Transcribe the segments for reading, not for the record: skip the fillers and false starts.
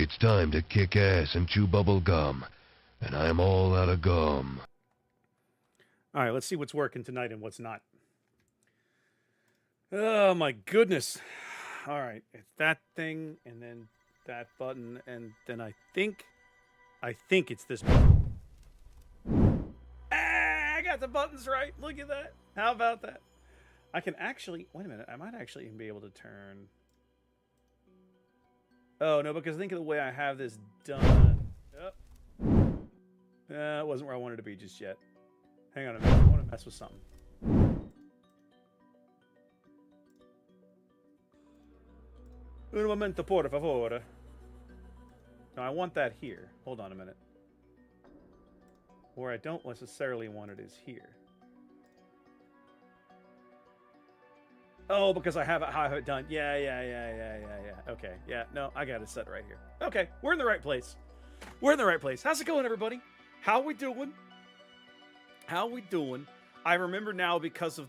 It's time to kick ass and chew bubble gum. And I'm all out of gum. All right, let's see what's working tonight and what's not. Oh, my goodness. All right, it's that thing, and then that button, and then I think it's this button. Ah, I got the buttons right. Look at that. How about that? I can actually... Wait a minute. I might actually even be able to turn... Oh, no, because think of the way I have this done. Oh. It wasn't where I wanted to be just yet. Hang on a minute. I want to mess with something. Un momento, por favore. No, I want that here. Hold on a minute. Where I don't necessarily want it is here. Oh, because I have it done. Yeah. Okay, yeah. No, I got it set right here. Okay, we're in the right place. We're in the right place. How's it going, everybody? How we doing? How we doing? I remember now because of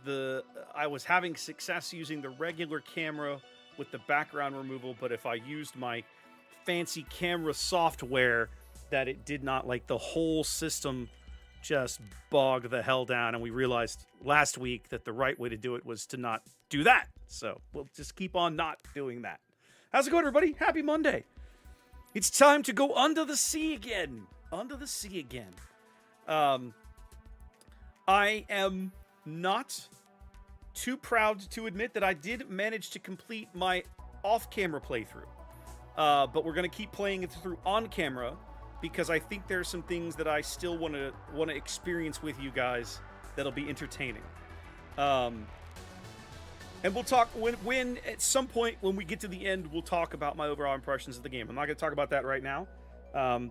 I was having success using the regular camera with the background removal, but if I used my fancy camera software, that it did not, like, the whole system just bogged the hell down, and we realized last week that the right way to do it was to not do that. So we'll just keep on not doing that. How's it going, everybody? Happy Monday. It's time to go under the sea again. Under the sea again. I am not too proud to admit that I did manage to complete my off-camera playthrough. But we're going to keep playing it through on-camera because I think there are some things that I still want to experience with you guys that'll be entertaining. And we'll talk when at some point when we get to the end, we'll talk about my overall impressions of the game. I'm not going to talk about that right now,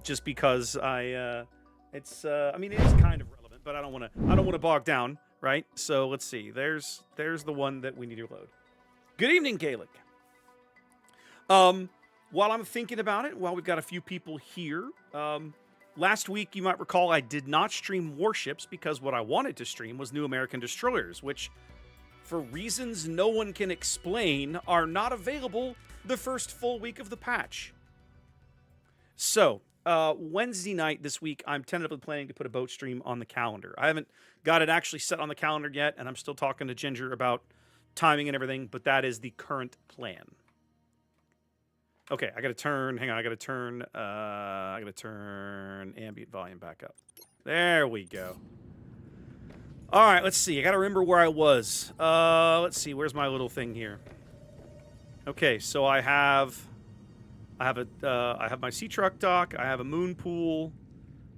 just because it is kind of relevant, but I don't want to bog down, right? So let's see. There's the one that we need to load. Good evening, Gaelic. While I'm thinking about it, while we've got a few people here, last week you might recall I did not stream Warships because what I wanted to stream was New American Destroyers, which, for reasons no one can explain, are not available the first full week of the patch. So, Wednesday night this week, I'm tentatively planning to put a boat stream on the calendar. I haven't got it actually set on the calendar yet, and I'm still talking to Ginger about timing and everything, but that is the current plan. Okay, I gotta turn ambient volume back up. There we go. All right, let's see. I got to remember where I was. Let's see. Where's my little thing here? Okay, so I have my sea truck dock. I have a moon pool.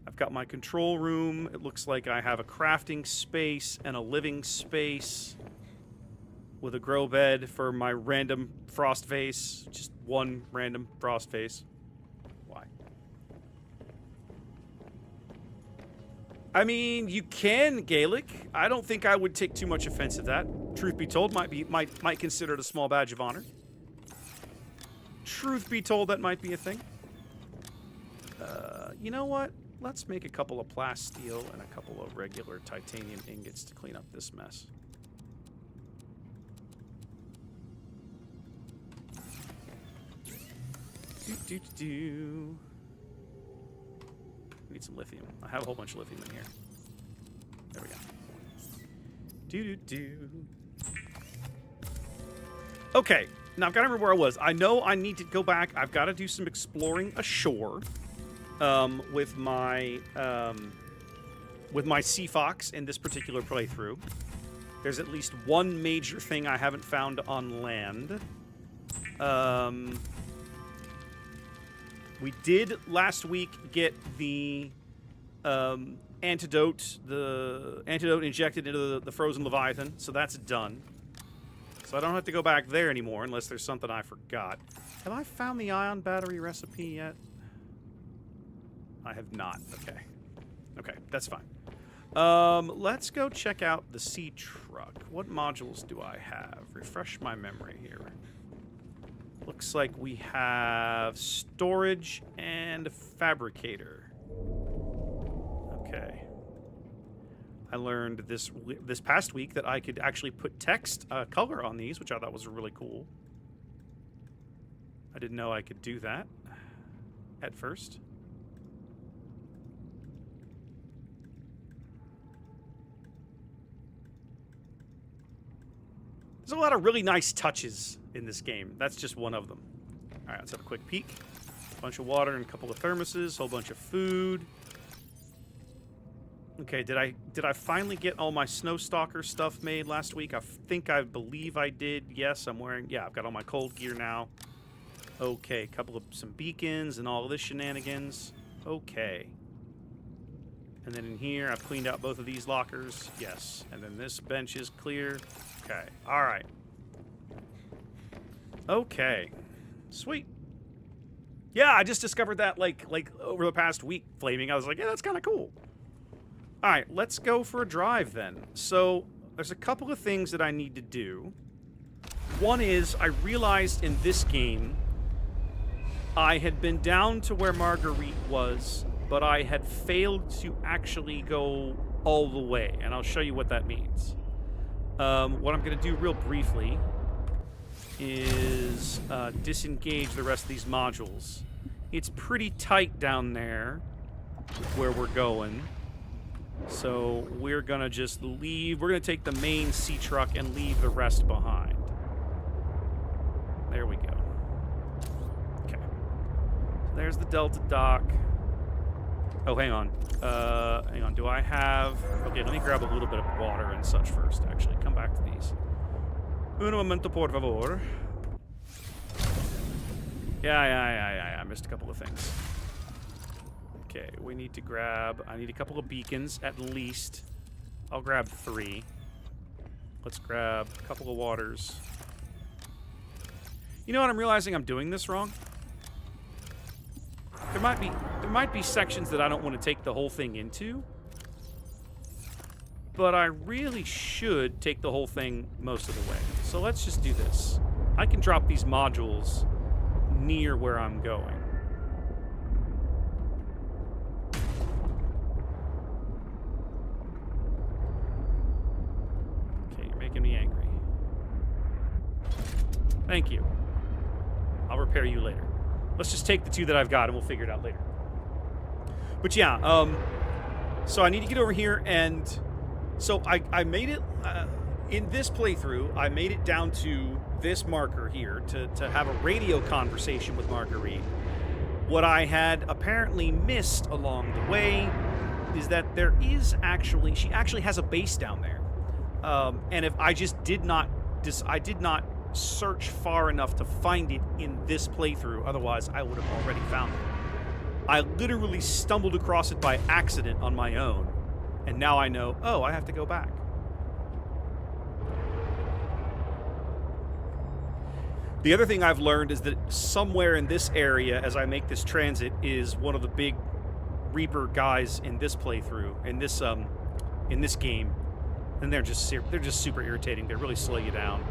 I've got my control room. It looks like I have a crafting space and a living space with a grow bed for my random frost vase. Just one random frost vase. Why? I mean, you can, Gaelic. I don't think I would take too much offense at that. Truth be told, might consider it a small badge of honor. Truth be told, that might be a thing. You know what? Let's make a couple of plasteel and a couple of regular titanium ingots to clean up this mess. Need some lithium. I have a whole bunch of lithium in here. There we go. Okay, now I've got to remember where I was. I know I need to go back. I've got to do some exploring ashore with my Sea Fox in this particular playthrough. There's at least one major thing I haven't found on land. We did last week get the antidote injected into the frozen Leviathan, so that's done. So I don't have to go back there anymore unless there's something I forgot. Have I found the ion battery recipe yet? I have not. Okay. Okay, that's fine. Let's go check out the sea truck. What modules do I have? Refresh my memory here. Looks like we have storage and fabricator. Okay. I learned this past week that I could actually put text color on these, which I thought was really cool. I didn't know I could do that. at first. There's a lot of really nice touches in this game. That's just one of them. All right, let's have a quick peek. Bunch of water and a couple of thermoses, whole bunch of food. Okay, did I finally get all my Snowstalker stuff made last week? I believe I did. Yes, I'm wearing... Yeah, I've got all my cold gear now. Okay, some beacons and all of this shenanigans. Okay. And then in here, I've cleaned out both of these lockers. Yes. And then this bench is clear. Okay. All right. Okay. Sweet. Yeah, I just discovered that like over the past week, Flaming. I was like, yeah, that's kind of cool. All right, let's go for a drive then. So there's a couple of things that I need to do. One is I realized in this game I had been down to where Marguerite was, but I had failed to actually go all the way, and I'll show you what that means. What I'm going to do real briefly is disengage the rest of these modules. It's pretty tight down there where we're going. So we're going to just leave. We're going to take the main sea truck and leave the rest behind. There we go. Okay. So there's the Delta dock. Oh, hang on. Hang on. Do I have... Okay, let me grab a little bit of water and such first, actually. Come back to these. Un momento, por favor. Yeah. I missed a couple of things. Okay, we need to grab... I need a couple of beacons, at least. I'll grab 3. Let's grab a couple of waters. You know what? I'm realizing I'm doing this wrong. There might be sections that I don't want to take the whole thing into. But I really should take the whole thing most of the way. So let's just do this. I can drop these modules near where I'm going. Okay, you're making me angry. Thank you. I'll repair you later. Let's just take the 2 that I've got and we'll figure it out later. But yeah, so I need to get over here and... So I made it, in this playthrough, I made it down to this marker here to have a radio conversation with Marguerite. What I had apparently missed along the way is that there is actually, she actually has a base down there. And if I just did not, I did not search far enough to find it in this playthrough, otherwise I would have already found it. I literally stumbled across it by accident on my own. And now I know, oh, I have to go back. The other thing I've learned is that somewhere in this area, as I make this transit, is one of the big Reaper guys in this playthrough, in this game. And they're just super irritating. They really slow you down.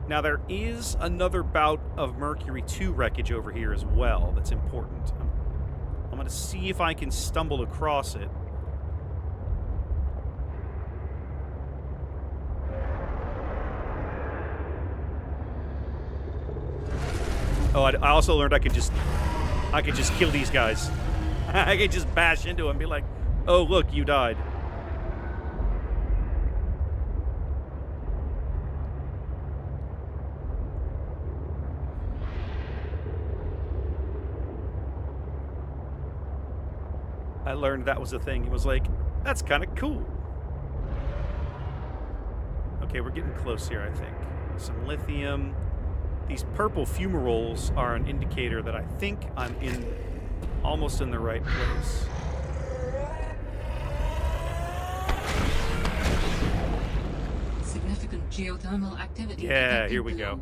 Now, there is another bout of Mercury 2 wreckage over here as well that's important. I'm going to see if I can stumble across it. Oh, I also learned I could just kill these guys. I could just bash into them and be like, oh, look, you died. I learned that was a thing. It was like, that's kind of cool. Okay, we're getting close here, I think. Some lithium. These purple fumaroles are an indicator that I think I'm almost in the right place. Significant geothermal activity. Yeah, here we go.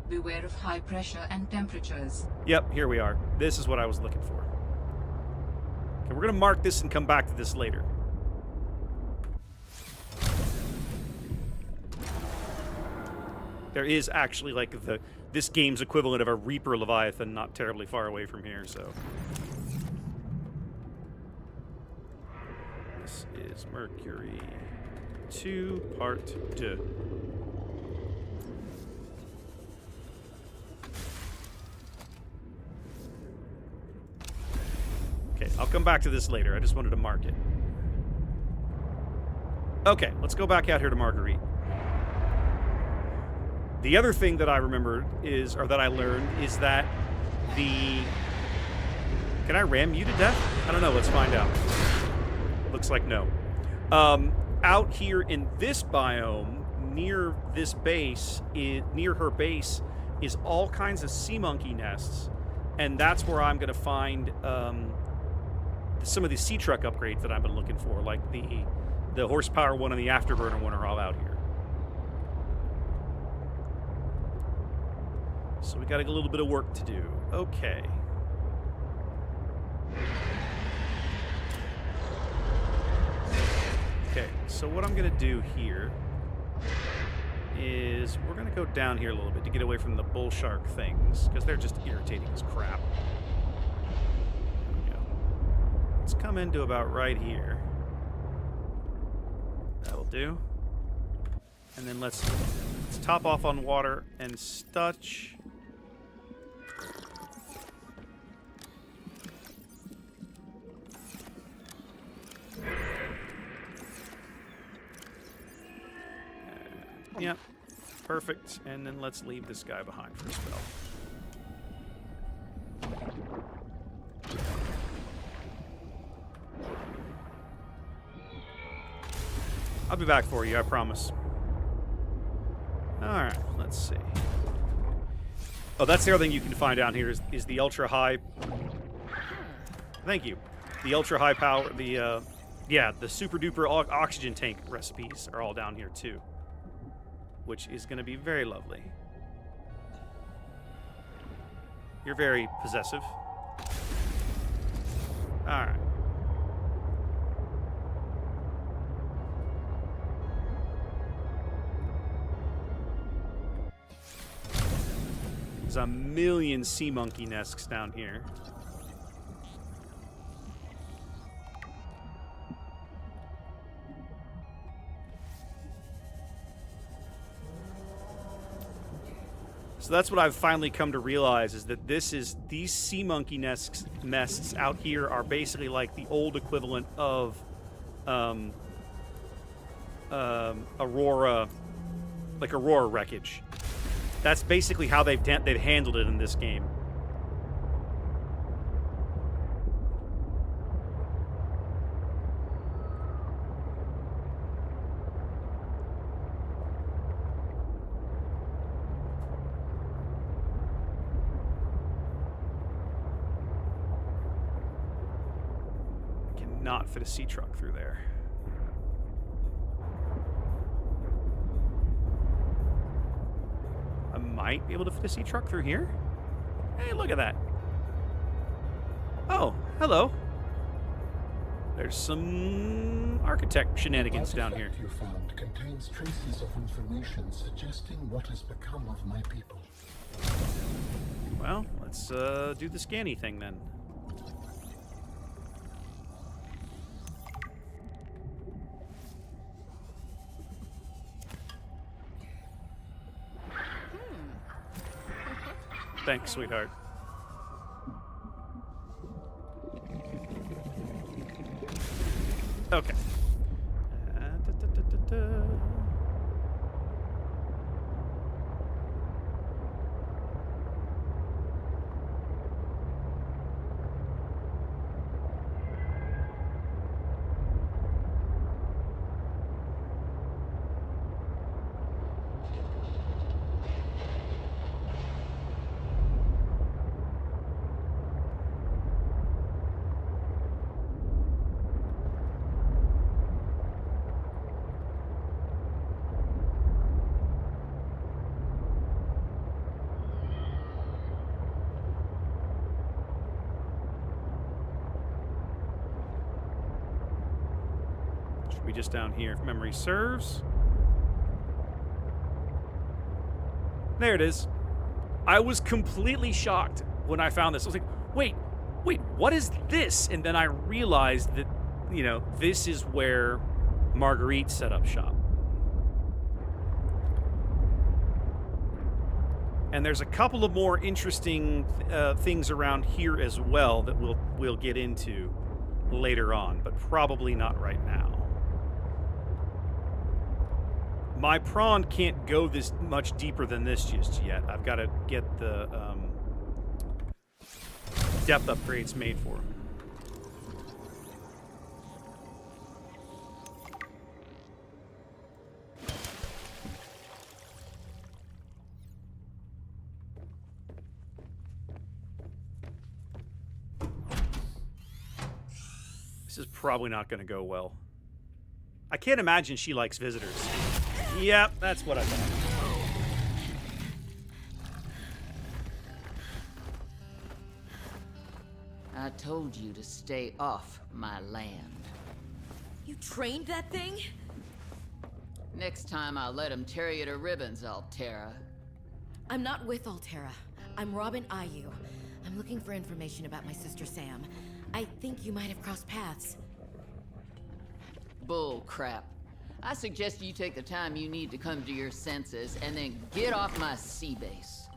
Beware of high pressure and temperatures. Yep, here we are. This is what I was looking for. Okay, we're going to mark this and come back to this later. There is actually like this game's equivalent of a Reaper Leviathan not terribly far away from here, so. This is Mercury 2 Part 2. come back to this later. I just wanted to mark it. Okay, let's go back out here to Marguerite. The other thing that I remembered is, or that I learned, is that the... Can I ram you to death? I don't know. Let's find out. Looks like no. Out here in this biome, near this base, near her base, is all kinds of sea monkey nests, and that's where I'm going to find some of the sea truck upgrades that I've been looking for, like the horsepower one and the afterburner one are all out here. So we got a little bit of work to do. Okay. Okay, so what I'm going to do here is we're going to go down here a little bit to get away from the bull shark things, because they're just irritating as crap. There we go. Let's come into about right here. That'll do. And then let's top off on water and stutch. Yep, perfect. And then let's leave this guy behind for a spell. I'll be back for you, I promise. Alright, let's see. Oh, that's the other thing you can find down here is the ultra high... Thank you. The ultra high power, yeah, the super duper oxygen tank recipes are all down here too, which is going to be very lovely. You're very possessive. Alright. There's a million sea monkey nests down here. So that's what I've finally come to realize, is that these sea monkey nests out here are basically like the old equivalent of Aurora, like Aurora wreckage. That's basically how they've handled it in this game. Cannot fit a sea truck through there. I might be able to fit a sea truck through here. Hey, look at that. Oh, hello. There's some architect shenanigans down here. The artifact you found contains traces of information suggesting what has become of my people. Well, let's do the scanny thing then. Thanks, sweetheart. Okay. Should be just down here if memory serves. There it is. I was completely shocked when I found this. I was like, wait, what is this? And then I realized that, you know, this is where Marguerite set up shop. And there's a couple of more interesting things around here as well that we'll get into. later on, but probably not right now. My prawn can't go this much deeper than this just yet. I've got to get the depth upgrades made for him. This is probably not going to go well. I can't imagine she likes visitors. Yep, that's what I thought. I told you to stay off my land. You trained that thing? Next time I'll let him tear you to ribbons, Altera. I'm not with Altera. I'm Robin Ayu. I'm looking for information about my sister Sam. I think you might have crossed paths. Bull crap. I suggest you take the time you need to come to your senses and then get off my sea base.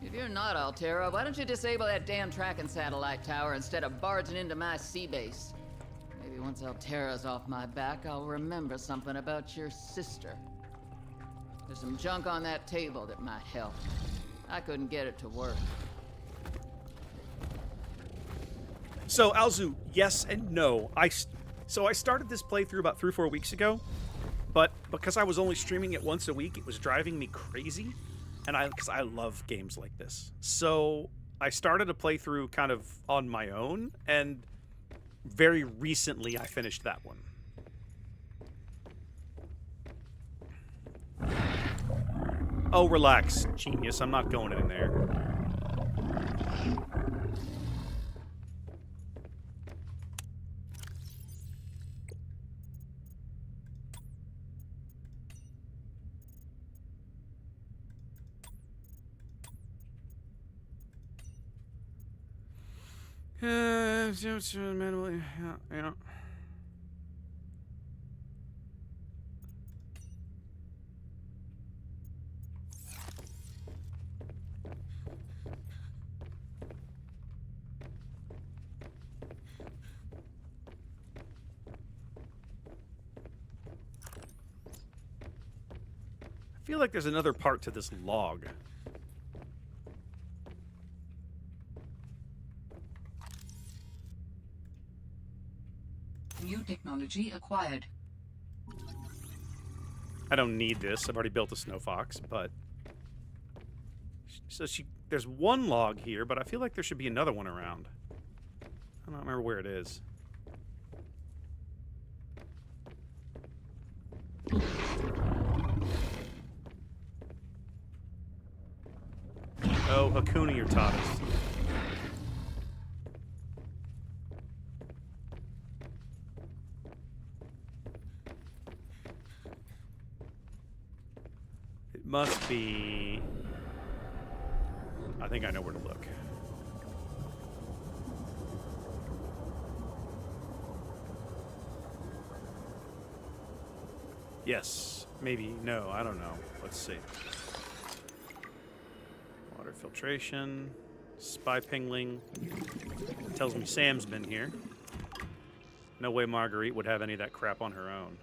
If you're not Altera, why don't you disable that damn tracking satellite tower instead of barging into my sea base? Maybe once Altera's off my back, I'll remember something about your sister. There's some junk on that table that might help. I couldn't get it to work. So, Alzu, yes and no. So I started this playthrough about 3 or 4 weeks ago, but because I was only streaming it once a week, it was driving me crazy, and because I love games like this. So I started a playthrough kind of on my own, and very recently I finished that one. Oh, relax, genius. I'm not going in there. Yeah. I feel like there's another part to this log. New technology acquired. I don't need this. I've already built a snow fox, but... So there's one log here, but I feel like there should be another one around. I don't remember where it is. Oh, Hakuna or Tadas. It must be... I think I know where to look. Yes. Maybe. No, I don't know. Let's see. Water filtration. Spy pingling. Tells me Sam's been here. No way Marguerite would have any of that crap on her own.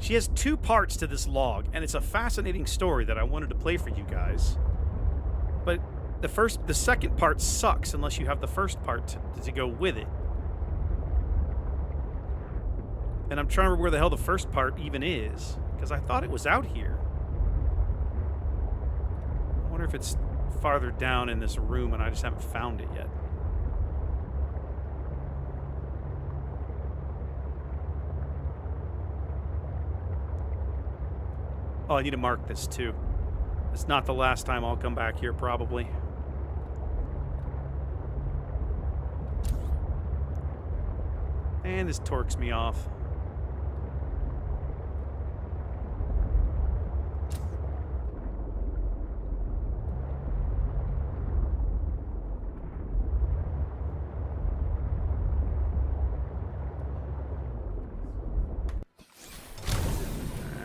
She has 2 parts to this log, and it's a fascinating story that I wanted to play for you guys. But the second part sucks unless you have the first part to go with it. And I'm trying to remember where the hell the first part even is, because I thought it was out here. I wonder if it's farther down in this room and I just haven't found it yet. Oh, I need to mark this too. It's not the last time I'll come back here, probably. Man, this torques me off.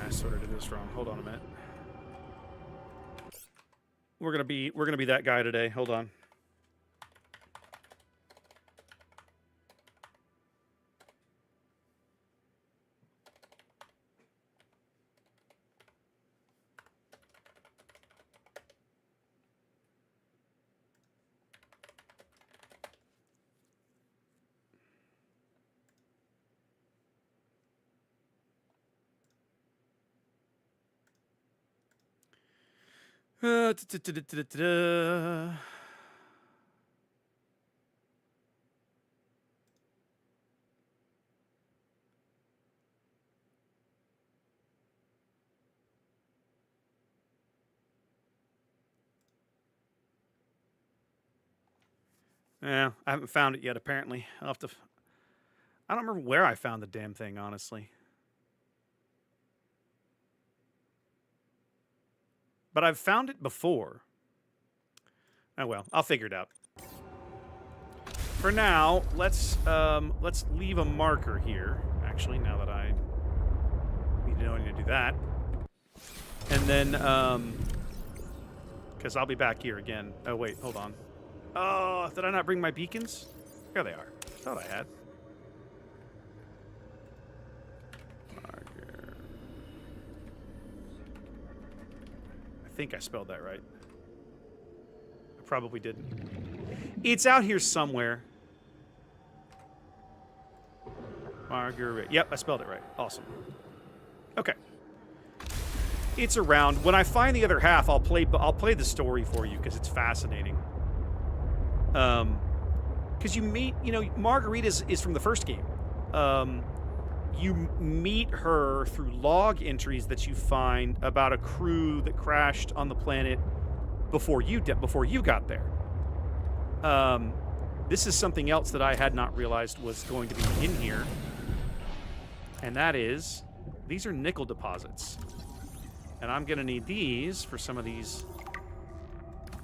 I sort of did this wrong. Hold on a minute. We're gonna be that guy today. Hold on. Da-da-da-da-da-da. Yeah, I haven't found it yet, apparently. I'll have to... I don't remember where I found the damn thing, honestly. But I've found it before. Oh well, I'll figure it out. For now, let's leave a marker here. Actually, now that I need to know I need to do that. And then, because I'll be back here again. Oh wait, hold on. Oh, did I not bring my beacons? Here they are. Thought I had. Marker. I think I spelled that right. I probably didn't. It's out here somewhere. Marguerit. Yep, I spelled it right. Awesome. Okay. It's around. When I find the other half, I'll play the story for you because it's fascinating. Because you meet, Marguerite is from the first game. You meet her through log entries that you find about a crew that crashed on the planet before you got there. This is something else that I had not realized was going to be in here, and that is these are nickel deposits, and I'm gonna need these for some of these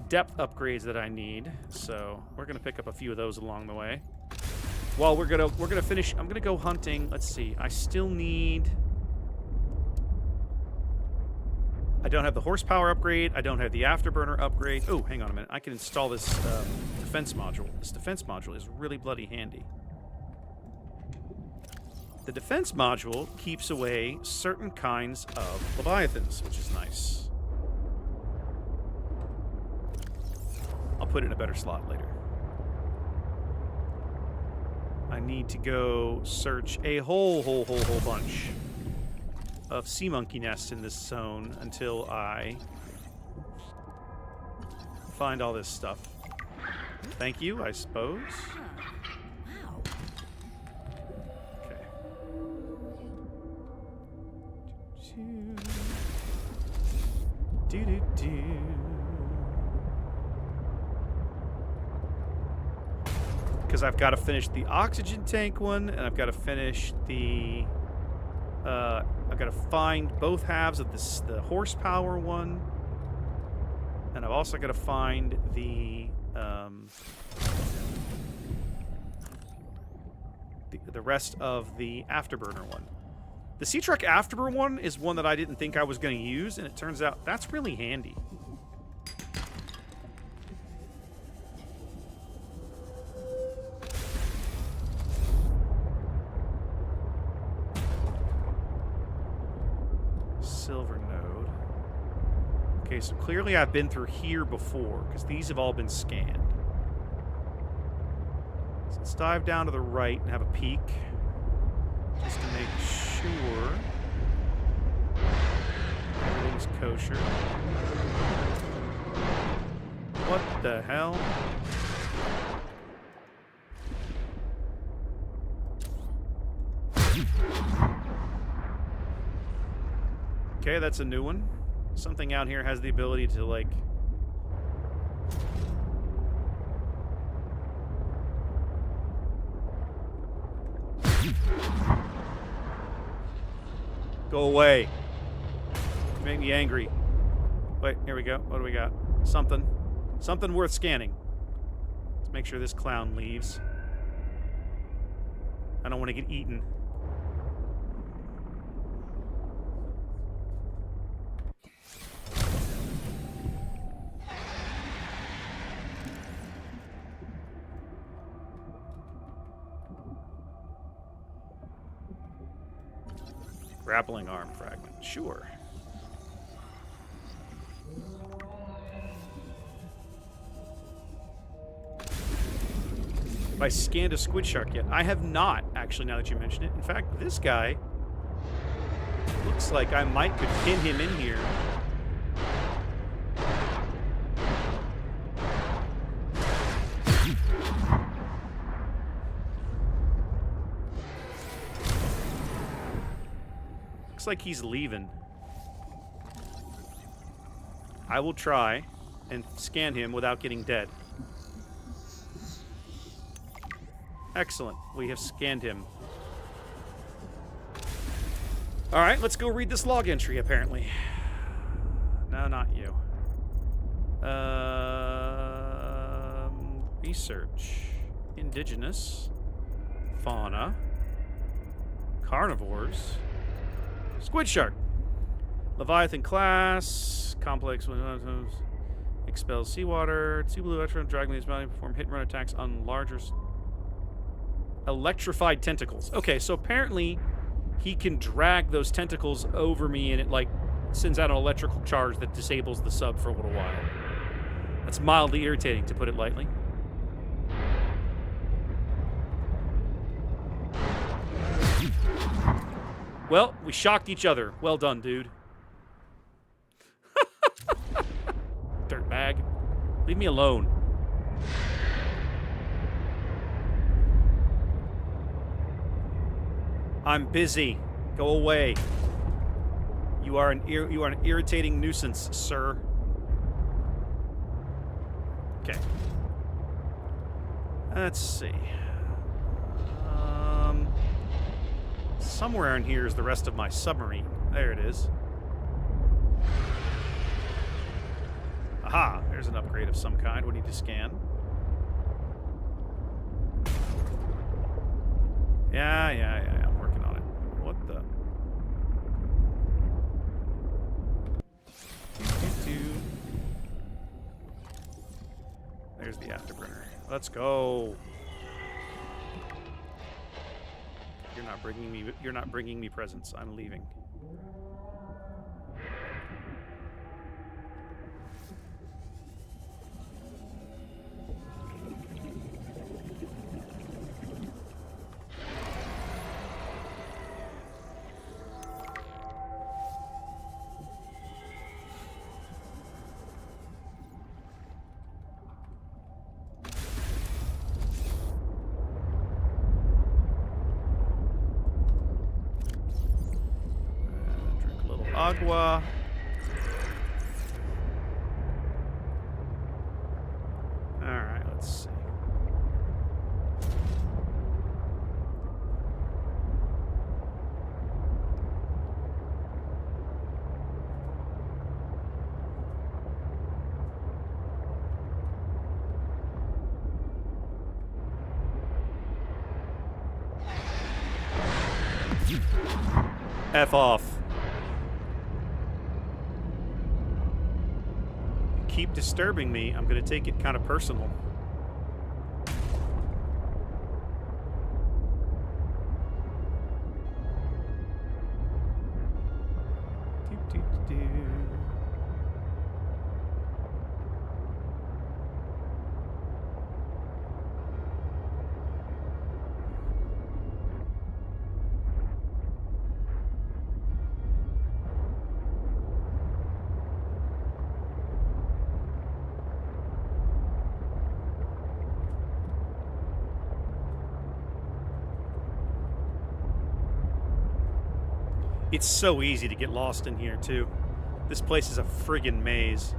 depth upgrades that I need. So we're gonna pick up a few of those along the way. While we're gonna finish, I'm gonna go hunting. Let's see. I still need. I don't have the horsepower upgrade. I don't have the afterburner upgrade. Oh, hang on a minute. I can install this defense module. This defense module is really bloody handy. The defense module keeps away certain kinds of leviathans, which is nice. I'll put it in a better slot later. I need to go search a whole bunch of sea monkey nests in this zone until I find all this stuff. Thank you, I suppose. Wow. Okay. Do-do-do. Because I've got to finish the oxygen tank one, and I've got to finish the... I've got to find both halves of the horsepower one, and I've also got to find the rest of the afterburner one. The Sea Truck afterburner one is one that I didn't think I was going to use, and it turns out that's really handy. Silver node. Okay, so clearly I've been through here before, because these have all been scanned. So let's dive down to the right and have a peek, just to make sure everything's kosher. What the hell? Okay, that's a new one. Something out here has the ability to, like... Go away. You make me angry. Wait, here we go. What do we got? Something. Something worth scanning. Let's make sure this clown leaves. I don't want to get eaten. Grappling arm fragment. Sure. Have I scanned a squid shark yet? I have not, actually, now that you mention it. In fact, this guy looks like I might could pin him in here. Looks like he's leaving. I will try and scan him without getting dead. Excellent. We have scanned him. Alright, let's go read this log entry, apparently. No, not you. Research. Indigenous. Fauna. Carnivores. Squid shark. Leviathan class. Complex. Expels seawater. Sea blue electron. Drag these mountain. Perform hit and run attacks on larger... Electrified tentacles. Okay, so apparently he can drag those tentacles over me and it, like, sends out an electrical charge that disables the sub for a little while. That's mildly irritating, to put it lightly. Well, we shocked each other. Well done, dude. Dirtbag. Leave me alone. I'm busy. Go away. You are an irritating nuisance, sir. Okay. Let's see. Somewhere in here is the rest of my submarine. There it is. Aha! There's an upgrade of some kind we need to scan. Yeah. I'm working on it. What the? There's the afterburner. Let's go. You're not bringing me presents. I'm leaving. Agua. Alright, let's see. F off. Keep disturbing me, I'm going to take it kind of personal. It's so easy to get lost in here, too. This place is a friggin' maze.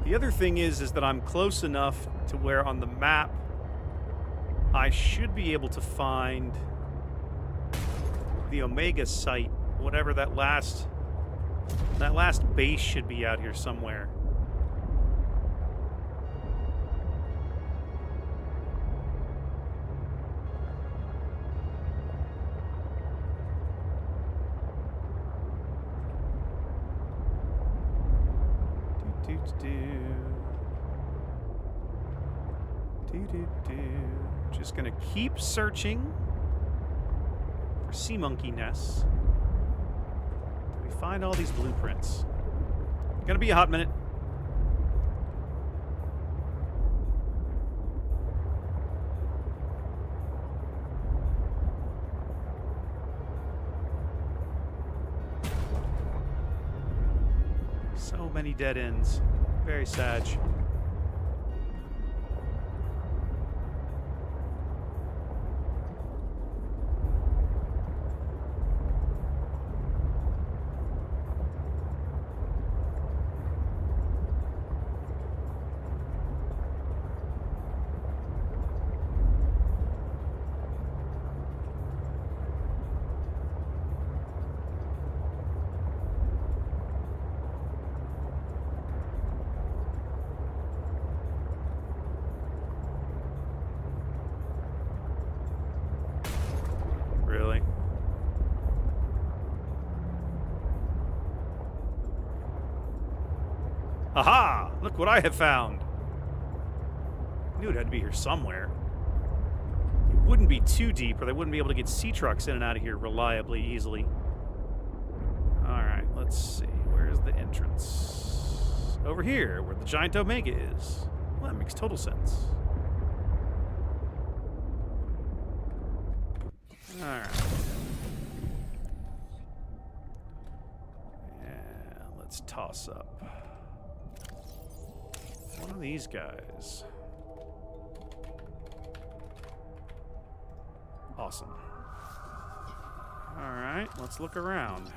The other thing is that I'm close enough to where on the map I should be able to find the Omega site, whatever that last base should be out here somewhere. Just gonna keep searching for sea monkey nests. We find all these blueprints. Gonna be a hot minute. So many dead ends. Very sad. Really? Aha! Look what I have found. I knew it had to be here somewhere. It wouldn't be too deep, or they wouldn't be able to get sea trucks in and out of here reliably, easily. Alright, let's see. Where's the entrance? Over here, where the giant Omega is. Well, that makes total sense. Alright. Yeah, let's toss up one of these guys. Awesome. Alright, let's look around.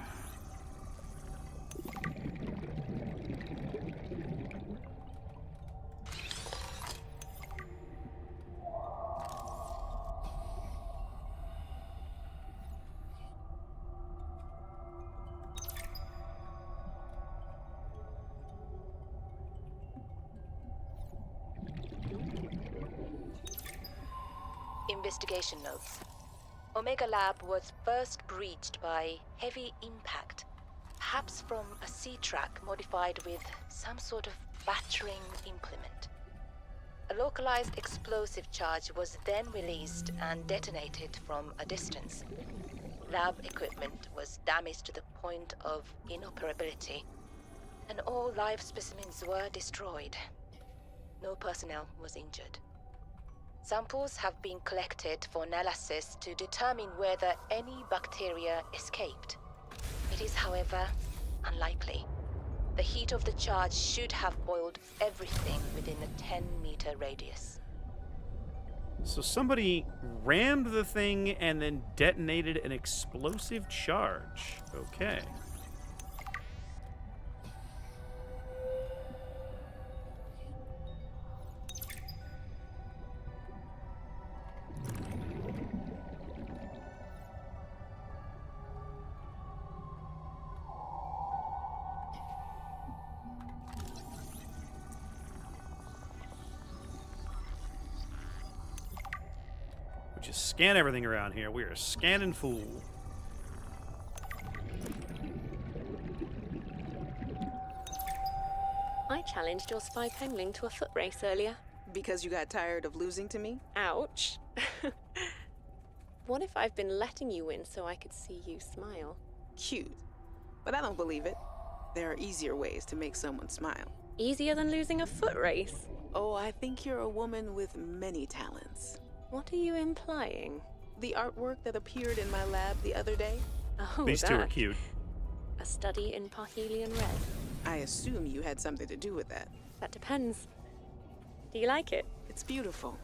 Investigation notes. Omega Lab was first breached by heavy impact, perhaps from a sea track modified with some sort of battering implement. A localized explosive charge was then released and detonated from a distance. Lab equipment was damaged to the point of inoperability, and all live specimens were destroyed. No personnel was injured. Samples have been collected for analysis to determine whether any bacteria escaped. It is, however, unlikely. The heat of the charge should have boiled everything within a 10-meter radius. So somebody rammed the thing and then detonated an explosive charge. Okay. Just scan everything around here. We are scanning fool. I challenged your spy penguin to a foot race earlier. Because you got tired of losing to me? Ouch. What if I've been letting you win so I could see you smile? Cute. But I don't believe it. There are easier ways to make someone smile. Easier than losing a foot race? Oh, I think you're a woman with many talents. What are you implying? The artwork that appeared in my lab the other day? Oh, These two are cute. A study in Parhelion Red. I assume you had something to do with that. That depends. Do you like it? It's beautiful.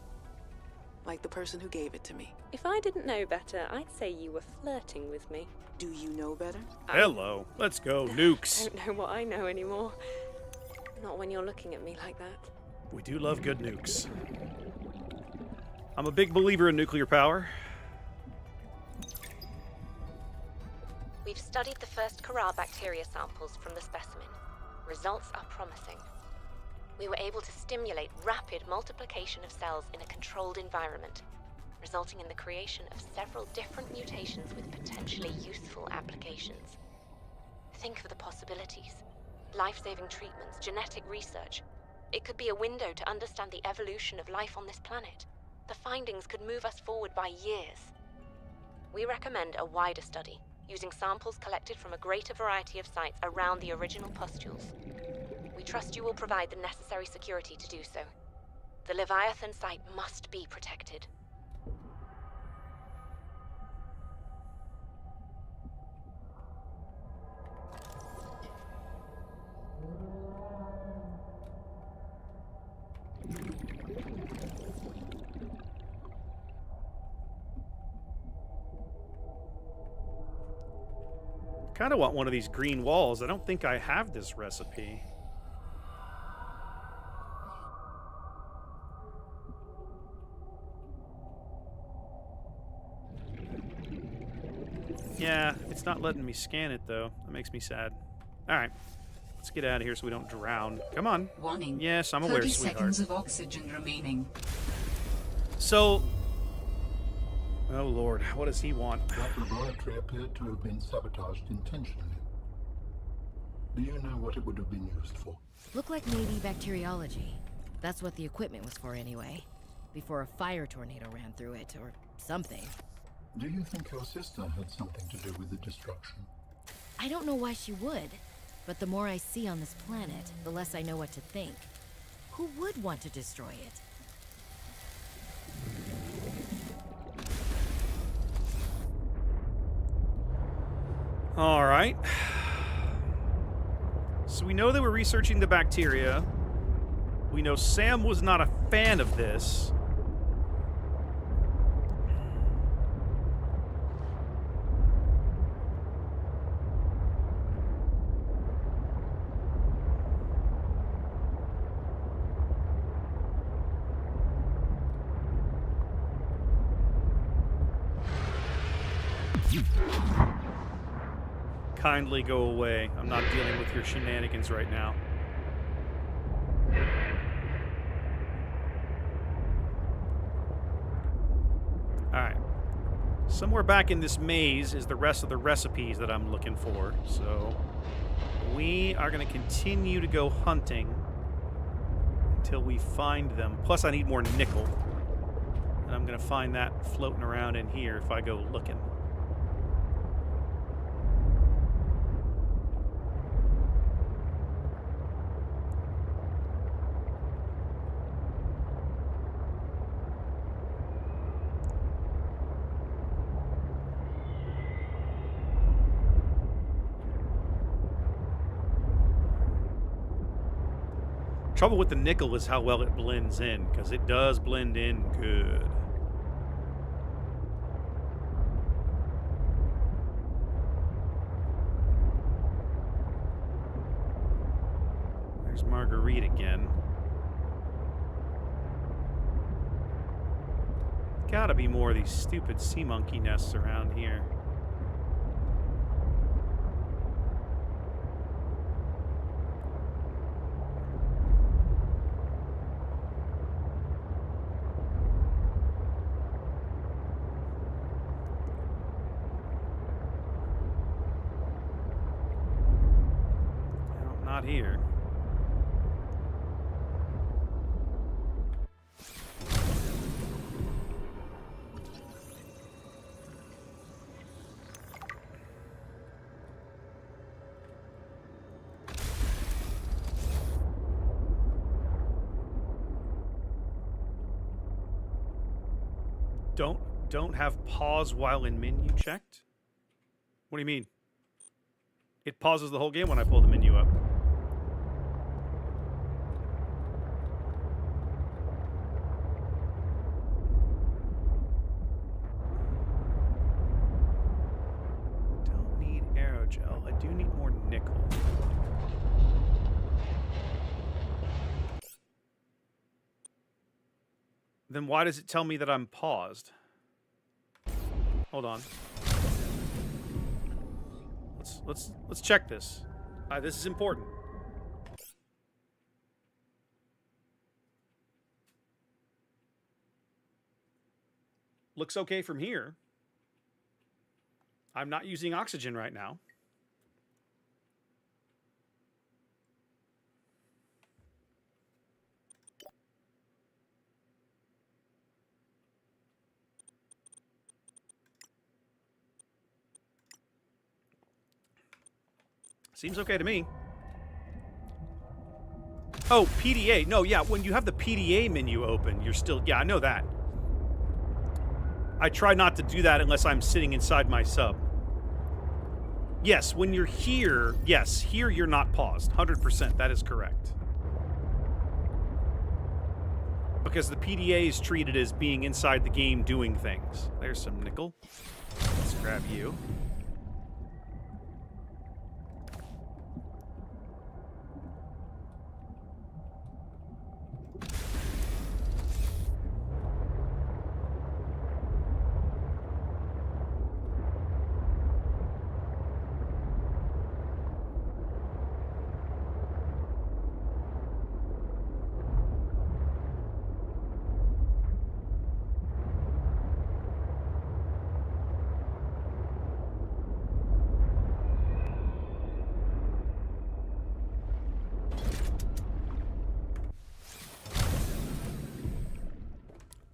Like the person who gave it to me. If I didn't know better, I'd say you were flirting with me. Do you know better? Hello. Let's go. Nukes. I don't know what I know anymore. Not when you're looking at me like that. We do love good nukes. I'm a big believer in nuclear power. We've studied the first Corral bacteria samples from the specimen. Results are promising. We were able to stimulate rapid multiplication of cells in a controlled environment, resulting in the creation of several different mutations with potentially useful applications. Think of the possibilities. Life-saving treatments, genetic research. It could be a window to understand the evolution of life on this planet. The findings could move us forward by years. We recommend a wider study, using samples collected from a greater variety of sites around the original pustules. We trust you will provide the necessary security to do so. The Leviathan site must be protected. I kind of want one of these green walls. I don't think I have this recipe. Yeah, it's not letting me scan it, though. That makes me sad. All right. Let's get out of here so we don't drown. Come on. Warning. Yes, I'm aware, 30 sweetheart. seconds of oxygen remaining. So... Oh, Lord. What does he want? That laboratory appeared to have been sabotaged intentionally. Do you know what it would have been used for? Looked like maybe bacteriology. That's what the equipment was for anyway. Before a fire tornado ran through it, or something. Do you think your sister had something to do with the destruction? I don't know why she would. But the more I see on this planet, the less I know what to think. Who would want to destroy it? All right. So we know they were researching the bacteria. We know Sam was not a fan of this. Kindly go away. I'm not dealing with your shenanigans right now. Alright. Somewhere back in this maze is the rest of the recipes that I'm looking for. So we are going to continue to go hunting until we find them. Plus I need more nickel. And I'm going to find that floating around in here if I go looking. Trouble with the nickel is how well it blends in, because it does blend in good. There's Marguerite again. Gotta be more of these stupid sea monkey nests around here. Here. Don't have pause while in menu checked? What do you mean? It pauses the whole game when I pull the menu up. Don't need aerogel. I do need more nickel. Then why does it tell me that I'm paused? Hold on. Let's check this. This is important. Looks okay from here. I'm not using oxygen right now. Seems okay to me. Oh, PDA. No, yeah, when you have the PDA menu open, you're still... Yeah, I know that. I try not to do that unless I'm sitting inside my sub. Yes, when you're here, yes, here you're not paused. 100%, that is correct. Because the PDA is treated as being inside the game doing things. There's some nickel. Let's grab you.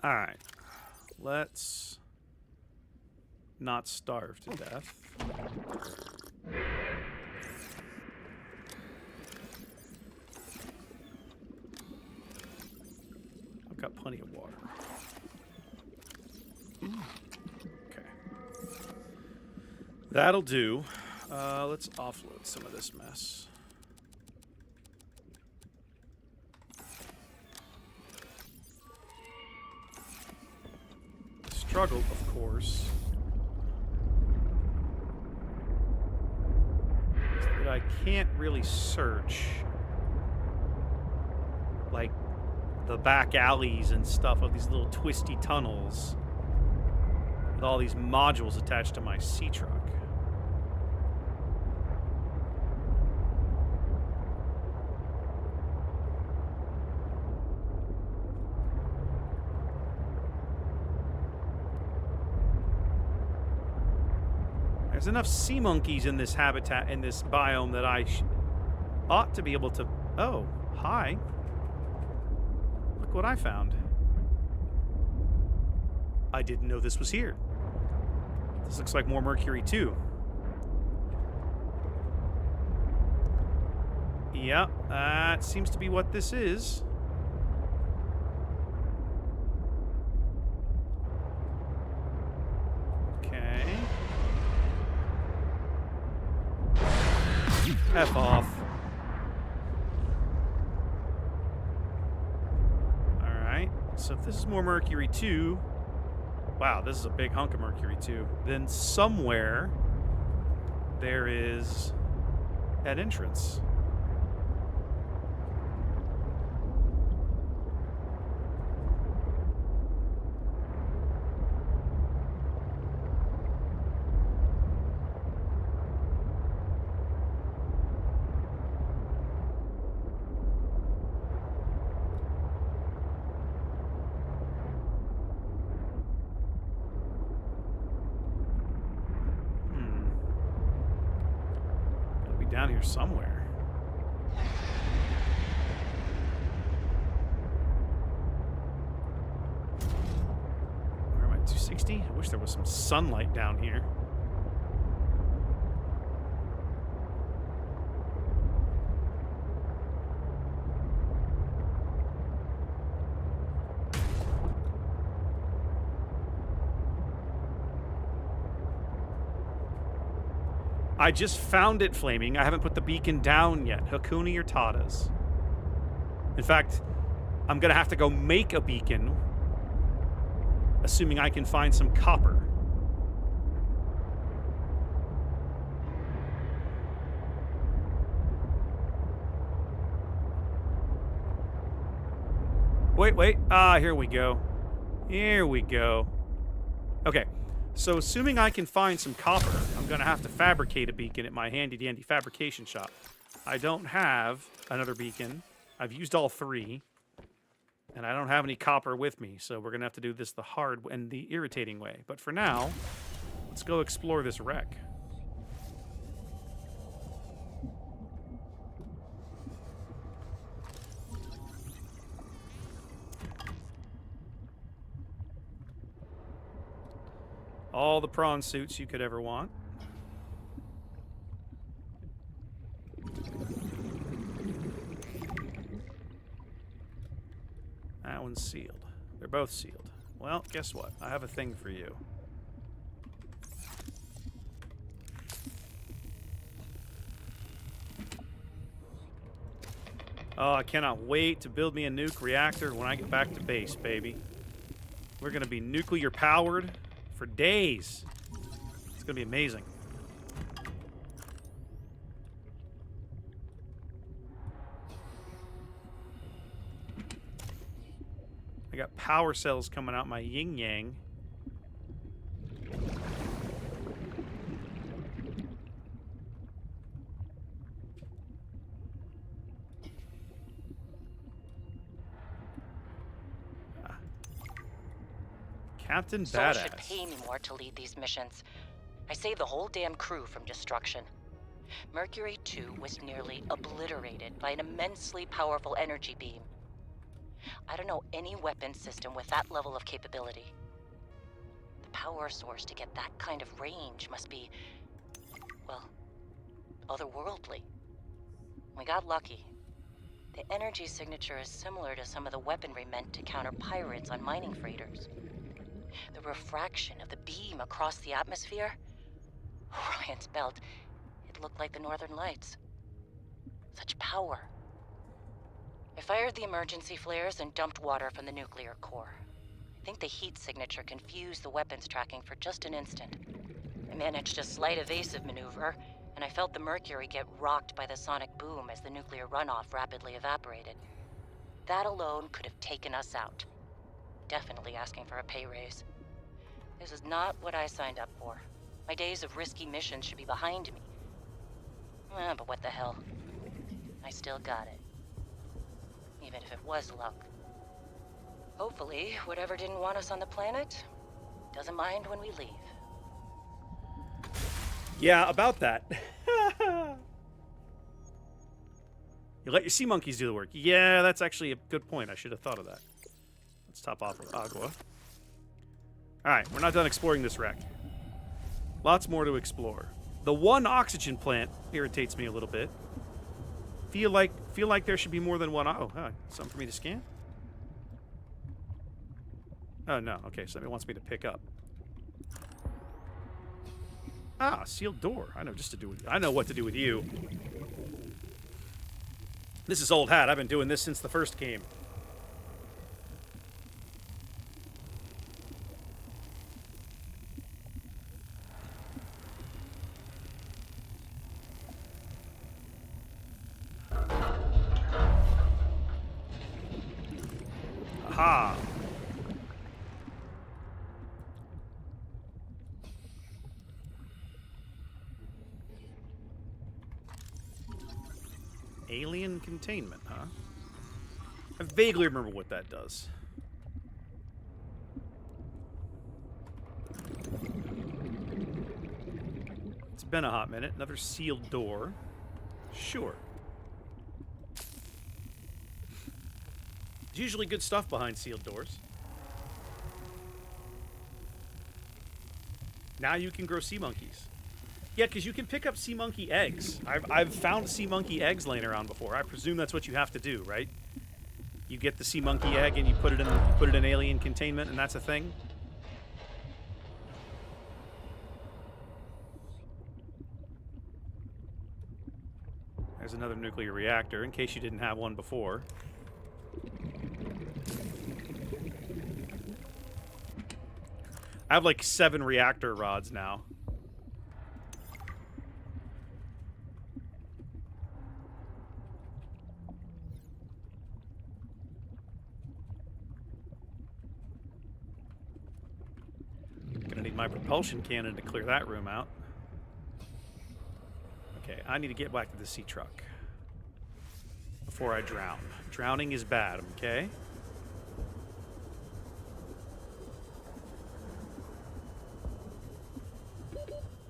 All right, let's not starve to death. I've got plenty of water. Okay. That'll do. Let's offload some of this mess. Struggle, of course, is that I can't really search like the back alleys and stuff of these little twisty tunnels with all these modules attached to my sea truck. There's enough sea monkeys in this habitat, in this biome, that I ought to be able to... Oh, hi. Look what I found. I didn't know this was here. This looks like more Mercury, too. Yep, that seems to be what this is. F off. Alright, so if this is more Mercury 2... Wow, this is a big hunk of Mercury 2. Then somewhere there is an entrance. Down here somewhere. Where am I? 260? I wish there was some sunlight down here. I just found it flaming. I haven't put the beacon down yet. Hakuni or Tatas. In fact, I'm going to have to go make a beacon, assuming I can find some copper. Wait. Ah, here we go. Here we go. Okay, so assuming I can find some copper, I'm going to have to fabricate a beacon at my handy-dandy fabrication shop. I don't have another beacon. I've used all 3, and I don't have any copper with me, so we're going to have to do this the hard and the irritating way. But for now, let's go explore this wreck. All the prawn suits you could ever want. That one's sealed. They're both sealed. Well, guess what? I have a thing for you. Oh, I cannot wait to build me a nuke reactor when I get back to base, baby. We're going to be nuclear powered for days. It's going to be amazing. I got power cells coming out my yin-yang. Captain Soul Badass. should pay me more to lead these missions. I saved the whole damn crew from destruction. Mercury 2 was nearly obliterated by an immensely powerful energy beam. I don't know any weapon system with that level of capability. The power source to get that kind of range must be, well, otherworldly. We got lucky. The energy signature is similar to some of the weaponry meant to counter pirates on mining freighters. The refraction of the beam across the atmosphere? Orion's belt, it looked like the Northern Lights. Such power. I fired the emergency flares and dumped water from the nuclear core. I think the heat signature confused the weapons tracking for just an instant. I managed a slight evasive maneuver, and I felt the Mercury get rocked by the sonic boom as the nuclear runoff rapidly evaporated. That alone could have taken us out. Definitely asking for a pay raise. This is not what I signed up for. My days of risky missions should be behind me. But what the hell? I still got it. Even if it was luck. Hopefully, whatever didn't want us on the planet doesn't mind when we leave. Yeah, about that. You let your sea monkeys do the work. Yeah, that's actually a good point. I should have thought of that. Let's top off with agua. Alright, we're not done exploring this wreck. Lots more to explore. The one oxygen plant irritates me a little bit. Feel like there should be more than one. Oh, something for me to scan? Oh, no. Okay, somebody wants me to pick up. Ah, sealed door. I know what to do with you. This is old hat. I've been doing this since the first game. Aha. Alien containment, huh? I vaguely remember what that does. It's been a hot minute. Another sealed door. Sure. There's usually good stuff behind sealed doors. Now you can grow sea monkeys. Yeah, because you can pick up sea monkey eggs. I've found sea monkey eggs laying around before. I presume that's what you have to do, right? You get the sea monkey egg and you put it in alien containment, and that's a thing. There's another nuclear reactor, in case you didn't have one before. I have like 7 reactor rods now. my propulsion cannon to clear that room out. Okay, I need to get back to the sea truck before I drown. Drowning is bad, okay?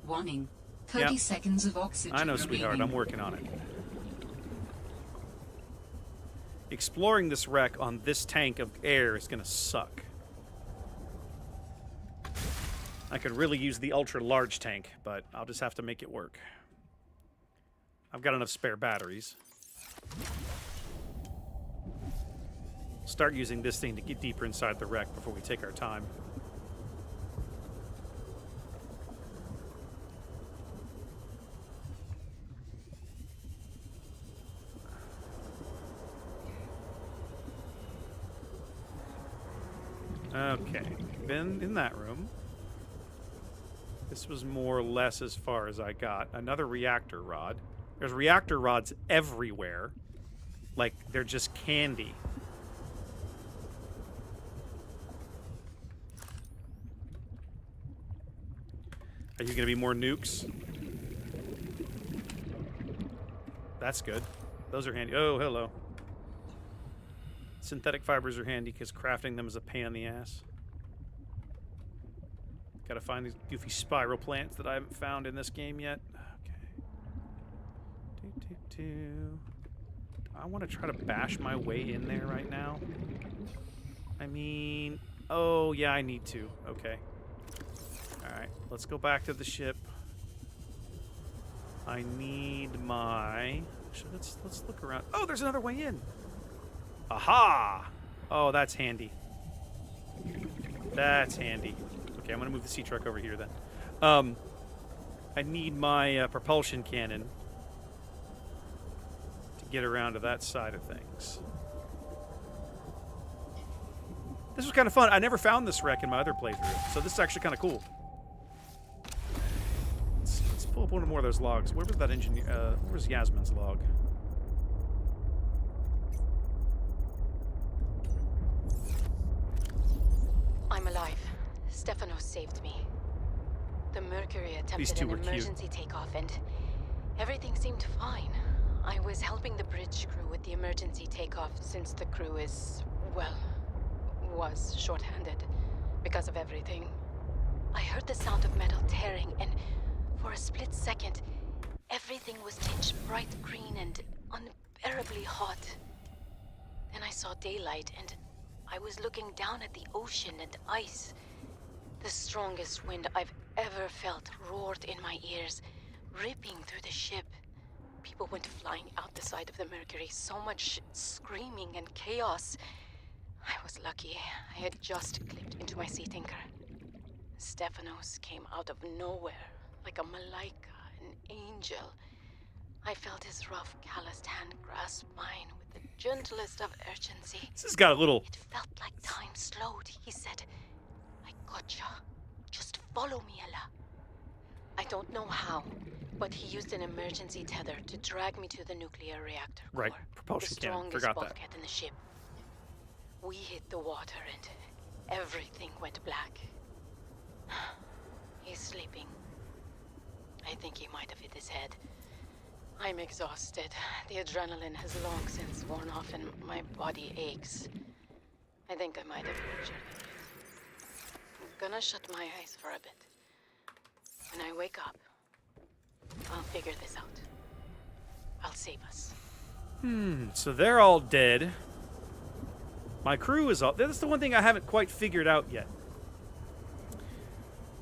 Warning. 30 Yep. seconds of oxygen I know, sweetheart. remaining. I'm working on it. Exploring this wreck on this tank of air is going to suck. I could really use the ultra-large tank, but I'll just have to make it work. I've got enough spare batteries. Start using this thing to get deeper inside the wreck before we take our time. Okay, been in that room. This was more or less as far as I got. Another reactor rod. There's reactor rods everywhere. Like, they're just candy. Are you going to be more nukes? That's good. Those are handy. Oh, hello. Synthetic fibers are handy because crafting them is a pain in the ass. Gotta find these goofy spiral plants that I haven't found in this game yet. Okay. I want to try to bash my way in there right now. I mean... Oh, yeah, I need to. Okay. Alright, let's go back to the ship. I need my... Actually, let's look around. Oh, there's another way in! Aha! Oh, that's handy. That's handy. Okay, I'm gonna move the sea truck over here then. I need my propulsion cannon to get around to that side of things. This was kind of fun. I never found this wreck in my other playthrough, so this is actually kind of cool. Let's pull up one more of those logs. Where was that engineer? Where was Yasmin's log? I'm alive. Stefanos saved me. The Mercury attempted an emergency takeoff and everything seemed fine. I was helping the bridge crew with the emergency takeoff since the crew is, well, was short-handed because of everything. I heard the sound of metal tearing and for a split second, everything was tinged bright green and unbearably hot. Then I saw daylight and I was looking down at the ocean and ice. The strongest wind I've ever felt roared in my ears, ripping through the ship. People went flying out the side of the Mercury, so much screaming and chaos. I was lucky. I had just clipped into my sea tinker. Stefanos came out of nowhere, like a malaika, an angel. I felt his rough, calloused hand grasp mine with the gentlest of urgency. This has got a little... It felt like time slowed. He said, I gotcha. Just follow me, Ella. I don't know how, but he used an emergency tether to drag me to the nuclear reactor core. Right, propulsion the cannon. strongest Forgot that. bulkhead in the ship. We hit the water and everything went black. He's sleeping. I think he might have hit his head. I'm exhausted. The adrenaline has long since worn off and my body aches. I think I might have injured it. I'm gonna shut my eyes for a bit. When I wake up, I'll figure this out. I'll save us. So they're all dead. My crew is all... That's the one thing I haven't quite figured out yet.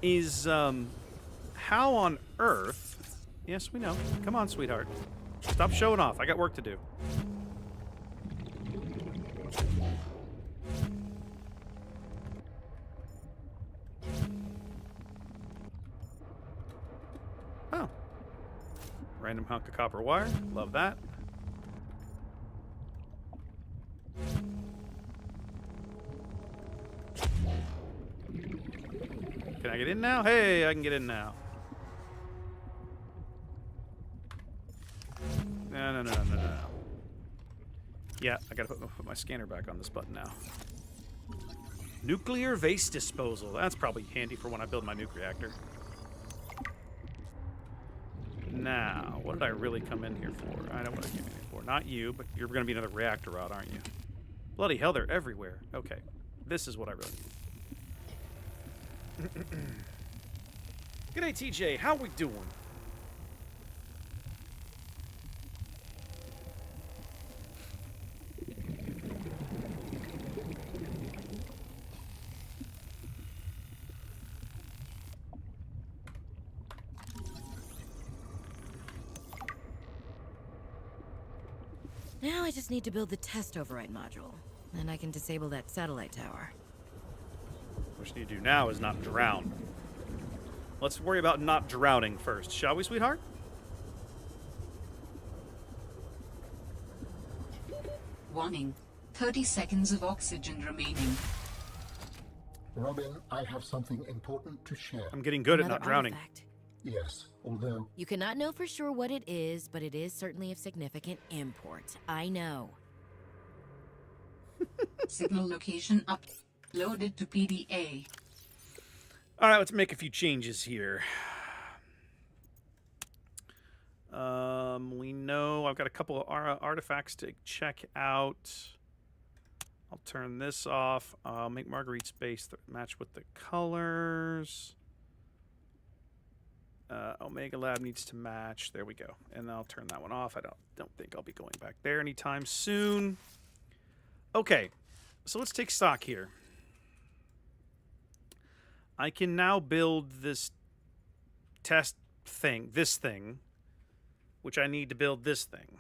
Is, how on earth... Yes, we know. Come on, sweetheart. Stop showing off. I got work to do. Oh. Random hunk of copper wire. Love that. Can I get in now? Hey, I can get in now. No. Yeah, I gotta put my scanner back on this button now. Nuclear waste disposal. That's probably handy for when I build my nuke reactor. Now, what did I really come in here for? I know what I came in here for. Not you, but you're going to be another reactor rod, aren't you? Bloody hell, they're everywhere. Okay. This is what I really need. G'day, TJ. How we doing? Now I just need to build the test override module. Then I can disable that satellite tower. What you need to do now is not drown. Let's worry about not drowning first, shall we, sweetheart? Warning. 30 seconds of oxygen remaining. Robin, I have something important to share. I'm getting good at Another not drowning. artifact. Yes, although You cannot know for sure what it is, but it is certainly of significant import. I know. Signal location uploaded to PDA. All right, let's make a few changes here. We know I've got a couple of artifacts to check out. I'll turn this off. I'll make Marguerite's base match with the colors. Omega Lab needs to match. There we go. And I'll turn that one off. I don't think I'll be going back there anytime soon. Okay, so let's take stock here. I can now build this test thing, which I need to build this thing.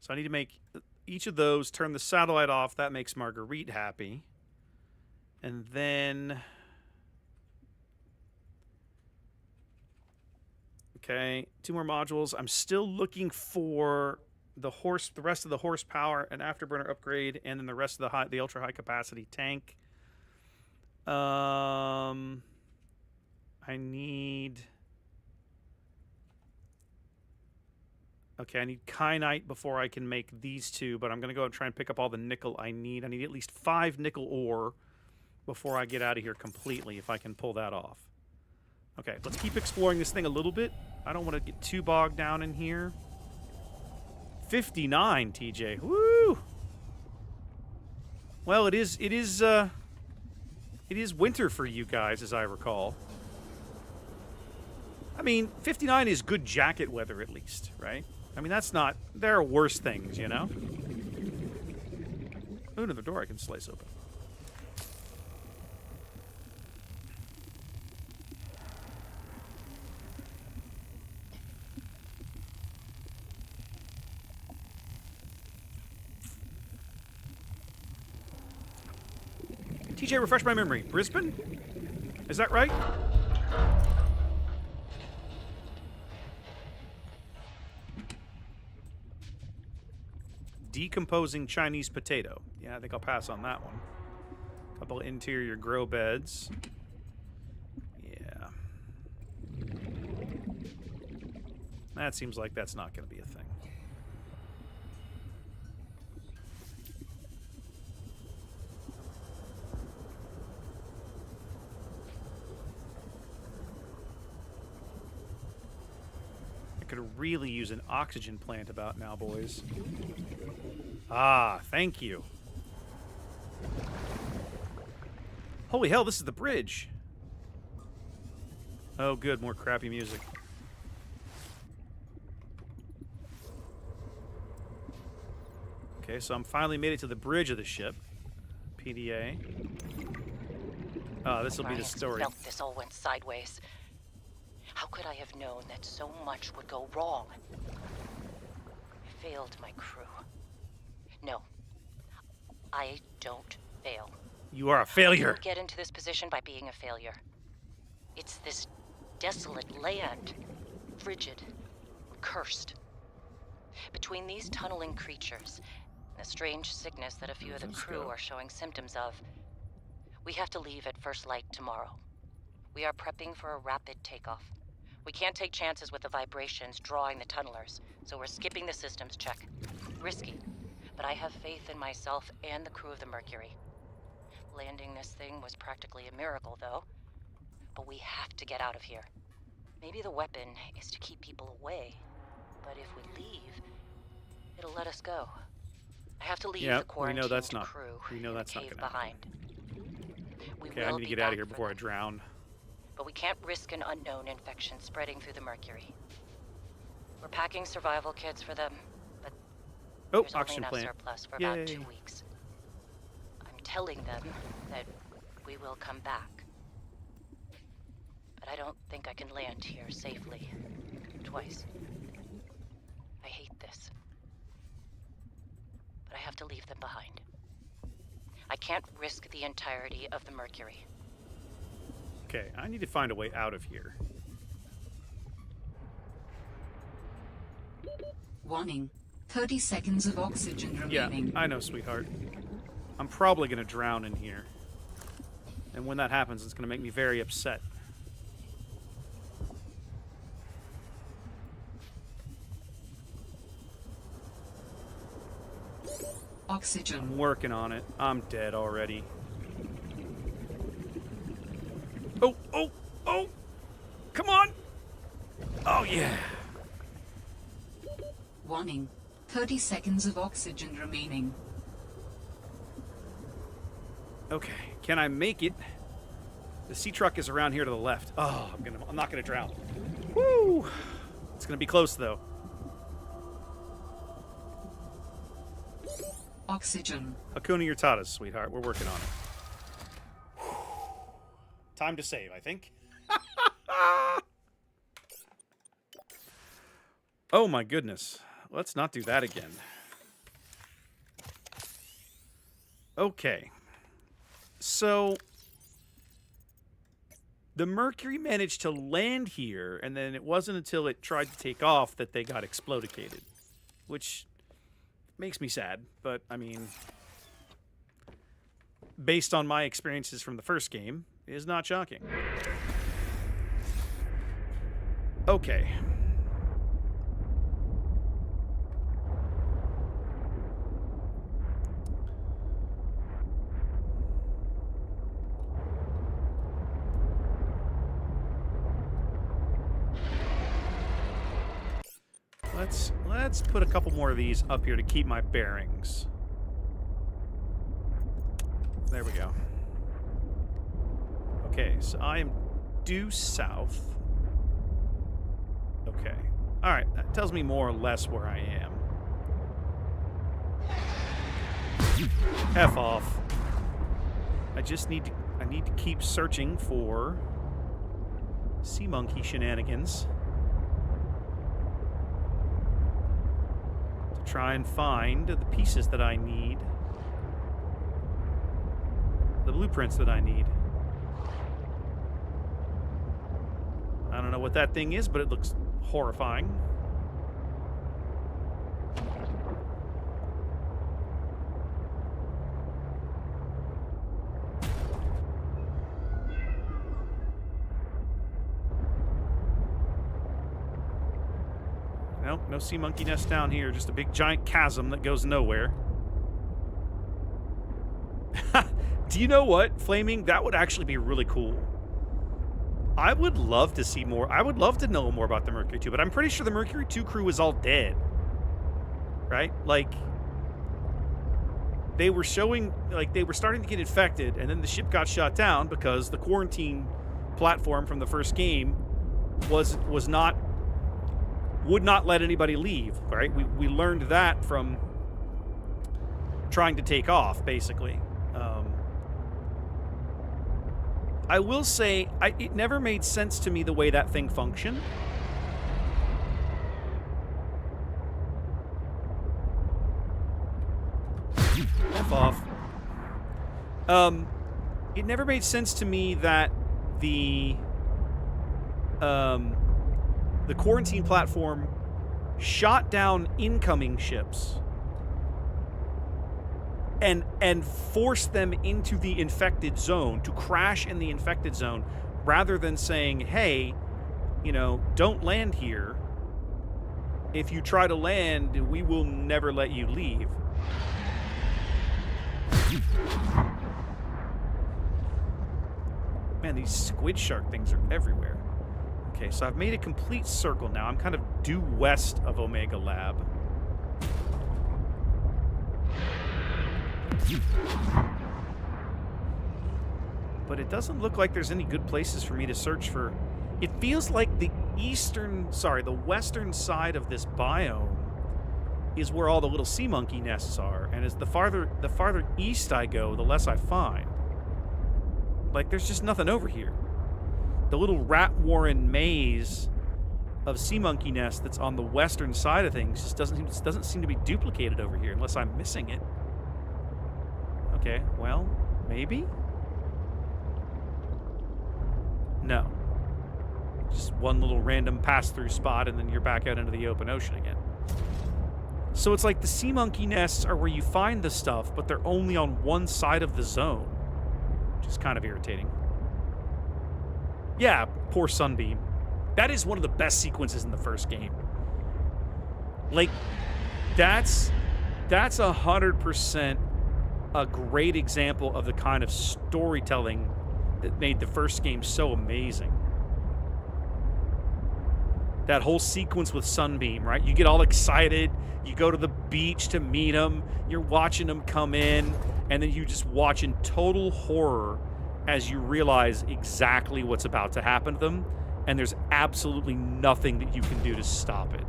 So I need to make each of those, turn the satellite off. That makes Marguerite happy. And then... Okay, 2 more modules. I'm still looking for the rest of the horsepower and afterburner upgrade, and then the rest of the ultra high capacity tank. I need. Okay, I need kyanite before I can make these 2, but I'm gonna go and try and pick up all the nickel I need. I need at least 5 nickel ore before I get out of here completely, if I can pull that off. Okay, let's keep exploring this thing a little bit. I don't want to get too bogged down in here. 59, TJ. Woo! Well, it is winter for you guys, as I recall. I mean, 59 is good jacket weather, at least, right? I mean, that's not... There are worse things, you know? Ooh, another door I can slice open. TJ, refresh my memory. Brisbane? Is that right? Decomposing Chinese potato. Yeah, I think I'll pass on that one. Couple interior grow beds. Yeah. That seems like that's not going to be a thing. Could really use an oxygen plant about now, boys. Ah, thank you. Holy hell, this is the bridge. Oh, good, more crappy music. Okay, so I'm finally made it to the bridge of the ship. PDA. Ah, this will be the story. I felt this all went sideways. How could I have known that so much would go wrong? I failed my crew. No, I don't fail. You are a failure. I didn't get into this position by being a failure. It's this desolate land, frigid, cursed. Between these tunneling creatures and the strange sickness that a few of the crew are showing symptoms of, we have to leave at first light tomorrow. We are prepping for a rapid takeoff. We can't take chances with the vibrations drawing the tunnelers, so we're skipping the systems check. Risky, but I have faith in myself and the crew of the Mercury. Landing this thing was practically a miracle, though. But we have to get out of here. Maybe the weapon is to keep people away. But if we leave, it'll let us go. I have to leave the quarantined crew in the cave behind. Okay, I need to get out of here before I drown. But we can't risk an unknown infection spreading through the Mercury. We're packing survival kits for them, but there's only enough surplus for about 2 weeks. I'm telling them that we will come back. But I don't think I can land here safely. Twice. I hate this. But I have to leave them behind. I can't risk the entirety of the Mercury. Okay, I need to find a way out of here. Warning. 30 seconds of oxygen remaining. Yeah, I know, sweetheart. I'm probably going to drown in here. And when that happens, it's going to make me very upset. Oxygen. I'm working on it. I'm dead already. Oh, oh, oh! Come on! Oh, yeah. Warning. 30 seconds of oxygen remaining. Okay, can I make it? The sea truck is around here to the left. Oh, I'm not gonna drown. Woo! It's gonna be close though. Oxygen. Hakuna Matata, sweetheart. We're working on it. Time to save, I think. Oh my goodness. Let's not do that again. Okay. So, the Mercury managed to land here, and then it wasn't until it tried to take off that they got explodicated. Which makes me sad, but, I mean, based on my experiences from the first game, is not shocking. Okay. Let's put a couple more of these up here to keep my bearings. There we go. Okay, so I am due south. Okay. Alright, that tells me more or less where I am. F off. I need to keep searching for sea monkey shenanigans. To try and find the pieces that I need. The blueprints that I need. I don't know what that thing is, but it looks horrifying. Nope, no sea monkey nest down here, just a big giant chasm that goes nowhere. Do you know what, Flaming? That would actually be really cool. I would love to see more. I would love to know more about the Mercury 2, but I'm pretty sure the Mercury 2 crew is all dead. Right? Like, they were showing, like, they were starting to get infected, and then the ship got shot down because the quarantine platform from the first game would not let anybody leave, right? We learned that from trying to take off, basically. I will say, it never made sense to me the way that thing functioned. F off. It never made sense to me that the quarantine platform shot down incoming ships and forced them into the infected zone, to crash in the infected zone, rather than saying, hey, you know, don't land here. If you try to land, we will never let you leave. Man, these squid shark things are everywhere. Okay, so I've made a complete circle now. I'm kind of due west of Omega Lab. But it doesn't look like there's any good places for me to search for. It feels like the western side of this biome is where all the little sea monkey nests are, and as the farther east I go, the less I find. Like, there's just nothing over here. The little rat warren maze of sea monkey nest that's on the western side of things just doesn't seem to be duplicated over here, unless I'm missing it. Okay, well, maybe? No. Just one little random pass-through spot, and then you're back out into the open ocean again. So it's like the sea monkey nests are where you find the stuff, but they're only on one side of the zone, which is kind of irritating. Yeah, poor Sunbeam. That is one of the best sequences in the first game. Like, that's 100% a great example of the kind of storytelling that made the first game so amazing. That whole sequence with Sunbeam, right? You get all excited, you go to the beach to meet him, you're watching him come in, and then you just watch in total horror as you realize exactly what's about to happen to them, and there's absolutely nothing that you can do to stop it.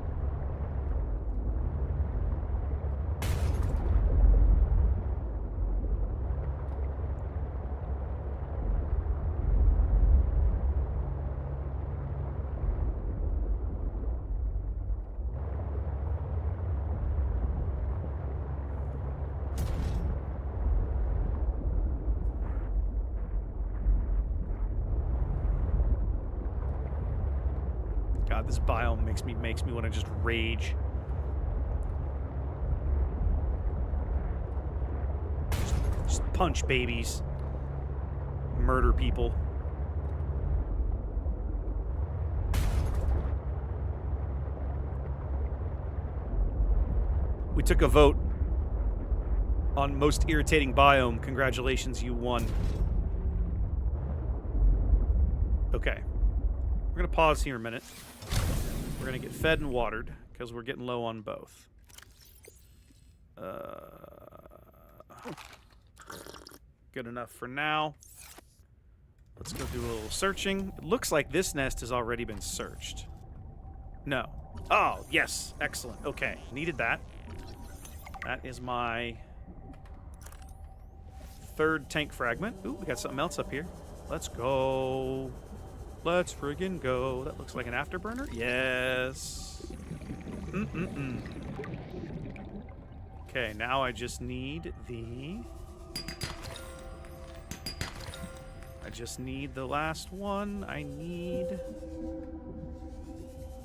God, this biome makes me want to just rage. Just punch babies. Murder people. We took a vote on most irritating biome. Congratulations, you won. Okay. We're going to pause here a minute. We're going to get fed and watered, because we're getting low on both. Good enough for now. Let's go do a little searching. It looks like this nest has already been searched. No. Oh, yes. Excellent. Okay. Needed that. That is my third tank fragment. Ooh, we got something else up here. Let's go. Let's friggin' go. That looks like an afterburner. Yes. Okay, now I just need the... I just need the last one. I need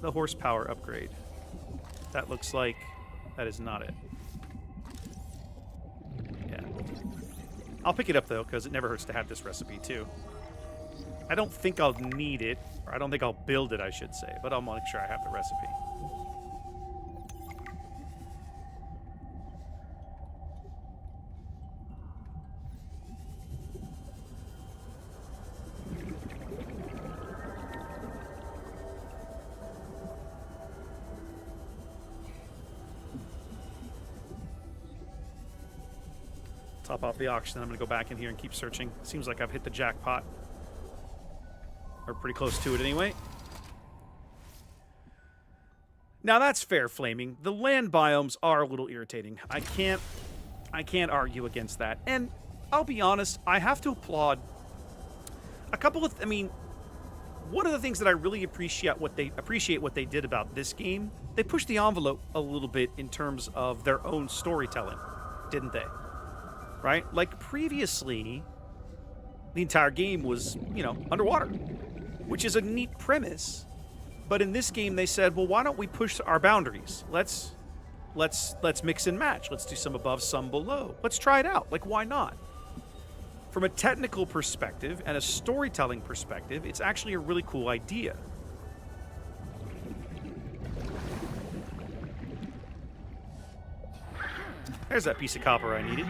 the horsepower upgrade. That looks like that is not it. Yeah. I'll pick it up, though, because it never hurts to have this recipe, too. I don't think I'll need it, or I don't think I'll build it, I should say, but I'll make sure I have the recipe. Top off the auction, I'm going to go back in here and keep searching. Seems like I've hit the jackpot. Or pretty close to it anyway. Now that's fair, Flaming. The land biomes are a little irritating. I can't argue against that. And I'll be honest, I have to applaud a couple of... I mean, one of the things that I really appreciate what they did about this game, they pushed the envelope a little bit in terms of their own storytelling, didn't they? Right? Like, previously, the entire game was, you know, underwater, which is a neat premise. But in this game, they said, well, why don't we push our boundaries? Let's mix and match. Let's do some above, some below. Let's try it out. Like, why not? From a technical perspective and a storytelling perspective, it's actually a really cool idea. There's that piece of copper I needed.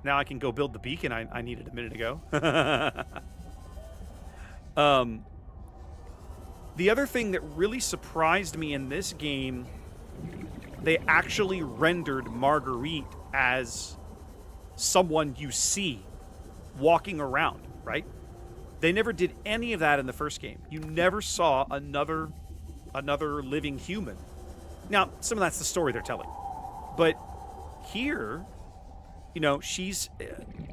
Now I can go build the beacon I needed a minute ago. The other thing that really surprised me in this game, they actually rendered Marguerite as someone you see walking around, right? They never did any of that in the first game. You never saw another living human. Now, some of that's the story they're telling. But here, you know, she's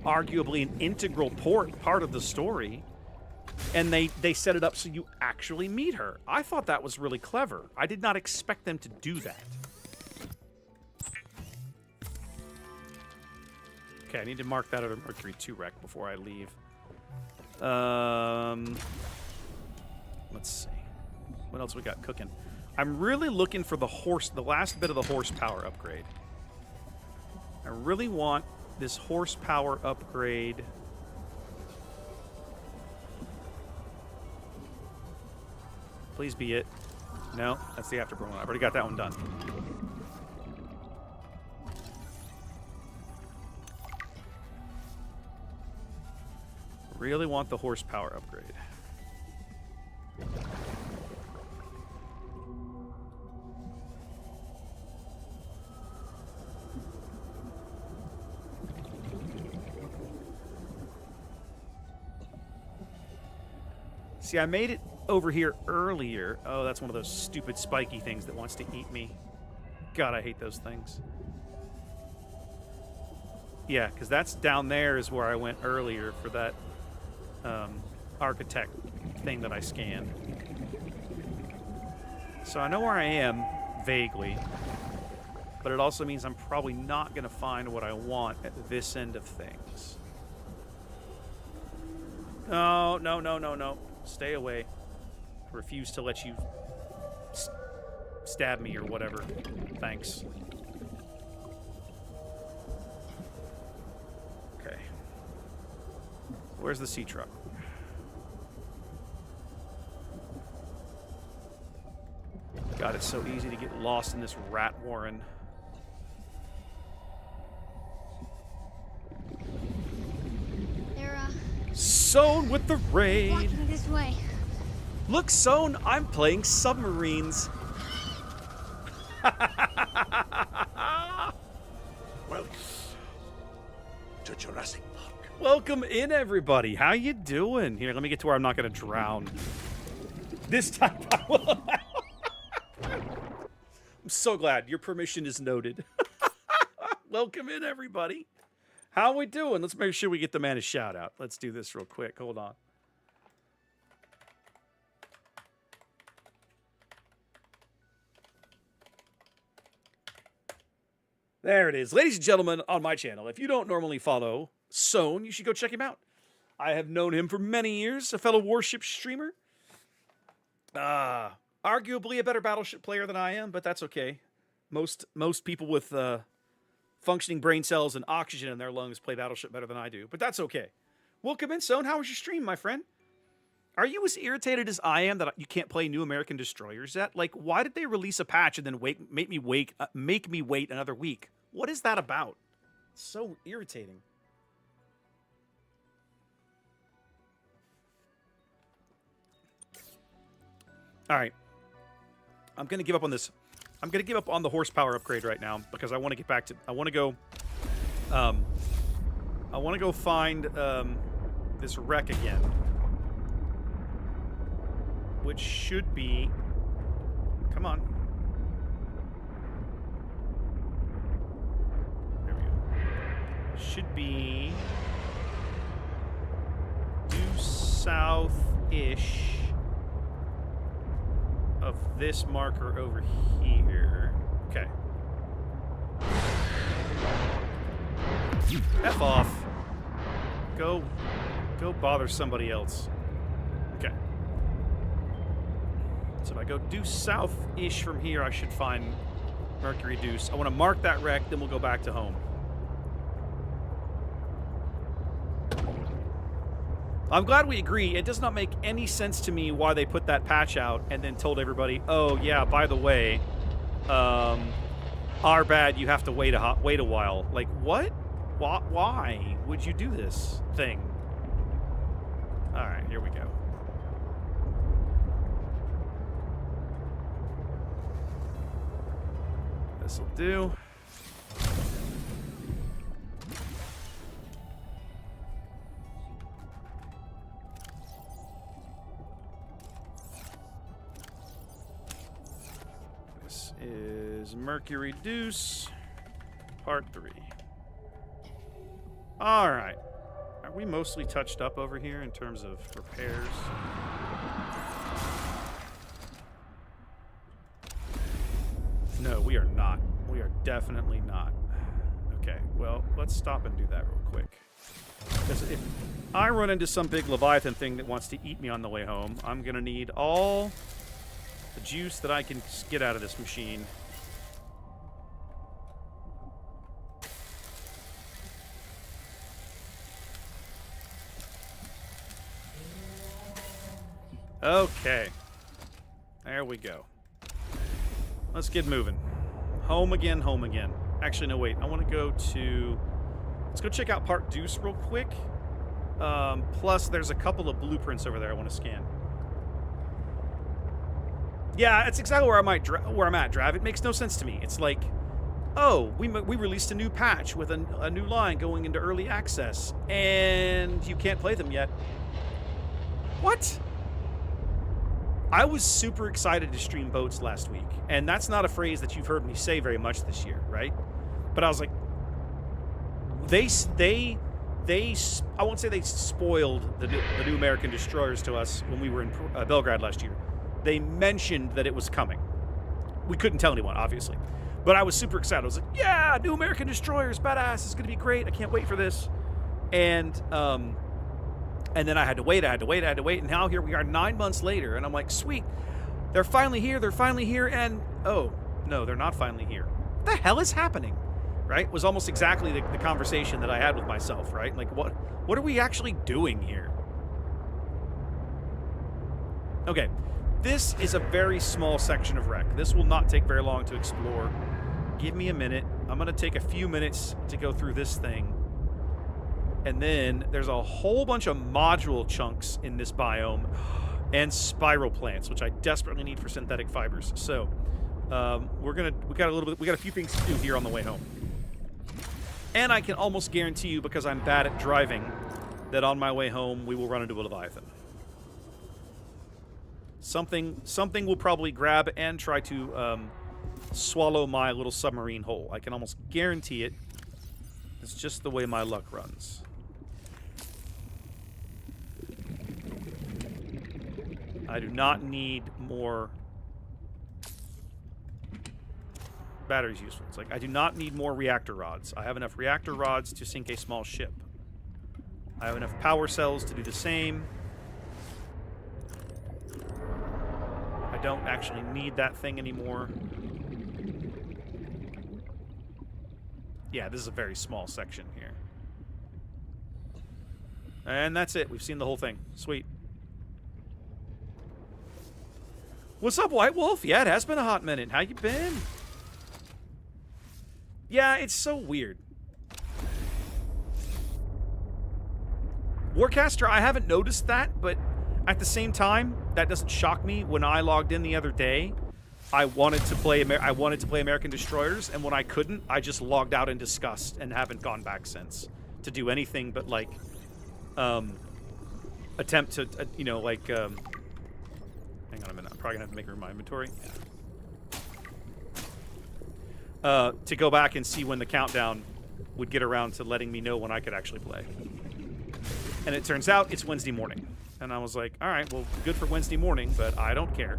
arguably an integral part of the story. And they set it up so you actually meet her. I thought that was really clever. I did not expect them to do that. Okay, I need to mark that other Mercury 2 wreck before I leave. Let's see. What else we got cooking? I'm really looking for the last bit of the horsepower upgrade. I really want this horsepower upgrade. Please be it. No, that's the afterburn one. I've already got that one done. Really want the horsepower upgrade. See, I made it over here earlier. Oh, that's one of those stupid spiky things that wants to eat me. God, I hate those things. Yeah, because that's down there is where I went earlier for that architect thing that I scanned. So I know where I am, vaguely. But it also means I'm probably not going to find what I want at this end of things. Oh, no, no, no, no. Stay away. Refuse to let you stab me or whatever. Thanks. Okay. Where's the sea truck? God, it's so easy to get lost in this rat warren. They're, Sown with the raid. walking this way. Look, Sown, I'm playing submarines. Welcome to Jurassic Park. Welcome in, everybody. How you doing? Here, let me get to where I'm not going to drown. This time I will. I'm so glad. Your permission is noted. Welcome in, everybody. How we doing? Let's make sure we get the man a shout out. Let's do this real quick. Hold on. There it is. Ladies and gentlemen, on my channel, if you don't normally follow Sown, you should go check him out. I have known him for many years, a fellow Warship streamer. Arguably a better Battleship player than I am, but that's okay. Most people with functioning brain cells and oxygen in their lungs play Battleship better than I do, but that's okay. Welcome in, Sown. How was your stream, my friend? Are you as irritated as I am that you can't play New American Destroyers yet? Like, why did they release a patch and then make me wait another week? What is that about? It's so irritating. All right. I'm going to give up on this. I'm going to give up on the horsepower upgrade right now because I want to get back to... I want to go find this wreck again. Which should be... Come on. There we go. Should be... due south-ish of this marker over here. Okay. F off. Go bother somebody else. Okay. So if I go due south-ish from here, I should find Mercury Deuce. I want to mark that wreck, then we'll go back to home. I'm glad we agree. It does not make any sense to me why they put that patch out and then told everybody, oh, yeah, by the way, our bad, you have to wait a while. Like, what? Why would you do this thing? All right, here we go. This'll do. This is Mercury Deuce, Part 3. All right. Are we mostly touched up over here in terms of repairs? No, we are not. We are definitely not. Okay, well, let's stop and do that real quick. Because if I run into some big Leviathan thing that wants to eat me on the way home, I'm going to need all the juice that I can get out of this machine. Okay. There we go. Let's get moving. Home again, home again. Actually, no, wait. I want to go to... Let's go check out Part Deuce real quick. Plus, there's a couple of blueprints over there I want to scan. Yeah, that's exactly where I'm at, Drav. It makes no sense to me. It's like, oh, we released a new patch with a new line going into early access, and you can't play them yet. What? I was super excited to stream boats last week, and that's not a phrase that you've heard me say very much this year, right? But I was like, I won't say they spoiled the new American destroyers to us when we were in Belgrade last year. They mentioned that it was coming. We couldn't tell anyone, obviously. But I was super excited. I was like, yeah, new American destroyers, badass. It's going to be great. I can't wait for this. And then I had to wait, and now here we are 9 months later, and I'm like, sweet, they're finally here, and, oh, no, they're not finally here. What the hell is happening? Right? It was almost exactly the conversation that I had with myself, right? Like, what are we actually doing here? Okay, this is a very small section of wreck. This will not take very long to explore. Give me a minute. I'm going to take a few minutes to go through this thing. And then there's a whole bunch of module chunks in this biome and spiral plants, which I desperately need for synthetic fibers. So we got a few things to do here on the way home. And I can almost guarantee you, because I'm bad at driving, that on my way home we will run into a Leviathan. Something will probably grab and try to swallow my little submarine hole. I can almost guarantee it. It's just the way my luck runs. I do not need more batteries useful. It's like, I do not need more reactor rods. I have enough reactor rods to sink a small ship. I have enough power cells to do the same. I don't actually need that thing anymore. Yeah, this is a very small section here. And that's it. We've seen the whole thing. Sweet. What's up, White Wolf? Yeah, it has been a hot minute. How you been? Yeah, it's so weird. Warcaster, I haven't noticed that, but at the same time, that doesn't shock me. When I logged in the other day, I wanted to play American Destroyers, and when I couldn't, I just logged out in disgust and haven't gone back since to do anything but, like, attempt to, hang on a minute. I'm probably going to have to make room in my inventory. To go back and see when the countdown would get around to letting me know when I could actually play. And it turns out it's Wednesday morning. And I was like, all right, well, good for Wednesday morning, but I don't care.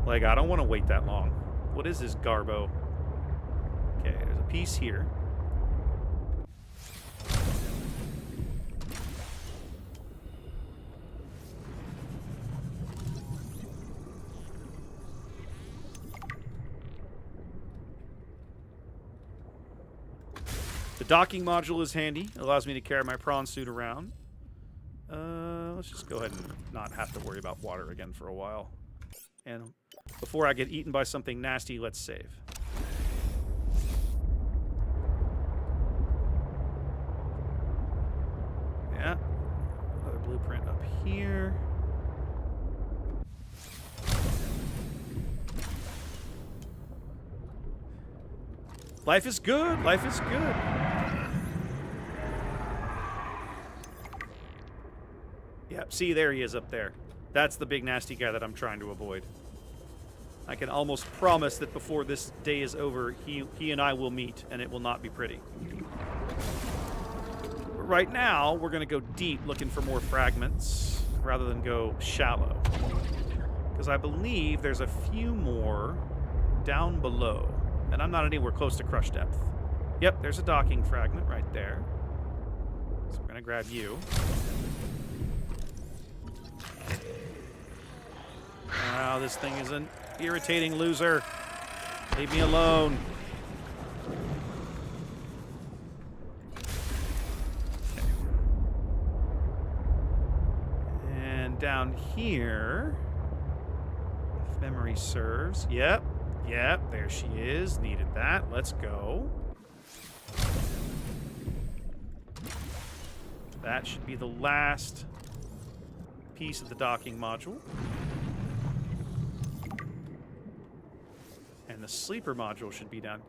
Like, I don't want to wait that long. What is this garbo? Okay, there's a piece here. The docking module is handy. It allows me to carry my prawn suit around. Let's just go ahead and not have to worry about water again for a while. And before I get eaten by something nasty, let's save. Life is good. Life is good. Yep, see, there he is up there. That's the big nasty guy that I'm trying to avoid. I can almost promise that before this day is over, he and I will meet, and it will not be pretty. But right now, we're going to go deep looking for more fragments, rather than go shallow. Because I believe there's a few more down below, and I'm not anywhere close to crush depth. Yep, there's a docking fragment right there. So we're going to grab you. Wow, this thing is an irritating loser. Leave me alone. Okay. And down here, if memory serves. Yep, there she is. Needed that. Let's go. That should be the last piece of the docking module. And the sleeper module should be down.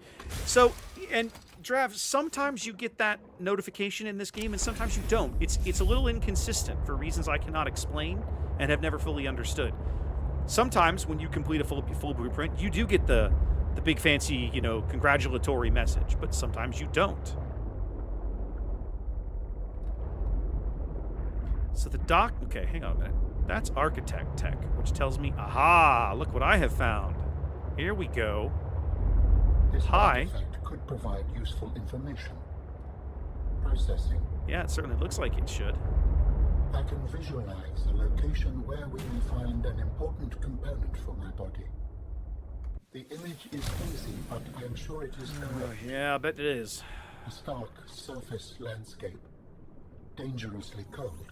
So, and Drav, sometimes you get that notification in this game, and sometimes you don't. It's a little inconsistent for reasons I cannot explain and have never fully understood. Sometimes when you complete a full blueprint, you do get the big fancy, congratulatory message, but sometimes you don't. So the okay, hang on a minute. That's architect tech, which tells me, aha, look what I have found. Here we go. This Hi. artifact could provide useful information. Processing. Yeah, it certainly looks like it should. I can visualize a location where we may find an important component for my body. The image is hazy, but I am sure it is correct. Yeah, I bet it is. A stark surface landscape, dangerously cold.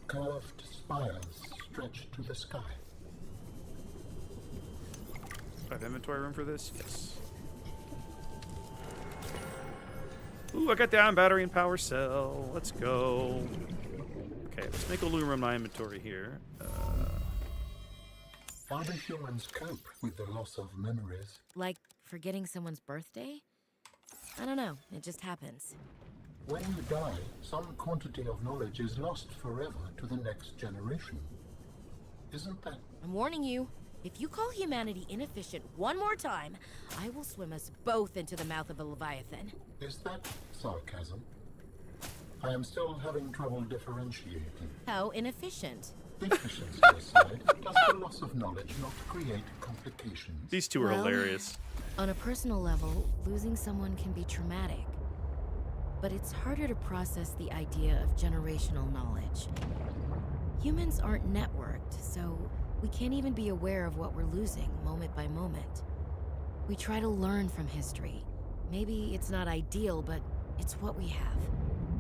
Curved spires stretch to the sky. Do I have inventory room for this? Yes. Ooh, I got the ion battery and power cell. Let's go. Okay, let's make a little room in my inventory here. How do humans cope with the loss of memories? Like forgetting someone's birthday? I don't know. It just happens. When you die, some quantity of knowledge is lost forever to the next generation. Isn't that... I'm warning you. If you call humanity inefficient one more time, I will swim us both into the mouth of a Leviathan. Is that sarcasm? I am still having trouble differentiating. How inefficient? Efficiency aside, does the loss of knowledge not create complications? These two are hilarious. On a personal level, losing someone can be traumatic. But it's harder to process the idea of generational knowledge. Humans aren't networked, so we can't even be aware of what we're losing moment by moment. We try to learn from history. Maybe it's not ideal, but it's what we have.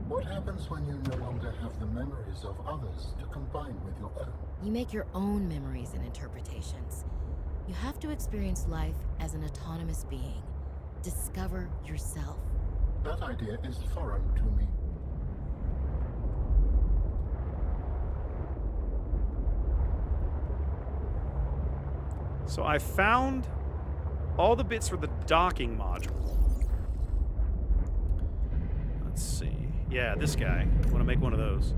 What happens when you no longer have the memories of others to combine with your own? You make your own memories and interpretations. You have to experience life as an autonomous being. Discover yourself. That idea is foreign to me. So I found all the bits for the docking module. Let's see. Yeah, this guy. I want to make one of those.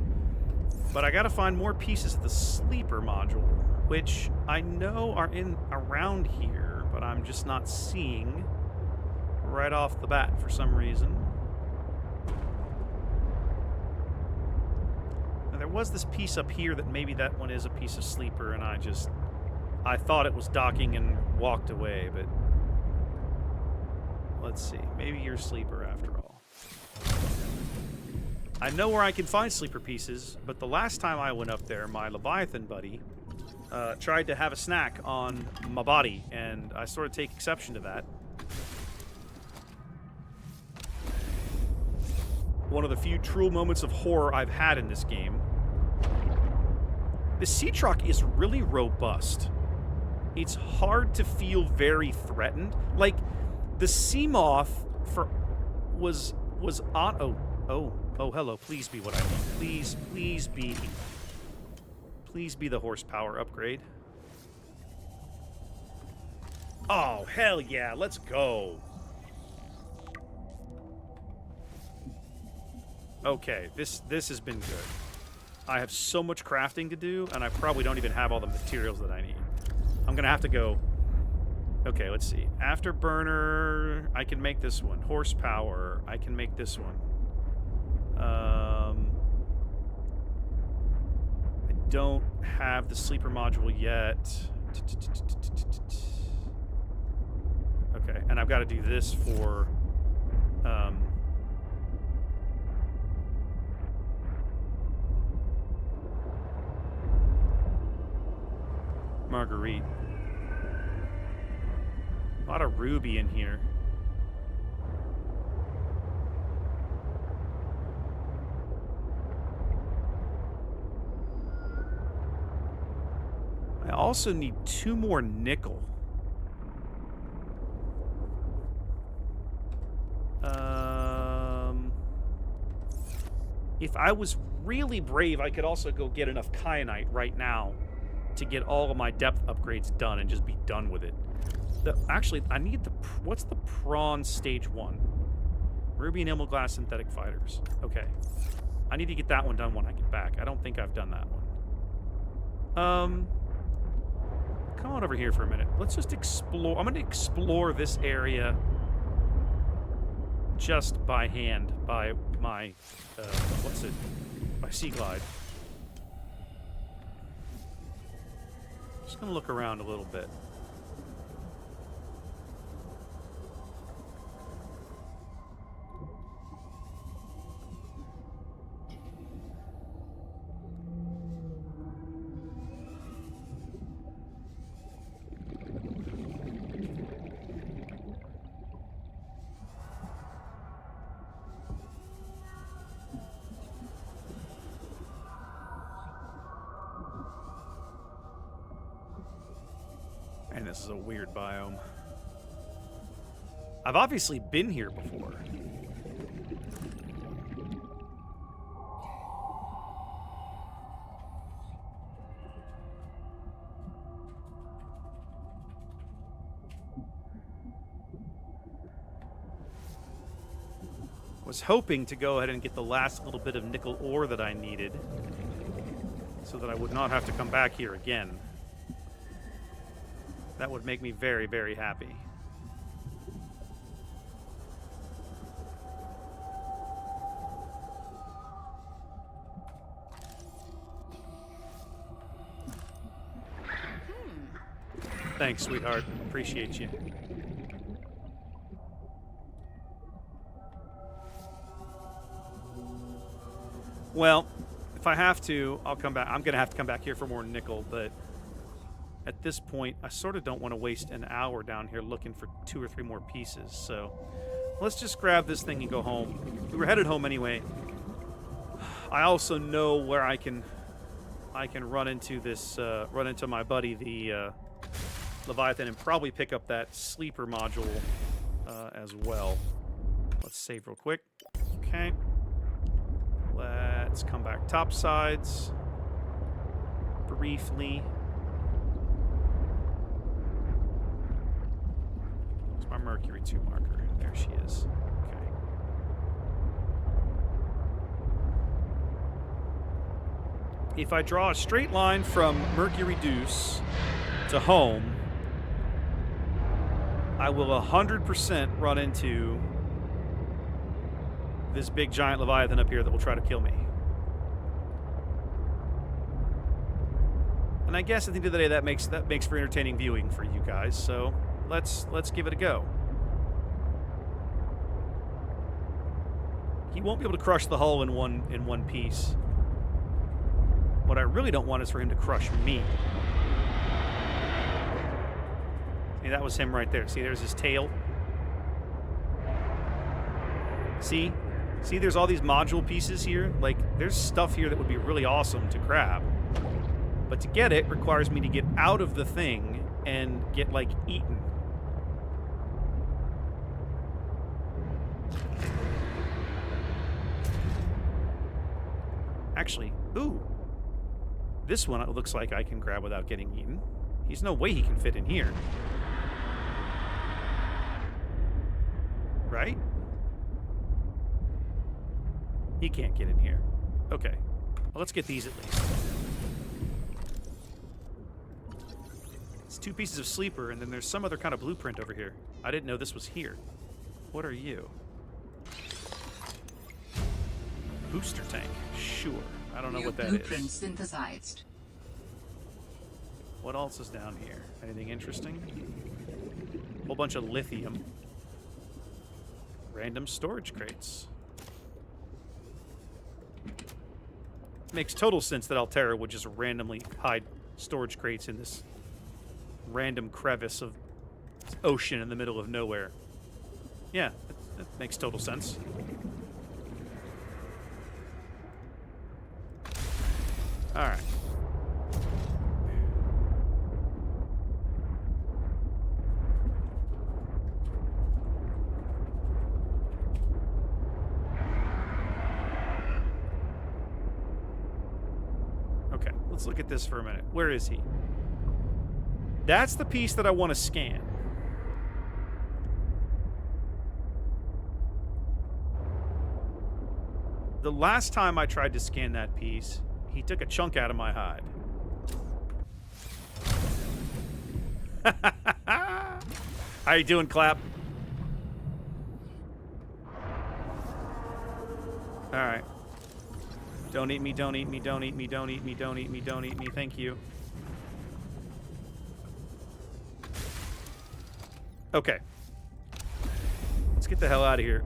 But I gotta find more pieces of the sleeper module, which I know are in around here, but I'm just not seeing right off the bat for some reason. Now, there was this piece up here that maybe that one is a piece of sleeper, and I thought it was docking and walked away, but let's see. Maybe you're sleeper after all. I know where I can find sleeper pieces, but the last time I went up there, my Leviathan buddy tried to have a snack on my body, and I sort of take exception to that. One of the few true moments of horror I've had in this game. The sea truck is really robust. It's hard to feel very threatened. Like, the Seamoth was on... Oh, hello. Please be what I need. Please be... Please be the horsepower upgrade. Oh, hell yeah. Let's go. Okay, this has been good. I have so much crafting to do, and I probably don't even have all the materials that I need. I'm gonna have to go... Okay, let's see. Afterburner, I can make this one. Horsepower, I can make this one. I don't have the sleeper module yet. Okay, and I've got to do this for... Marguerite. A lot of ruby in here. I also need 2 more nickel. If I was really brave, I could also go get enough kyanite right now to get all of my depth upgrades done and just be done with it. Actually, I need the... What's the prawn stage 1? Ruby and emerald glass synthetic fighters. Okay. I need to get that one done when I get back. I don't think I've done that one. Come on over here for a minute. Let's just explore. I'm going to explore this area just by hand, by my... what's it? By Sea Glide. Just going to look around a little bit. And this is a weird biome. I've obviously been here before. Was hoping to go ahead and get the last little bit of nickel ore that I needed so that I would not have to come back here again. That would make me very, very happy. Thanks, sweetheart. Appreciate you. Well, if I have to, I'll come back. I'm going to have to come back here for more nickel, but at this point, I sort of don't want to waste an hour down here looking for 2 or 3 more pieces. So let's just grab this thing and go home. We were headed home anyway. I also know where I can run into this, run into my buddy, the Leviathan, and probably pick up that sleeper module as well. Let's save real quick. Okay. Let's come back topsides briefly. Where's my Mercury 2 marker? There she is. Okay. If I draw a straight line from Mercury Deuce to home, I will 100% run into this big giant Leviathan up here that will try to kill me. And I guess at the end of the day that makes for entertaining viewing for you guys, so let's give it a go. He won't be able to crush the hull in one piece. What I really don't want is for him to crush me. See, that was him right there. See, there's his tail. See? See, there's all these module pieces here. Like, there's stuff here that would be really awesome to grab. But to get it requires me to get out of the thing and get, like, eaten. Actually, ooh. This one it looks like I can grab without getting eaten. There's no way he can fit in here. Right? He can't get in here. Okay. Well, let's get these at least. It's 2 pieces of sleeper, and then there's some other kind of blueprint over here. I didn't know this was here. What are you? Booster tank. Sure. I don't know what that Blueprint is. synthesized. What else is down here? Anything interesting? Whole bunch of lithium. Random storage crates. Makes total sense that Altera would just randomly hide storage crates in this random crevice of ocean in the middle of nowhere. Yeah, that makes total sense. Alright. Okay, let's look at this for a minute. Where is he? That's the piece that I want to scan. The last time I tried to scan that piece, he took a chunk out of my hide. How you doing, Clap? Alright. Don't eat me, don't eat me, don't eat me, don't eat me, don't eat me, don't eat me. Thank you. Okay. Let's get the hell out of here.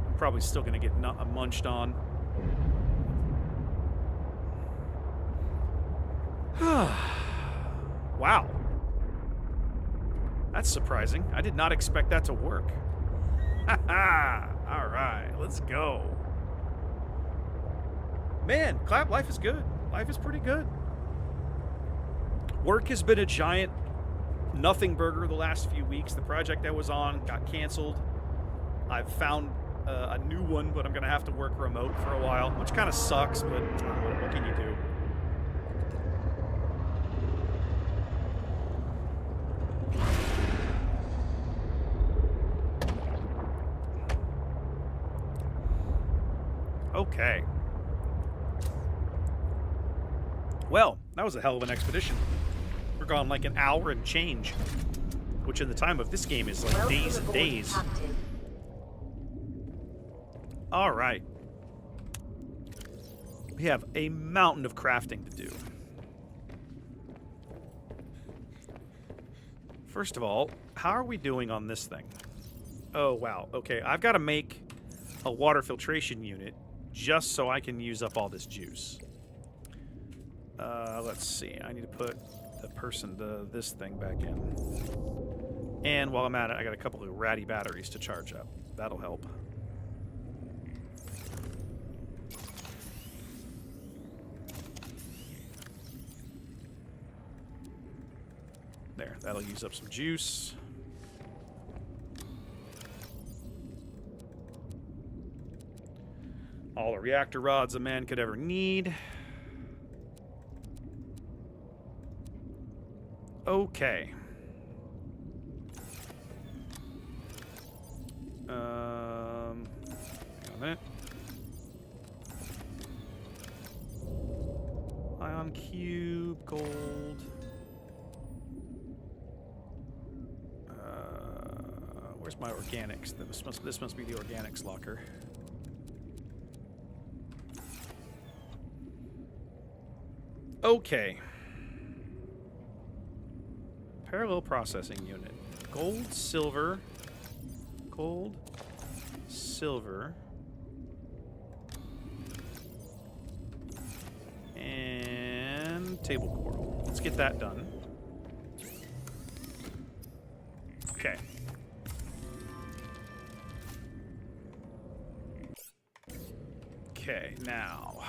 I'm probably still going to get munched on. Wow. That's surprising. I did not expect that to work. All right, let's go. Man, Clap, life is good. Life is pretty good. Work has been a giant nothing burger the last few weeks. The project I was on got canceled. I've found a new one, but I'm going to have to work remote for a while, which kind of sucks, but what can you do? Okay. Well, that was a hell of an expedition. We're gone like an hour and change, which in the time of this game is like days and days. All right. We have a mountain of crafting to do. First of all, how are we doing on this thing? Oh, wow. Okay, I've got to make a water filtration unit just so I can use up all this juice. Let's see. I need to put this thing back in. And while I'm at it, I got a couple of ratty batteries to charge up. That'll help. There, that'll use up some juice. All the reactor rods a man could ever need. Okay. Hang on a minute. Ion cube, gold. Where's my organics? This must be the organics locker. Okay. Parallel processing unit. Gold, silver. Gold, silver. And table coral. Let's get that done. Okay. Okay, now.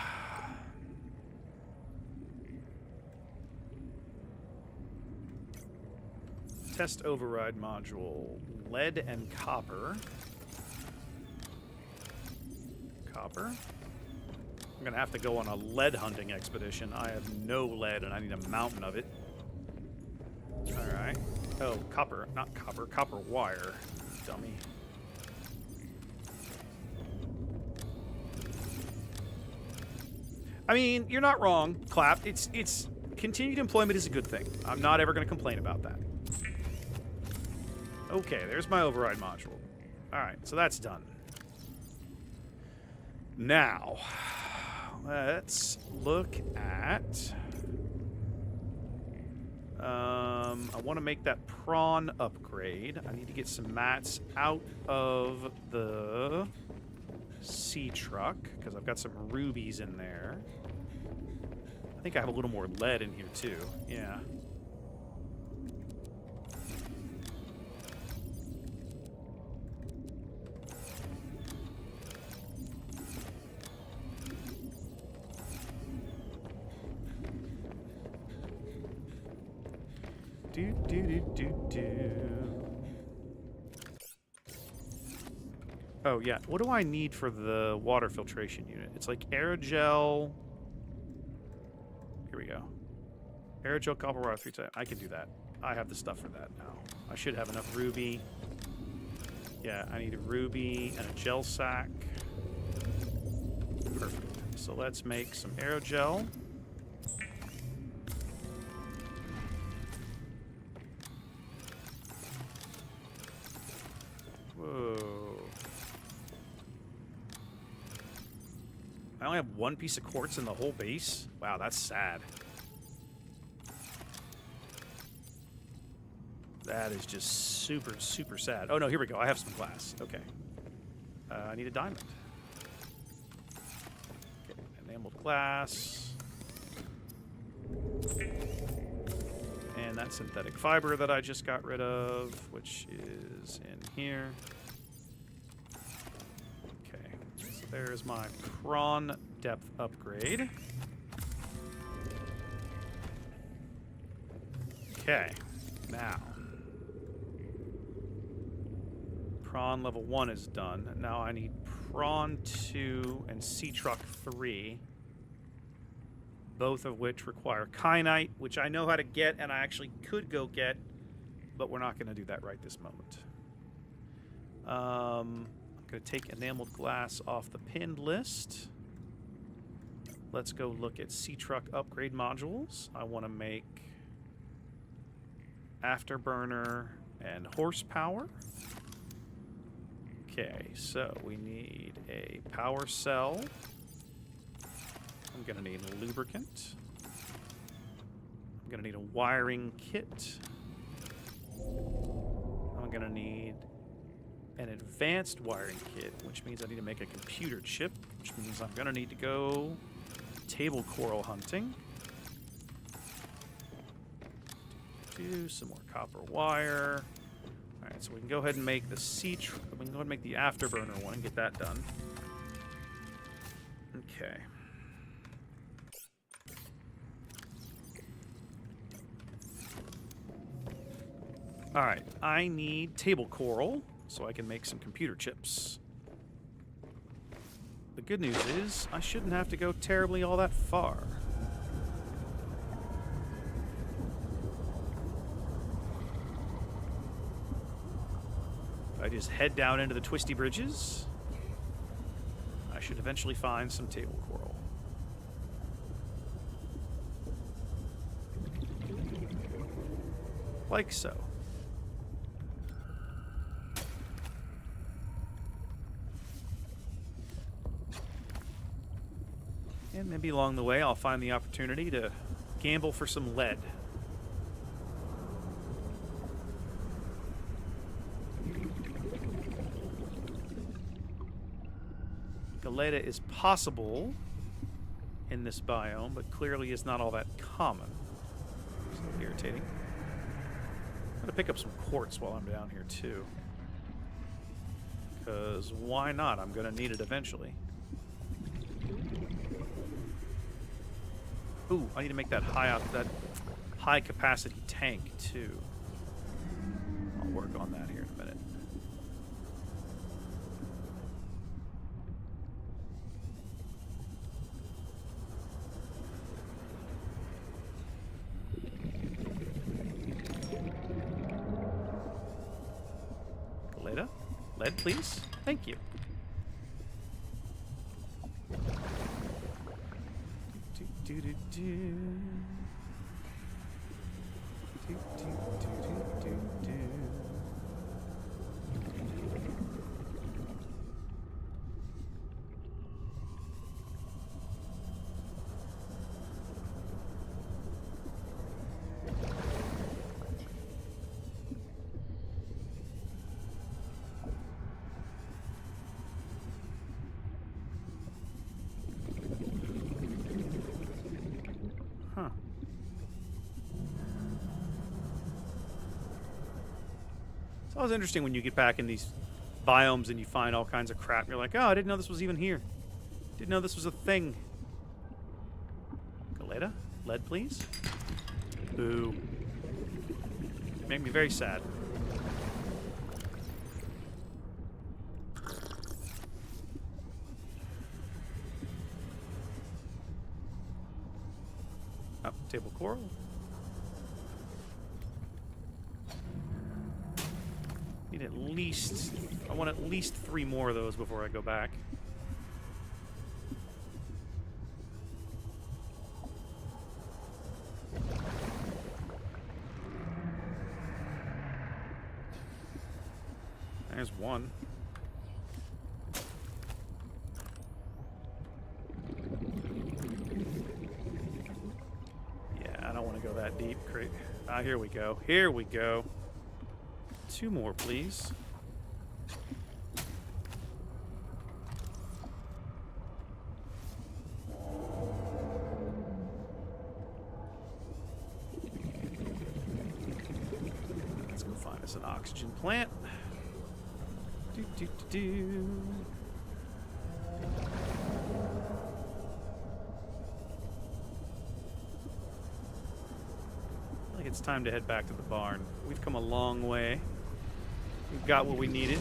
Test override module. Lead and copper. Copper. I'm gonna have to go on a lead hunting expedition. I have no lead and I need a mountain of it. Alright. Oh, copper. Not copper. Copper wire. Dummy. I mean, you're not wrong, Clap. It's continued employment is a good thing. I'm not ever gonna complain about that. Okay, there's my override module. Alright, so that's done. Now, let's look at... I want to make that prawn upgrade. I need to get some mats out of the sea truck, because I've got some rubies in there. I think I have a little more lead in here, too. Yeah. Oh, yeah. What do I need for the water filtration unit? It's like aerogel. Here we go. Aerogel, copper wire, 3 times. I can do that. I have the stuff for that now. I should have enough ruby. Yeah, I need a ruby and a gel sack. Perfect. So let's make some aerogel. Whoa. I only have 1 piece of quartz in the whole base? Wow, that's sad. That is just super, super sad. Oh, no, here we go. I have some glass. Okay. I need a diamond. Okay, enameled glass. And that synthetic fiber that I just got rid of, which is in here. Okay, so there's my prawn depth upgrade. Okay, now. Prawn level 1 is done. Now I need prawn 2 and sea truck 3. Both of which require kyanite, which I know how to get and I actually could go get, but we're not going to do that right this moment. I'm going to take enameled glass off the pinned list. Let's go look at sea truck upgrade modules. I want to make afterburner and horsepower. Okay, so we need a power cell. I'm going to need a lubricant. I'm going to need a wiring kit. I'm going to need an advanced wiring kit, which means I need to make a computer chip, which means I'm going to need to go table coral hunting. Do some more copper wire. All right, so we can go ahead and make the we can go ahead and make the afterburner one and get that done. Okay. All right, I need table coral so I can make some computer chips. The good news is I shouldn't have to go terribly all that far. If I just head down into the twisty bridges, I should eventually find some table coral. Like so. And maybe along the way I'll find the opportunity to gamble for some lead. Galeta is possible in this biome, but clearly is not all that common. So irritating. I'm going to pick up some quartz while I'm down here too. Because why not? I'm going to need it eventually. Ooh, I need to make that high capacity tank too. I'll work on that here in a minute. Lead, please. Thank you. Do, do, do, do. Do, do, do, do, do, do. Huh. It's always interesting when you get back in these biomes and you find all kinds of crap. You're like, oh, I didn't know this was even here. Didn't know this was a thing. Galeta? Lead, please? Boo. You make me very sad. Oh, table coral. Need at least... I want at least 3 more of those before I go back. There's one. Yeah, I don't want to go that deep. Great. Ah, here we go. Here we go. 2 more, please. Let's go find us an oxygen plant. Do, do, do, do. I think it's time to head back to the barn. We've come a long way. We've got what we needed.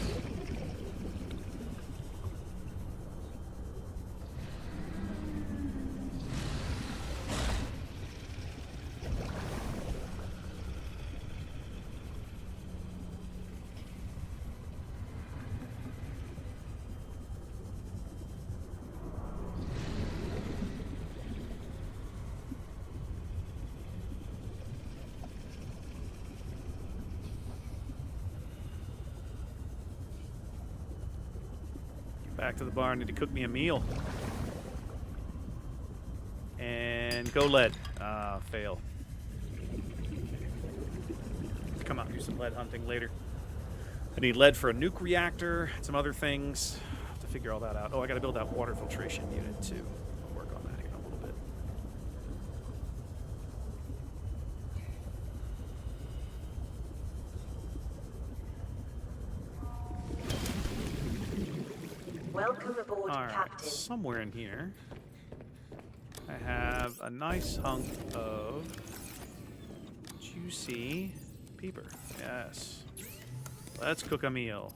Back to the barn. Need to cook me a meal. And go lead. Ah, fail. Come on, do some lead hunting later. I need lead for a nuke reactor, some other things. Have to figure all that out. Oh, I got to build that water filtration unit too. I'll work on that here in a little bit. Welcome aboard, All right, Captain. somewhere in here, I have a nice hunk of juicy peeper. Yes. Let's cook a meal.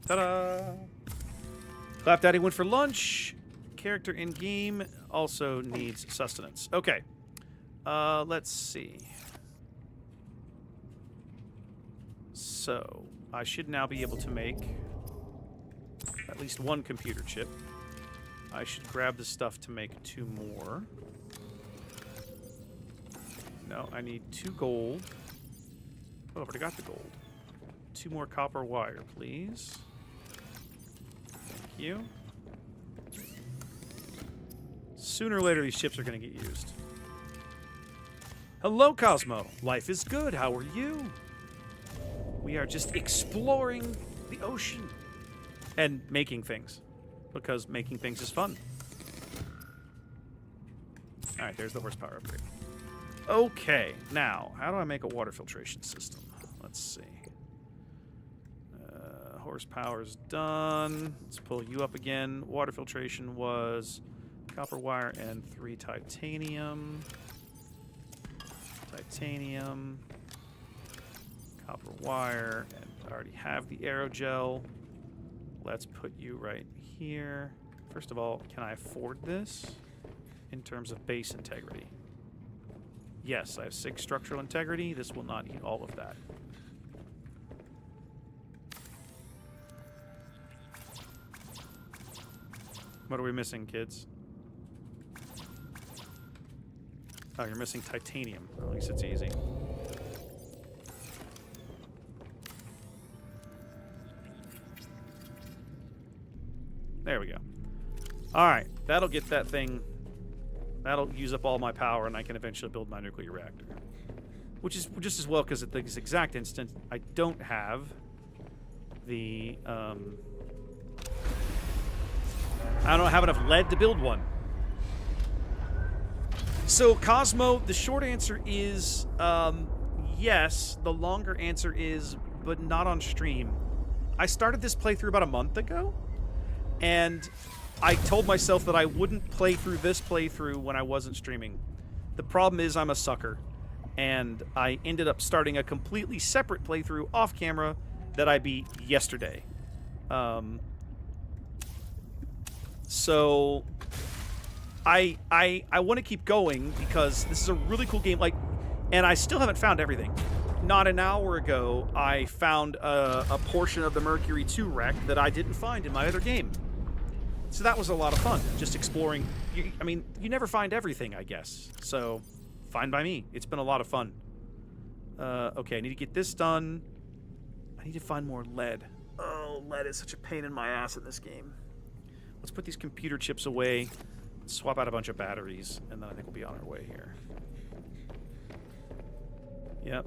Ta-da! Clap Daddy went for lunch. Character in game also needs sustenance. Okay. Let's see. So, I should now be able to make at least 1 computer chip. I should grab the stuff to make 2 more. No, I need 2 gold. Oh, I already got the gold. 2 more copper wire, please. Thank you. Sooner or later, these chips are going to get used. Hello, Cosmo. Life is good. How are you? We are just exploring the ocean. And making things. Because making things is fun. Alright, there's the horsepower upgrade. Okay, now, how do I make a water filtration system? Let's see. Horsepower's done. Let's pull you up again. Water filtration was copper wire and 3 titanium. Titanium. Copper wire. And I already have the aerogel. Let's put you right here. First of all, can I afford this in terms of base integrity? Yes, I have 6 structural integrity. This will not eat all of that. What are we missing, kids? Oh, you're missing titanium. At least it's easy. There we go. Alright, that'll get that thing... That'll use up all my power, and I can eventually build my nuclear reactor. Which is just as well, because at this exact instant, I don't have the... I don't have enough lead to build one. So, Cosmo, the short answer is yes. The longer answer is, but not on stream. I started this playthrough about a month ago, and I told myself that I wouldn't play through this playthrough when I wasn't streaming. The problem is I'm a sucker, and I ended up starting a completely separate playthrough off camera that I beat yesterday. So I want to keep going because this is a really cool game. Like, and I still haven't found everything. Not an hour ago, I found a portion of the Mercury 2 wreck that I didn't find in my other game. So that was a lot of fun, just exploring. I mean, you never find everything, I guess. So, fine by me. It's been a lot of fun. Okay, I need to get this done. I need to find more lead. Oh, lead is such a pain in my ass in this game. Let's put these computer chips away, swap out a bunch of batteries, and then I think we'll be on our way here. Yep.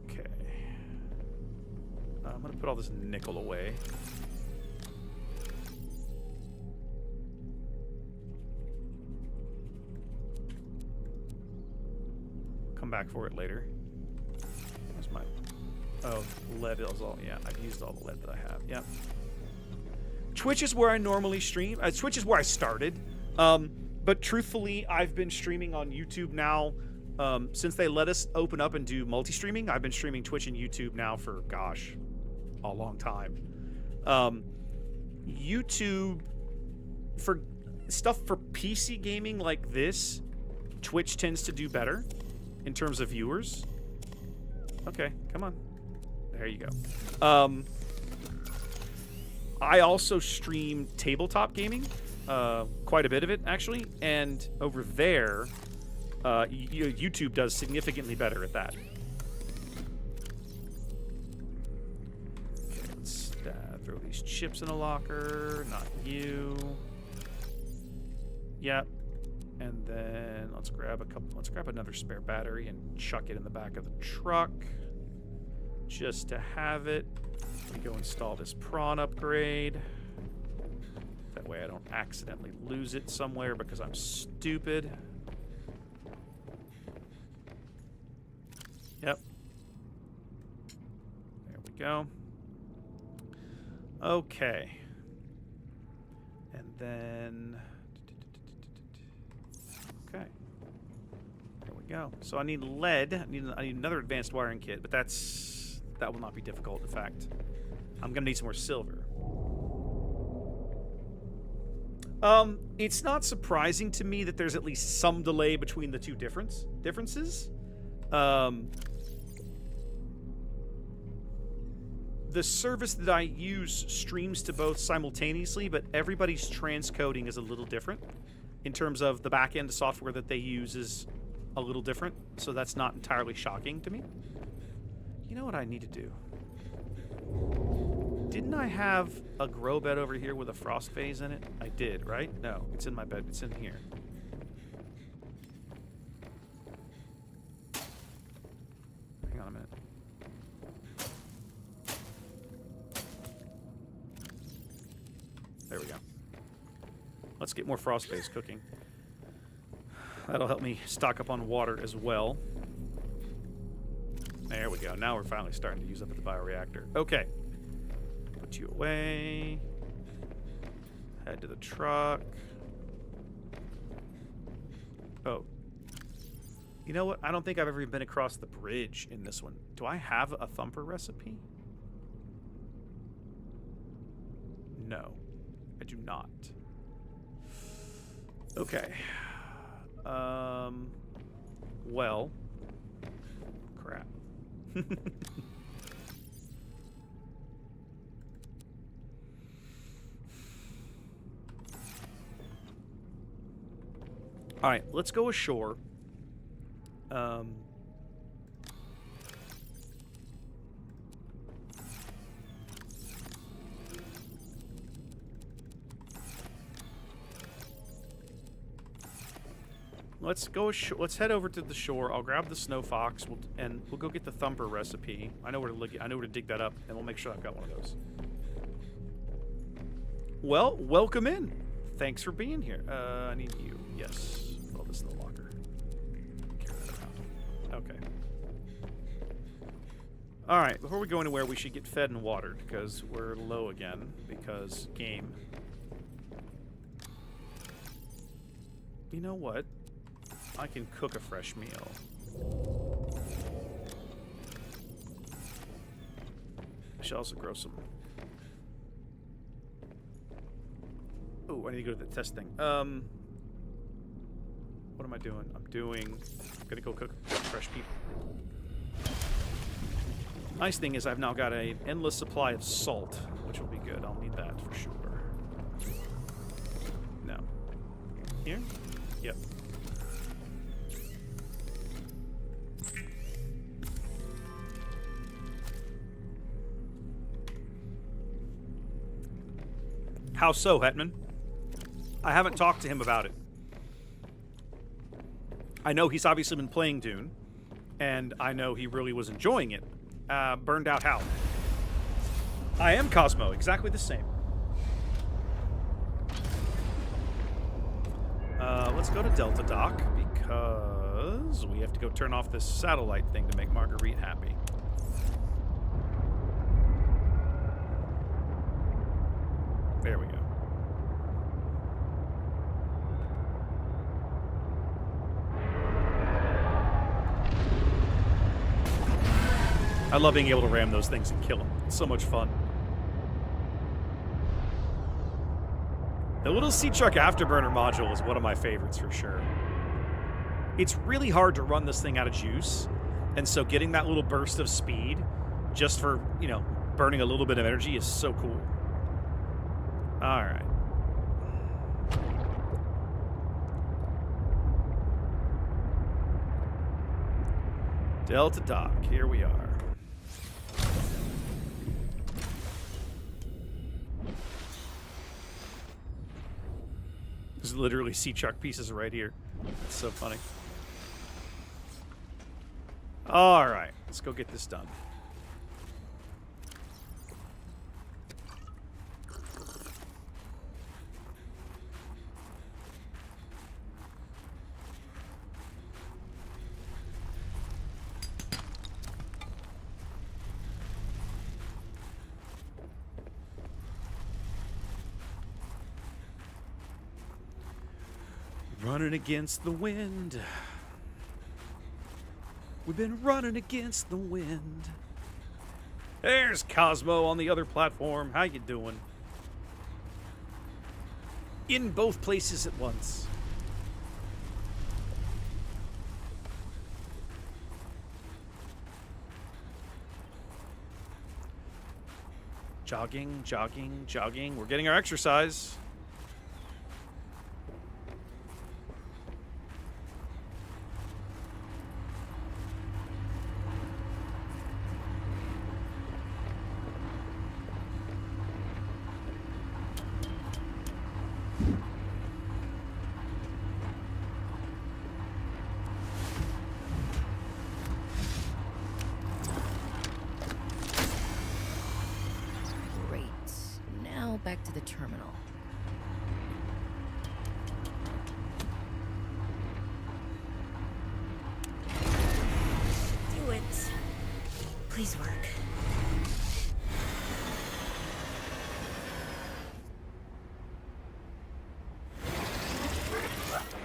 Okay. I'm going to put all this nickel away. Come back for it later. Where's my... Oh, lead is all... Yeah, I've used all the lead that I have. Yep. Twitch is where I normally stream. Twitch is where I started. But truthfully, I've been streaming on YouTube now. Since they let us open up and do multi-streaming, I've been streaming Twitch and YouTube now for, gosh, a long time. YouTube, for stuff for PC gaming like this, Twitch tends to do better in terms of viewers. Okay, come on. There you go. I also stream tabletop gaming, quite a bit of it, actually, and over there, YouTube does significantly better at that. Okay, let's throw these chips in a locker, not you. Yep. And then let's grab another spare battery and chuck it in the back of the truck, just to have it. Let me go install this prawn upgrade. That way I don't accidentally lose it somewhere because I'm stupid. Yep. There we go. Okay. And then... Okay. There we go. So I need lead. I need another advanced wiring kit, but that will not be difficult. In fact, I'm gonna need some more silver. It's not surprising to me that there's at least some delay between the two differences. The service that I use streams to both simultaneously, but everybody's transcoding is a little different. In terms of the back-end software that they use is a little different, so that's not entirely shocking to me. You know what I need to do? Didn't I have a grow bed over here with a frost phase in it? I did, right? No, it's in my bed. It's in here. Hang on a minute. There we go. Let's get more frost phase cooking. That'll help me stock up on water as well. There we go. Now we're finally starting to use up the bioreactor. Okay. Put you away. Head to the truck. Oh. You know what? I don't think I've ever been across the bridge in this one. Do I have a thumper recipe? No. I do not. Okay. Well. Crap. All right, let's go ashore. Let's go. Let's head over to the shore. I'll grab the snow fox, and we'll go get the thumper recipe. I know where to look. I know where to dig that up, and we'll make sure I've got one of those. Well, welcome in. Thanks for being here. I need you. Yes. Throw this in the locker. Carry that around. Okay. All right. Before we go anywhere, we should get fed and watered because we're low again. Because game. You know what? I can cook a fresh meal. I should also grow some. Oh, I need to go to the test thing. What am I doing? I'm gonna go cook fresh people. Nice thing is I've now got an endless supply of salt, which will be good. I'll need that for sure. No. Here? Yep. How so, Hetman? I haven't talked to him about it. I know he's obviously been playing Dune, and I know he really was enjoying it. Burned out how? I am Cosmo, exactly the same. Let's go to Delta Dock, because we have to go turn off this satellite thing to make Marguerite happy. There we go. I love being able to ram those things and kill them. It's so much fun. The little Sea Truck Afterburner module is one of my favorites for sure. It's really hard to run this thing out of juice, and so getting that little burst of speed just for, you know, burning a little bit of energy is so cool. All right. Delta Dock, here we are. There's literally sea truck pieces right here. It's so funny. All right, let's go get this done. Running against the wind. We've been running against the wind. There's Cosmo on the other platform. How you doing? In both places at once. Jogging, jogging, jogging. We're getting our exercise. Back to the terminal. Do it. Please work.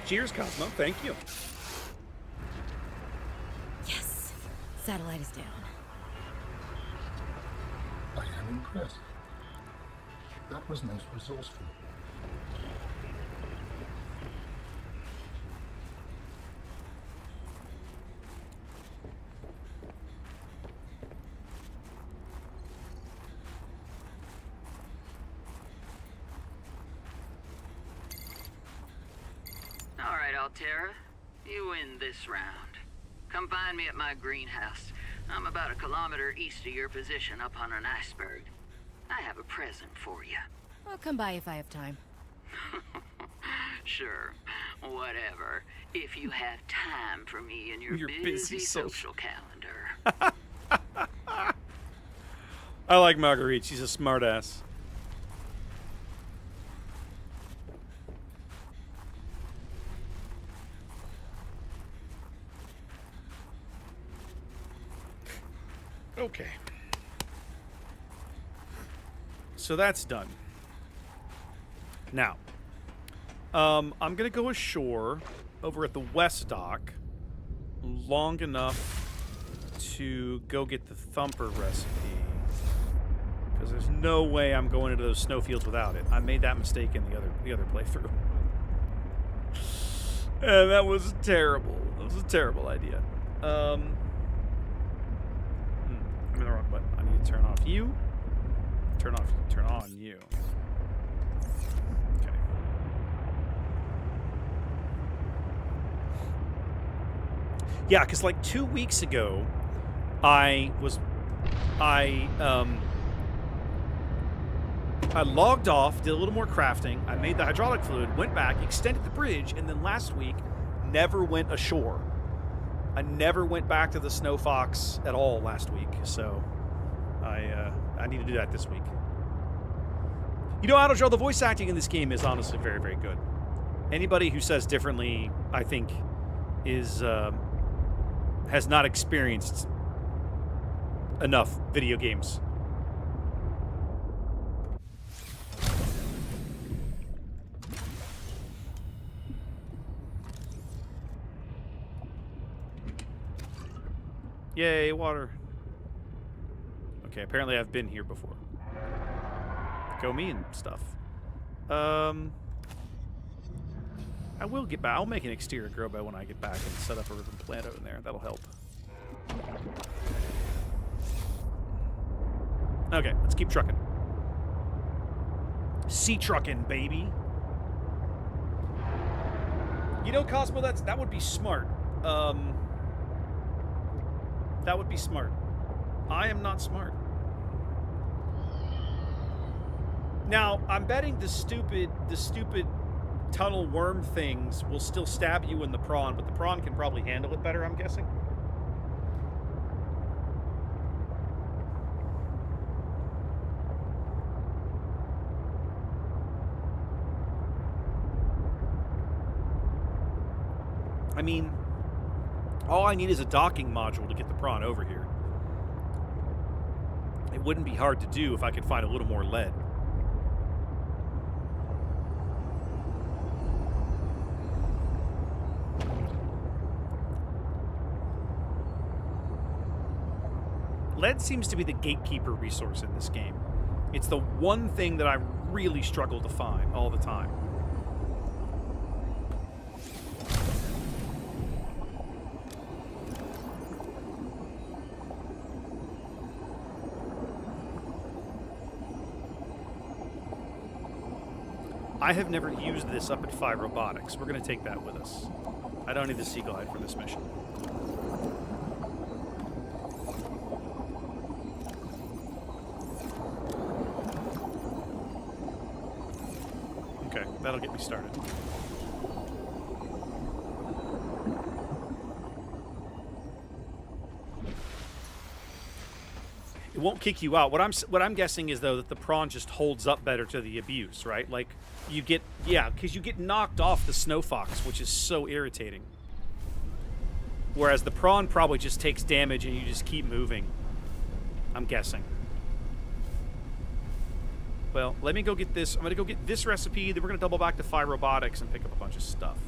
Cheers, Cosmo. Thank you. Yes. Satellite is down. I am impressed. That was most resourceful. All right, Altera. You win this round. Come find me at my greenhouse. I'm about 1 kilometer east of your position up on an iceberg. I have a present for you. I'll come by if I have time. Sure, whatever. If you have time for me in your busy social calendar. I like Marguerite. She's a smartass. Okay. So that's done. Now, I'm going to go ashore over at the West Dock long enough to go get the Thumper recipe. Because there's no way I'm going into those snowfields without it. I made that mistake in the other playthrough. And that was terrible. That was a terrible idea. I'm in the wrong button. I need to turn off you. Turn on you. Okay. Yeah, because like 2 weeks ago, I logged off, did a little more crafting, I made the hydraulic fluid, went back, extended the bridge, and then last week, never went ashore. I never went back to the Snow Fox at all last week, so I need to do that this week. You know, Autodrill, the voice acting in this game is honestly very, very good. Anybody who says differently, I think, has not experienced enough video games. Yay, water. Okay, apparently I've been here before. Go me and stuff. I will get back. I'll make an exterior grow bed when I get back and set up a ribbon plant out in there. That'll help. Okay, let's keep trucking. Sea trucking, baby. You know, Cosmo, that would be smart. That would be smart. I am not smart. Now, I'm betting the stupid tunnel worm things will still stab you in the prawn, but the prawn can probably handle it better, I'm guessing. I mean, all I need is a docking module to get the prawn over here. It wouldn't be hard to do if I could find a little more lead. Lead seems to be the gatekeeper resource in this game. It's the one thing that I really struggle to find all the time. I have never used this up at Phi Robotics. We're going to take that with us. I don't need the Sea Glide for this mission. Okay, that'll get me started. It won't kick you out. What I'm guessing is though that the prawn just holds up better to the abuse, right? Like you get because you get knocked off the Snow Fox, which is so irritating. Whereas the prawn probably just takes damage and you just keep moving. I'm guessing. Well, let me go get this. I'm going to go get this recipe, then we're going to double back to Phi Robotics and pick up a bunch of stuff.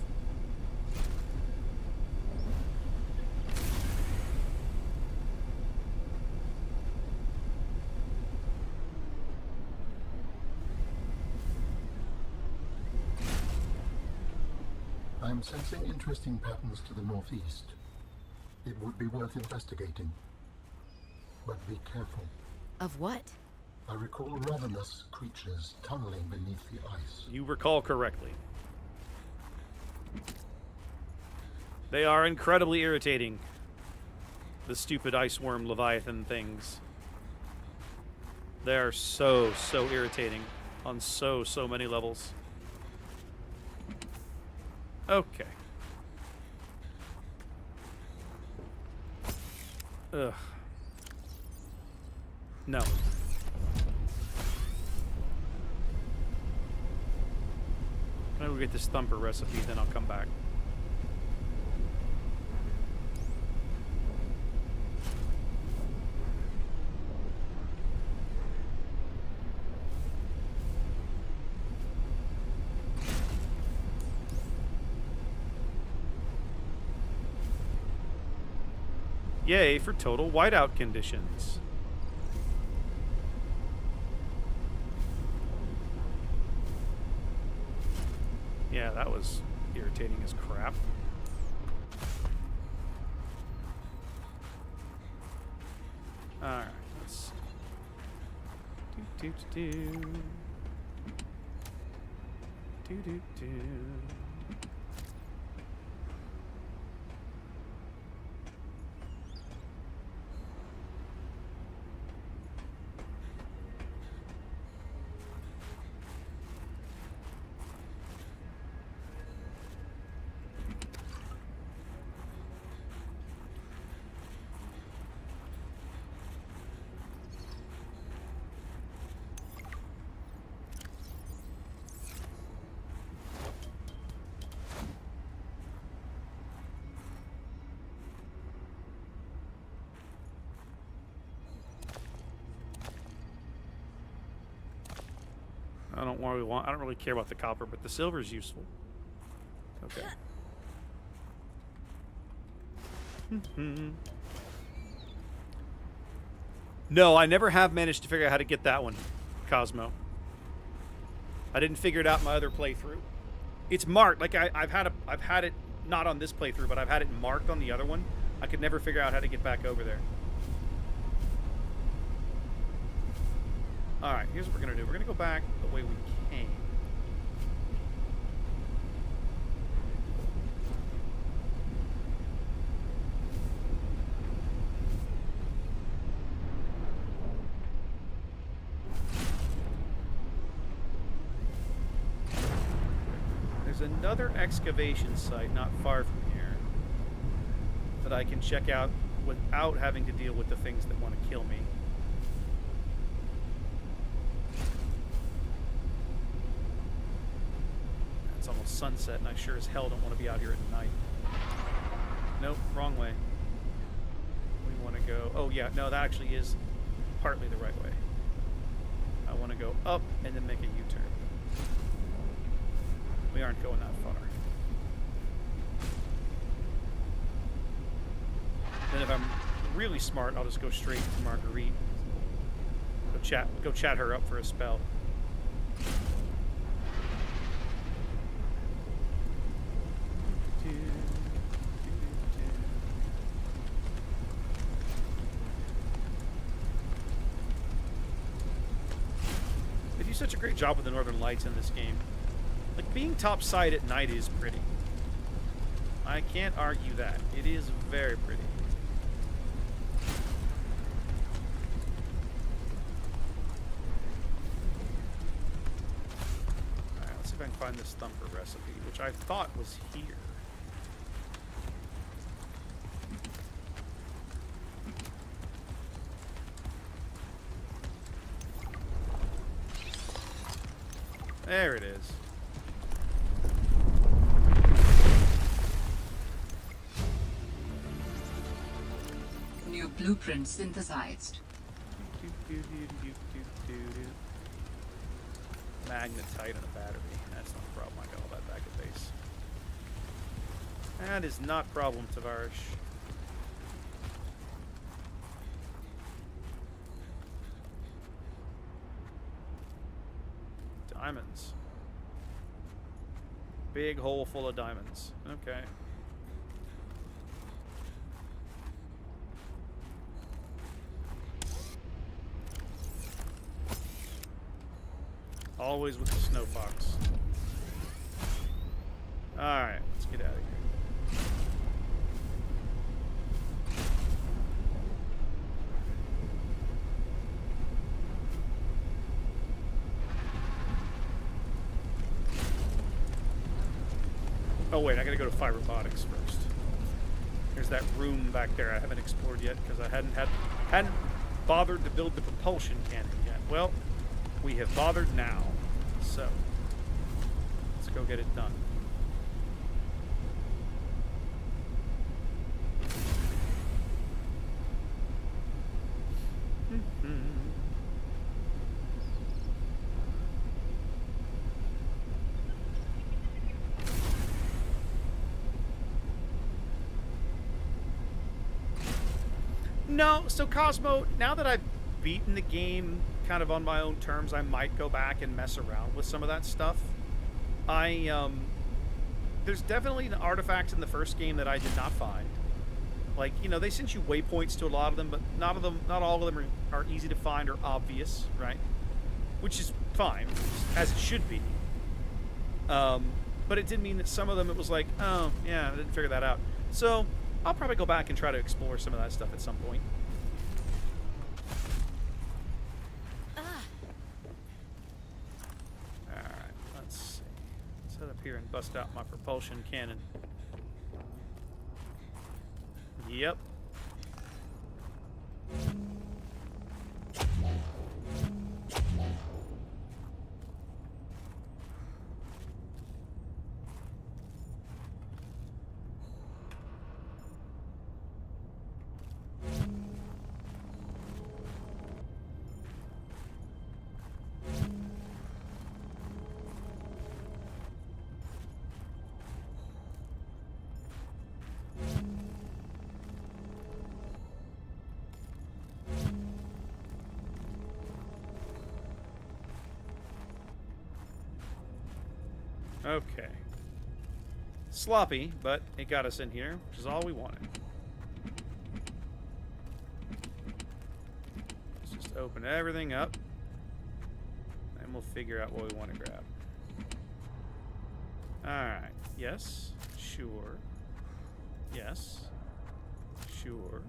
I'm sensing interesting patterns to the northeast. It would be worth investigating. But be careful. Of what? I recall ravenous creatures tunneling beneath the ice. You recall correctly. They are incredibly irritating. The stupid ice worm Leviathan things. They are so irritating on so many levels. Okay. Ugh. No. I'm gonna go get this thumper recipe, then I'll come back. Yay for total whiteout conditions. Yeah, that was irritating as crap. Alright, let's do. I don't really care about the copper, but the silver is useful. Okay. No, I never have managed to figure out how to get that one, Cosmo. I didn't figure it out in my other playthrough. It's marked. Like I've had it not on this playthrough, but I've had it marked on the other one. I could never figure out how to get back over there. Alright, here's what we're going to do. We're going to go back the way we came. There's another excavation site not far from here that I can check out without having to deal with the things that want to kill me. It's almost sunset, and I sure as hell don't want to be out here at night. Nope, wrong way. We want to go... Oh, yeah, no, that actually is partly the right way. I want to go up and then make a U-turn. We aren't going that far. Then if I'm really smart, I'll just go straight to Marguerit. Go chat her up for a spell. They do such a great job with the Northern Lights in this game. Like, being topside at night is pretty. I can't argue that. It is very pretty. Alright, let's see if I can find this thumper recipe, which I thought was here. There it is. New blueprint synthesized. Magnetite and a battery. That's not a problem. I got all that back at base. That is not problem, Tavarish. Diamonds. Big hole full of diamonds. Okay. Always with the snow fox. Alright, let's get out of here. Oh wait, I gotta go to Fire Robotics first. There's that room back there I haven't explored yet because I hadn't bothered to build the propulsion cannon yet. Well, we have bothered now, so let's go get it done. No, so Cosmo, now that I've beaten the game kind of on my own terms, I might go back and mess around with some of that stuff. There's definitely artifacts in the first game that I did not find. Like, you know, they sent you waypoints to a lot of them, but not all of them are easy to find or obvious, right? Which is fine, as it should be. But it did mean that some of them it was like, oh, yeah, I didn't figure that out. So I'll probably go back and try to explore some of that stuff at some point. Alright, let's see. Let's head up here and bust out my propulsion cannon. Yep. Okay. Sloppy, but it got us in here, which is all we wanted. Let's just open everything up, and we'll figure out what we want to grab. Alright. Yes. Sure. Yes. Sure.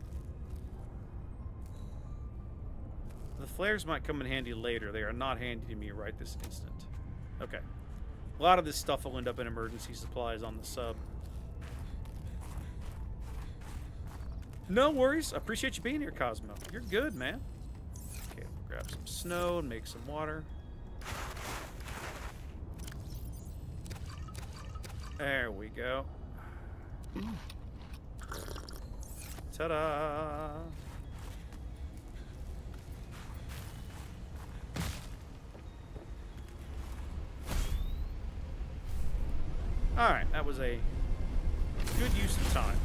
The flares might come in handy later. They are not handy to me right this instant. Okay. A lot of this stuff will end up in emergency supplies on the sub. No worries. I appreciate you being here, Cosmo. You're good, man. Okay, we'll grab some snow and make some water. There we go. Ta-da! Alright, that was a good use of time.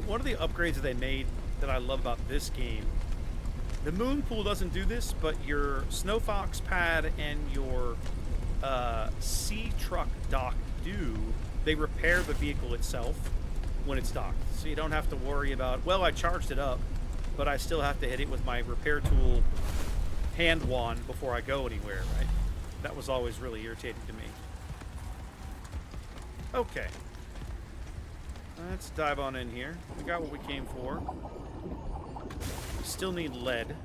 One of the upgrades that they made that I love about this game, the moon pool doesn't do this, but your Snow Fox pad and your sea truck dock do. They repair the vehicle itself when it's docked, so you don't have to worry about, well, I charged it up, but I still have to hit it with my repair tool hand wand before I go anywhere, right? That was always really irritating to me. Okay. Let's dive on in here. We got what we came for. We still need lead.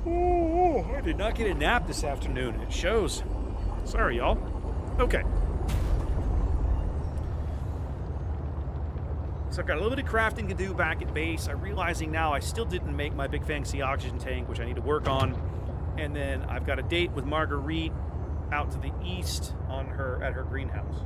Oh, I did not get a nap this afternoon. It shows. Sorry, y'all. Okay. So I've got a little bit of crafting to do back at base. I'm realizing now I still didn't make my big fancy oxygen tank, which I need to work on. And then I've got a date with Marguerit out to the east at her greenhouse.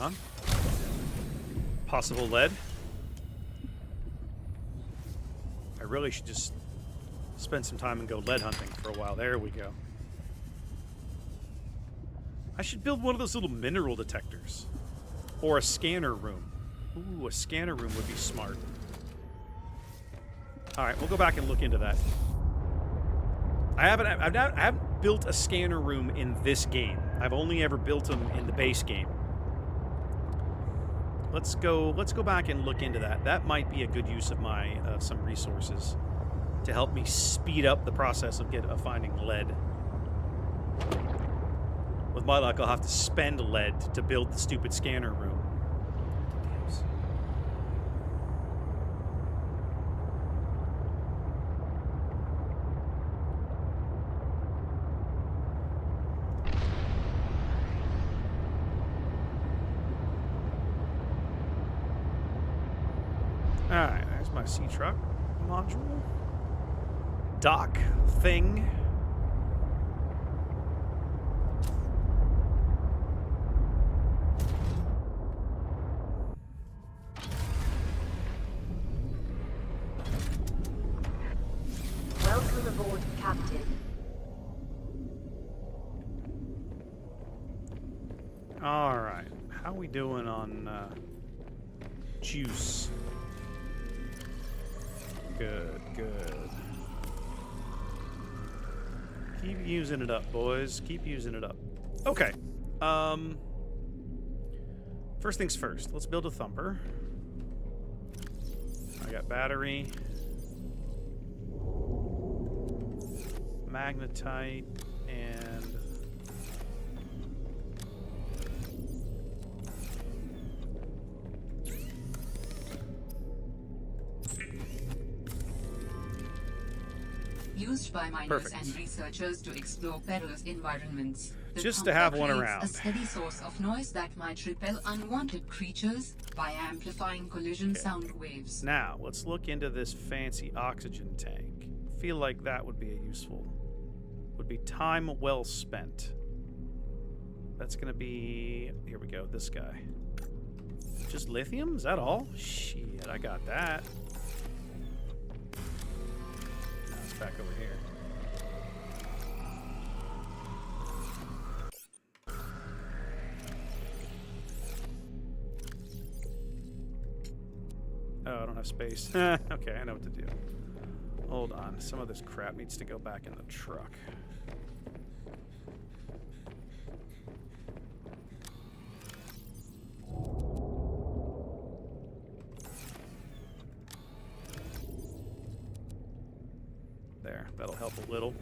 on. Possible lead. I really should just spend some time and go lead hunting for a while. There we go. I should build one of those little mineral detectors. Or a scanner room. Ooh, a scanner room would be smart. Alright, we'll go back and look into that. I haven't built a scanner room in this game. I've only ever built them in the base game. Let's go back and look into that. That might be a good use of my some resources to help me speed up the process of finding lead. With my luck, I'll have to spend lead to build the stupid scanner room. Alright, there's my sea truck module. Dock thing. Welcome aboard, Captain. Alright, how we doing on juice? Good, good. Keep using it up, boys. Keep using it up. Okay. First things first. Let's build a thumper. I got battery. Magnetite. And... Used by miners Perfect. and researchers to explore perilous environments. The Just to have thumper one creates around. a steady source of noise that might repel unwanted creatures by amplifying collision sound waves. Now, let's look into this fancy oxygen tank. Feel like that would be would be time well spent. That's gonna be, here we go, this guy. Just lithium? Is that all? Shit, I got that. Now it's back over here. Oh, I don't have space. Okay, I know what to do. Hold on. Some of this crap needs to go back in the truck. There, that'll help a little.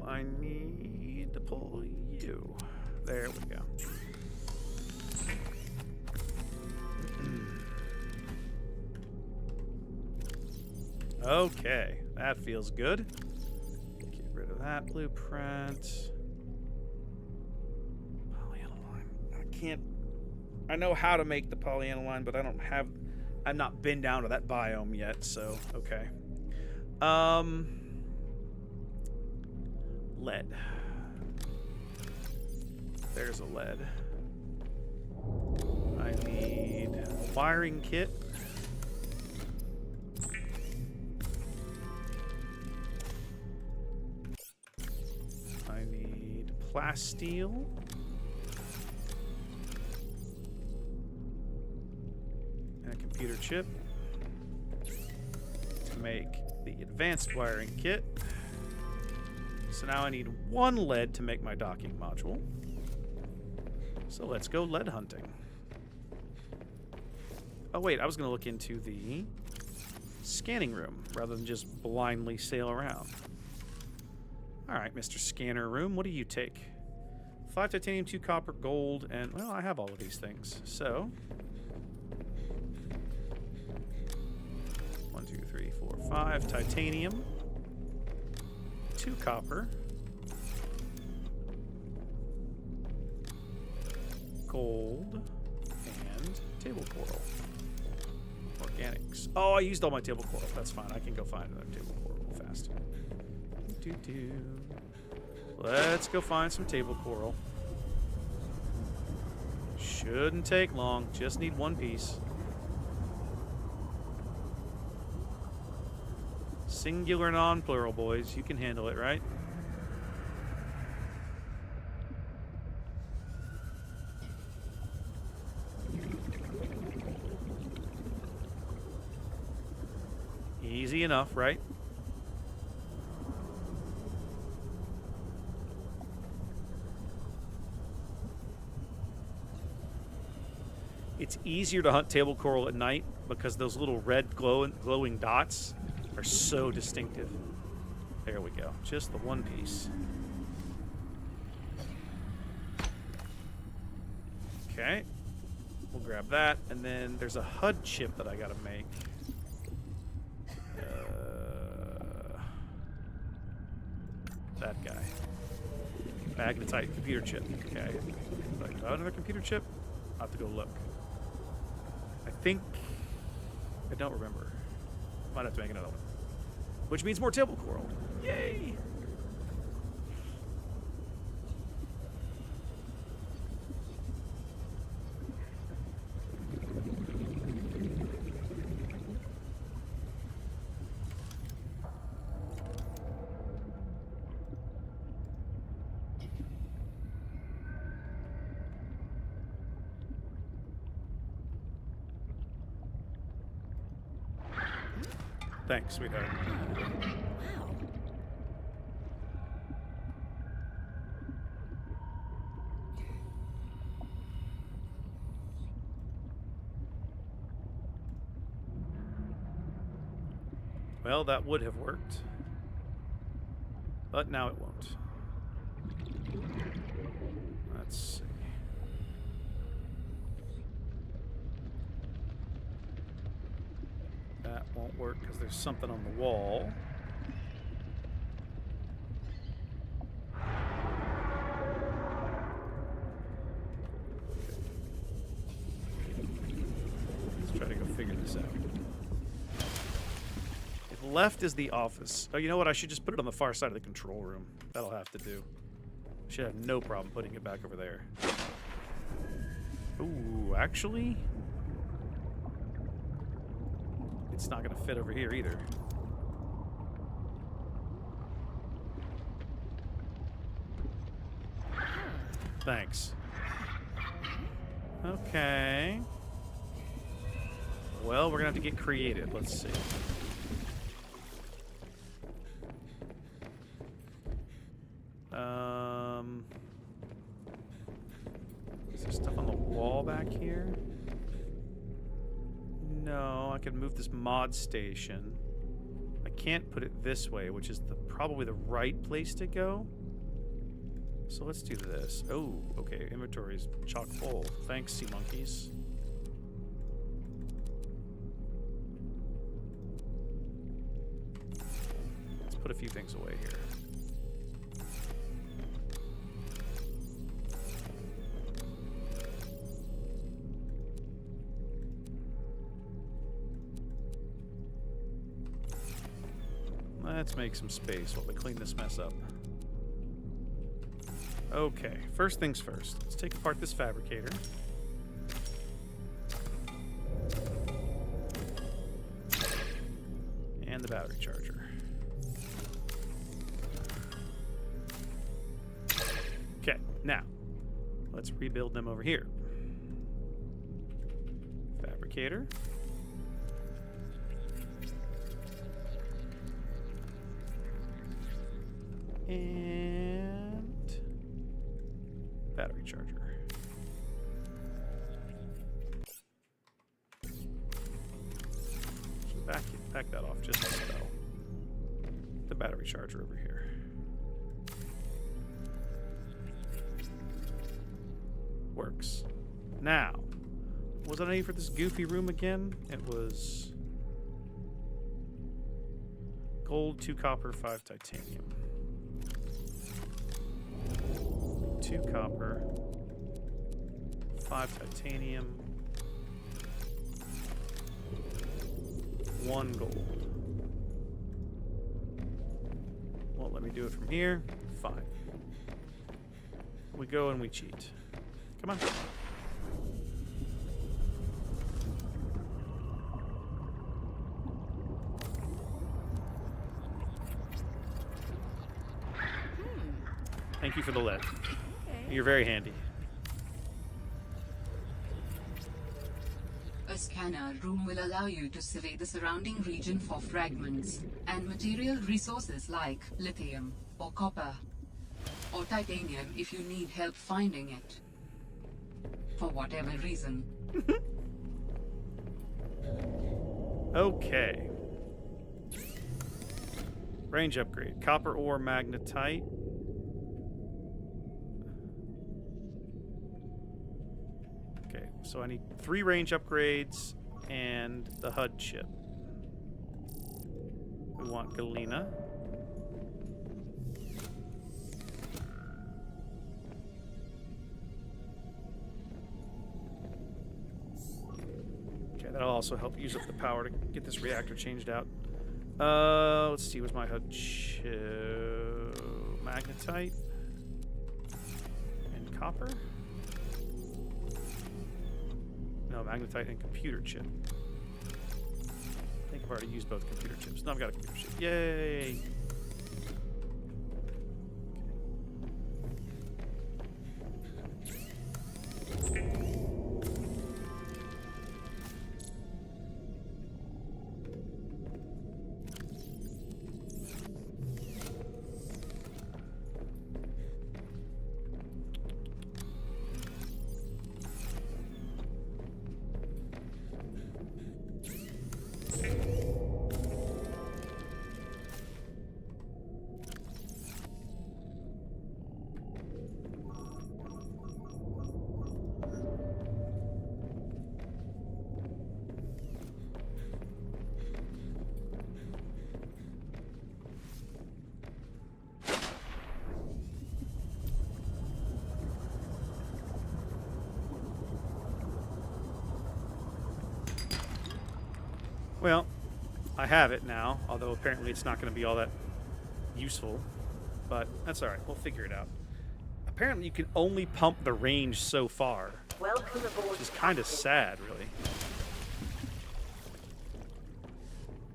I need to pull you. There we go. Okay, that feels good. Get rid of that blueprint. Polyaniline. I can't. I know how to make the polyaniline, but I've not been down to that biome yet, so okay. Lead. There's a lead. I need wiring kit. I need plasteel. And a computer chip to make the advanced wiring kit. So now I need one lead to make my docking module. So let's go lead hunting. Oh wait, I was going to look into the scanning room rather than just blindly sail around. Alright, Mr. Scanner Room, what do you take? 5 titanium, 2 copper, gold, and, well, I have all of these things. So, 1, 2, 3, 4, 5 titanium. 2 copper, gold, and table coral. Or Organics. Oh, I used all my table coral. That's fine. I can go find another table coral real fast. Let's go find some table coral. Shouldn't take long. Just need one piece. Singular, non-plural, boys. You can handle it, right? Easy enough, right? It's easier to hunt table coral at night because those little red glowing dots are so distinctive. There we go. Just the one piece. Okay. We'll grab that. And then there's a HUD chip that I gotta make. That guy. Magnetite computer chip. Okay. Like, another computer chip? I'll have to go look. I think... I don't remember. Might have to make another one. Which means more table coral. Yay! Thanks, sweetheart. Wow. Well, that would have worked. But now it won't. Let's see. That won't work because there's something on the wall. Let's try to go figure this out. If left is the office. Oh, you know what? I should just put it on the far side of the control room. That'll have to do. Should have no problem putting it back over there. Ooh, actually... it's not going to fit over here either. Thanks. Okay. Well, we're going to have to get creative. Let's see. Is there stuff on the wall back here? No, I could move this mod station. I can't put it this way, which is probably the right place to go. So let's do this. Oh, okay. Inventory's chock full. Thanks, sea monkeys. Let's put a few things away here. Let's make some space while we clean this mess up. Okay, first things first. Let's take apart this fabricator. And the battery charger. Okay, now, let's rebuild them over here. Fabricator. And battery charger. Should back that off just a spell. The battery charger over here. Works. Now, what was I need for this goofy room again? It was gold, 2 copper, 5 titanium. 2 copper, 5 titanium, 1 gold. Won't let me do it from here. Fine. We go and we cheat. Come on. Thank you for the lead. Okay. You're very handy. A scanner room will allow you to survey the surrounding region for fragments and material resources like lithium or copper or titanium if you need help finding it. For whatever reason. Okay. Range upgrade. Copper ore magnetite. Okay, so I need 3 range upgrades and the HUD chip. We want galena. Okay, that'll also help use up the power to get this reactor changed out. Let's see, where's my HUD chip? Magnetite and copper? No, magnetite and computer chip. I think I've already used both computer chips. No, I've got a computer chip. Yay! Well, I have it now, although apparently it's not going to be all that useful. But that's alright, we'll figure it out. Apparently you can only pump the range so far. Welcome aboard. Which is kind of sad, really.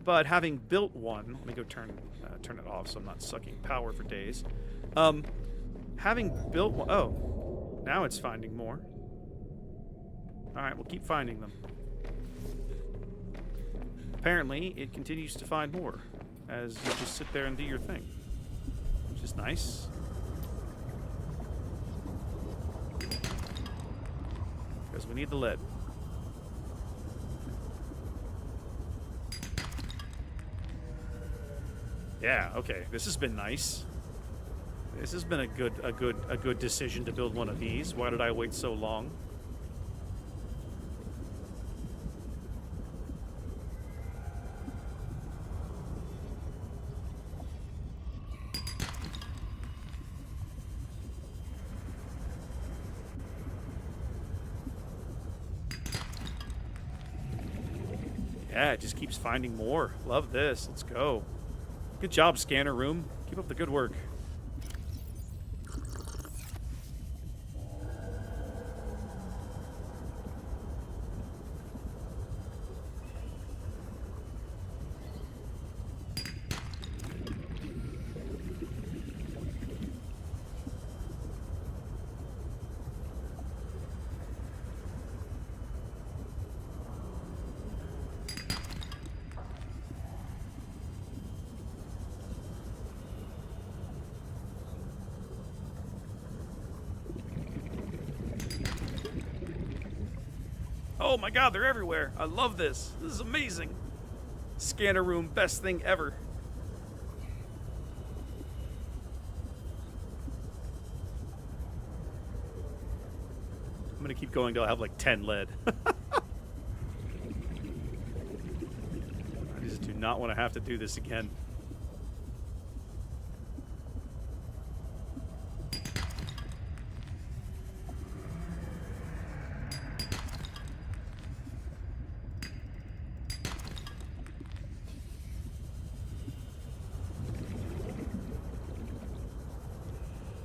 But having built one, let me go turn it off so I'm not sucking power for days. Having built one, oh, now it's finding more. Alright, we'll keep finding them. Apparently, it continues to find more as you just sit there and do your thing, which is nice. Because we need the lead. Yeah, okay. This has been nice. This has been a good decision to build one of these. Why did I wait so long? Yeah, it just keeps finding more. Love this. Let's go. Good job, scanner room. Keep up the good work. Oh my god, they're everywhere. I love this. This is amazing. Scanner room, best thing ever. I'm gonna keep going till I have like 10 lead. I just do not want to have to do this again.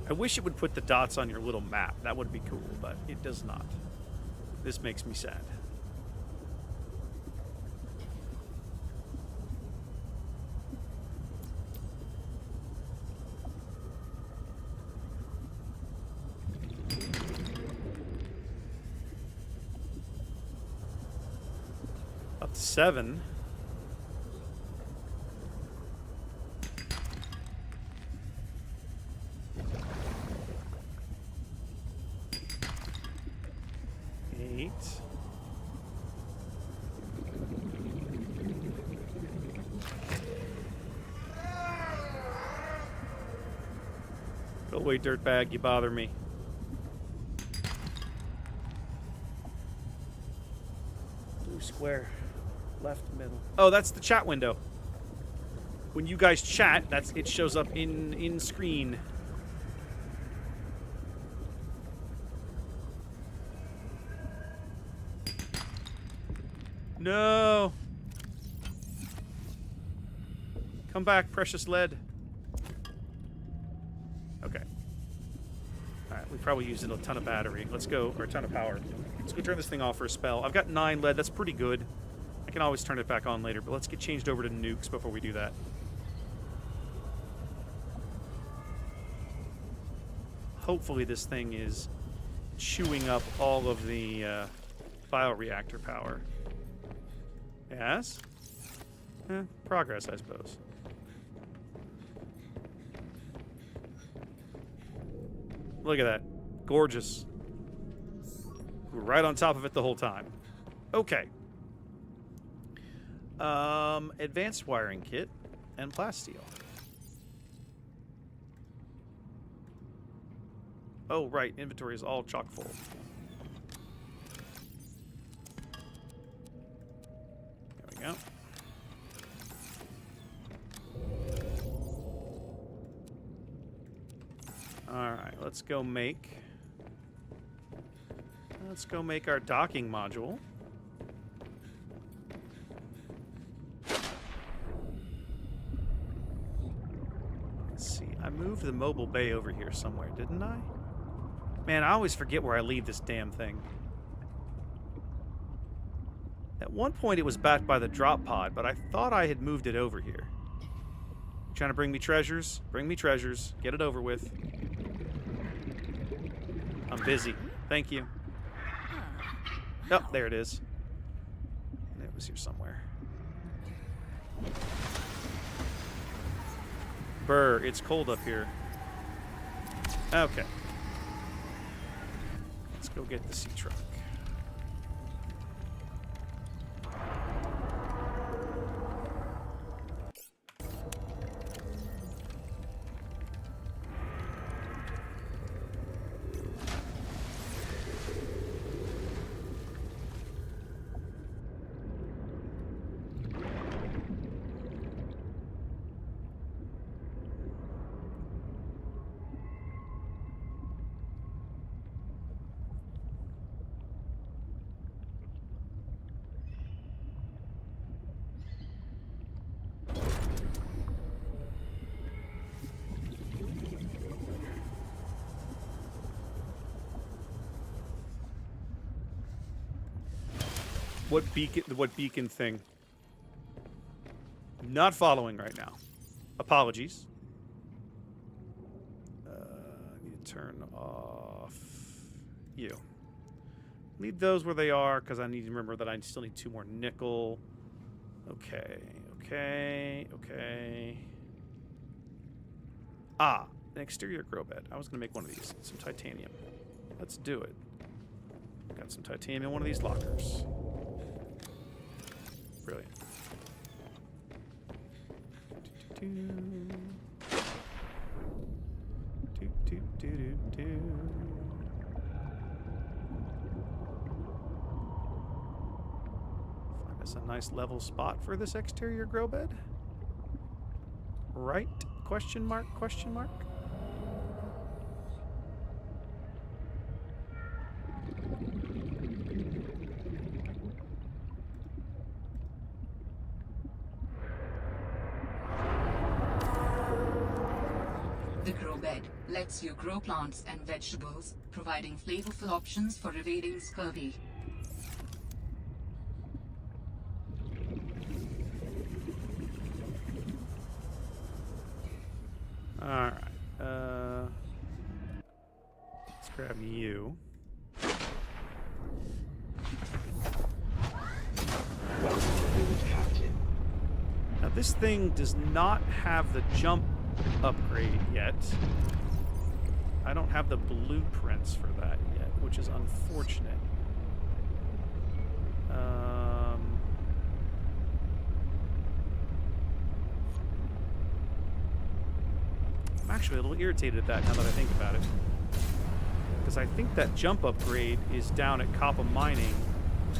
I wish it would put the dots on your little map. That would be cool, but it does not. This makes me sad. Up to 7. Go away, dirtbag. You bother me. Blue square. Left, middle. Oh, that's the chat window. When you guys chat, it shows up in screen. No. Come back, precious lead. Okay. Alright, we probably used a ton of battery. Let's go, or a ton of power. Let's go turn this thing off for a spell. I've got 9 lead. That's pretty good. I can always turn it back on later, but let's get changed over to nukes before we do that. Hopefully this thing is chewing up all of the bioreactor power. Yes? Progress, I suppose. Look at that. Gorgeous. We're right on top of it the whole time. Okay. Advanced wiring kit and plasteel. Oh, right. Inventory is all chock full. There we go. Alright, let's go make our docking module. Let's see. I moved the mobile bay over here somewhere, didn't I? Man, I always forget where I leave this damn thing. At one point it was backed by the drop pod, but I thought I had moved it over here. Trying to bring me treasures? Bring me treasures. Get it over with. I'm busy. Thank you. Oh, there it is. It was here somewhere. Brr, it's cold up here. Okay. Let's go get the sea truck. What beacon thing? Not following right now. Apologies. I need to turn off you. Leave those where they are, because I need to remember that I still need 2 more nickel. Okay, okay, okay. Ah, an exterior grow bed. I was going to make one of these. Some titanium. Let's do it. Got some titanium in one of these lockers. Brilliant. Find us a nice level spot for this exterior grow bed. Right? Question mark, question mark. The grow bed Lets you grow plants and vegetables, providing flavorful options for evading scurvy. Alright. Let's grab you. Now this thing does not have the jump upgrade yet. I don't have the blueprints for that yet, which is unfortunate. I'm actually a little irritated at that now that I think about it. Because I think that jump upgrade is down at Coppa Mining,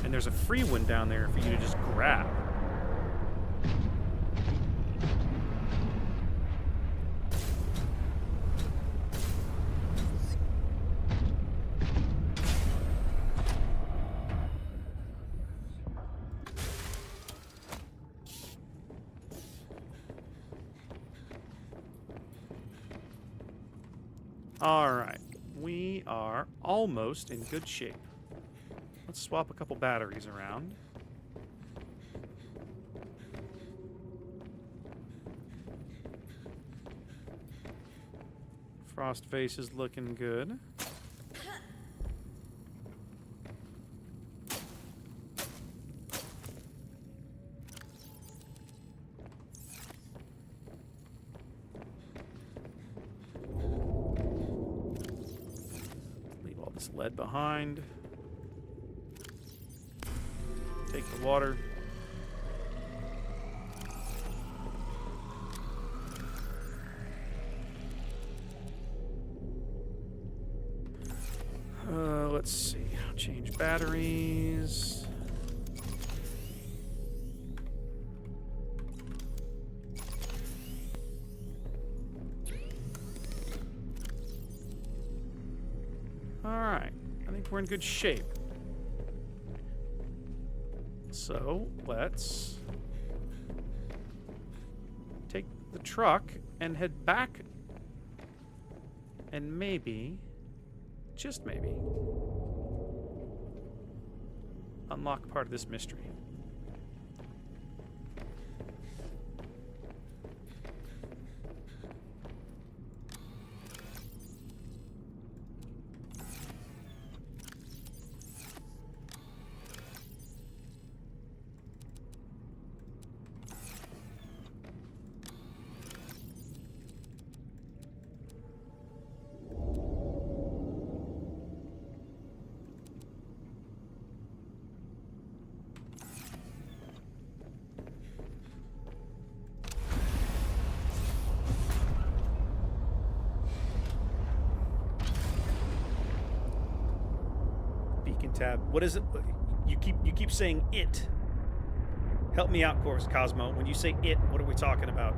and there's a free one down there for you to just grab. Alright, we are almost in good shape. Let's swap a couple batteries around. Frost face is looking good. Lead behind. Take the water. Let's see. Change batteries. Alright, I think we're in good shape. So, let's take the truck and head back and maybe, just maybe, unlock part of this mystery. Tab. What is it? You keep saying it. Help me out, Cosmo. When you say it, what are we talking about?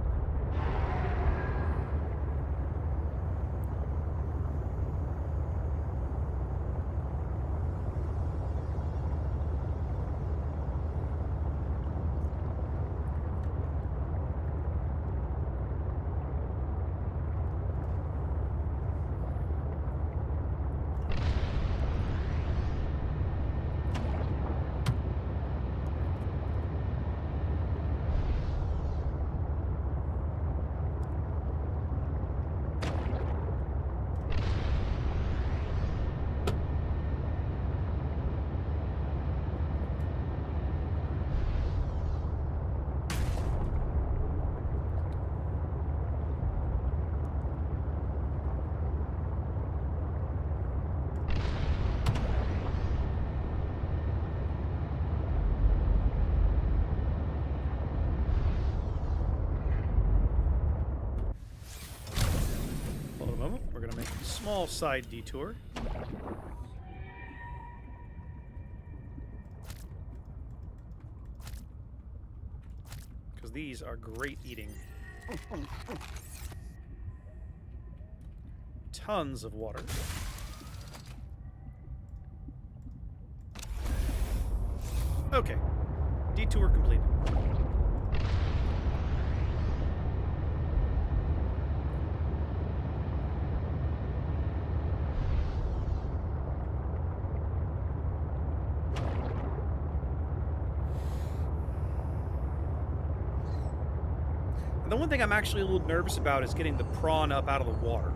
Small side detour. Because these are great eating. Tons of water. Okay. Detour completed. one thing I'm actually a little nervous about is getting the prawn up out of the water.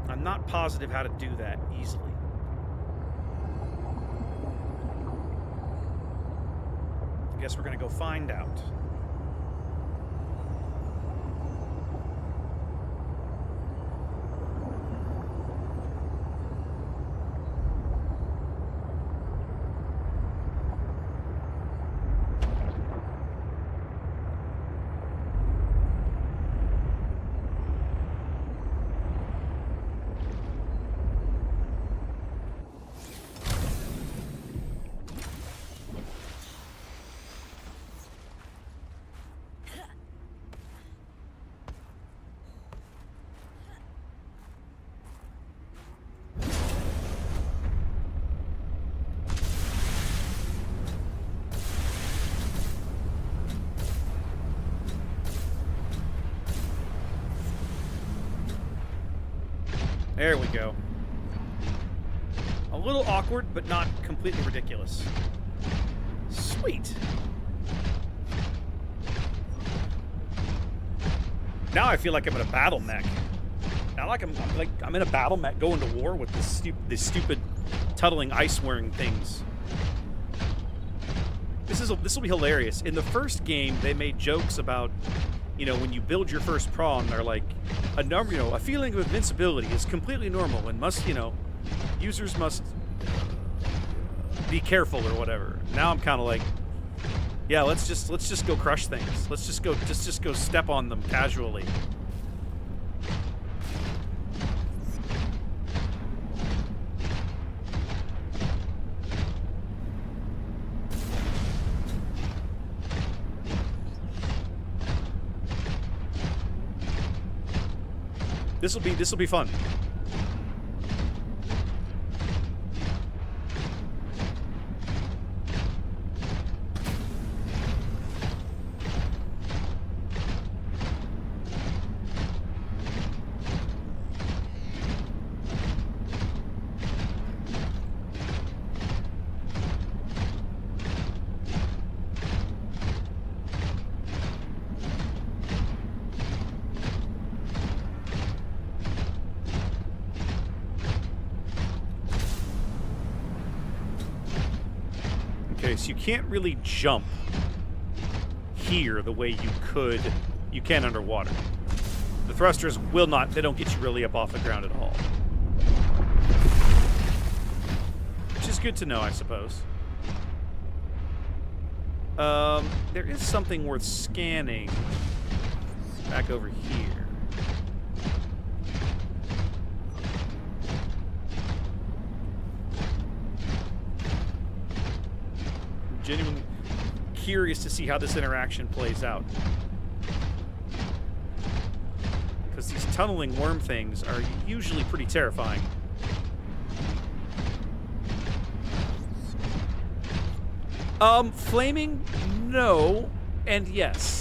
I'm not positive how to do that easily. I guess we're gonna go find out. There we go. A little awkward, but not completely ridiculous. Sweet. Now I feel like I'm in a battle mech. Now I'm in a battle mech going to war with this stupid tuttling ice-wearing things. This will be hilarious. In the first game, they made jokes about, you know, when you build your first prawn, they're like, a feeling of invincibility is completely normal and must, you know, users must be careful or whatever. Now I'm kind of like, yeah, let's just go crush things. Let's just go step on them casually. This will be fun. So you can't really jump here the way you can underwater. The thrusters they don't get you really up off the ground at all. Which is good to know, I suppose. There is something worth scanning back over here. Genuinely curious to see how this interaction plays out. Because these tunneling worm things are usually pretty terrifying. Flaming? No. And yes.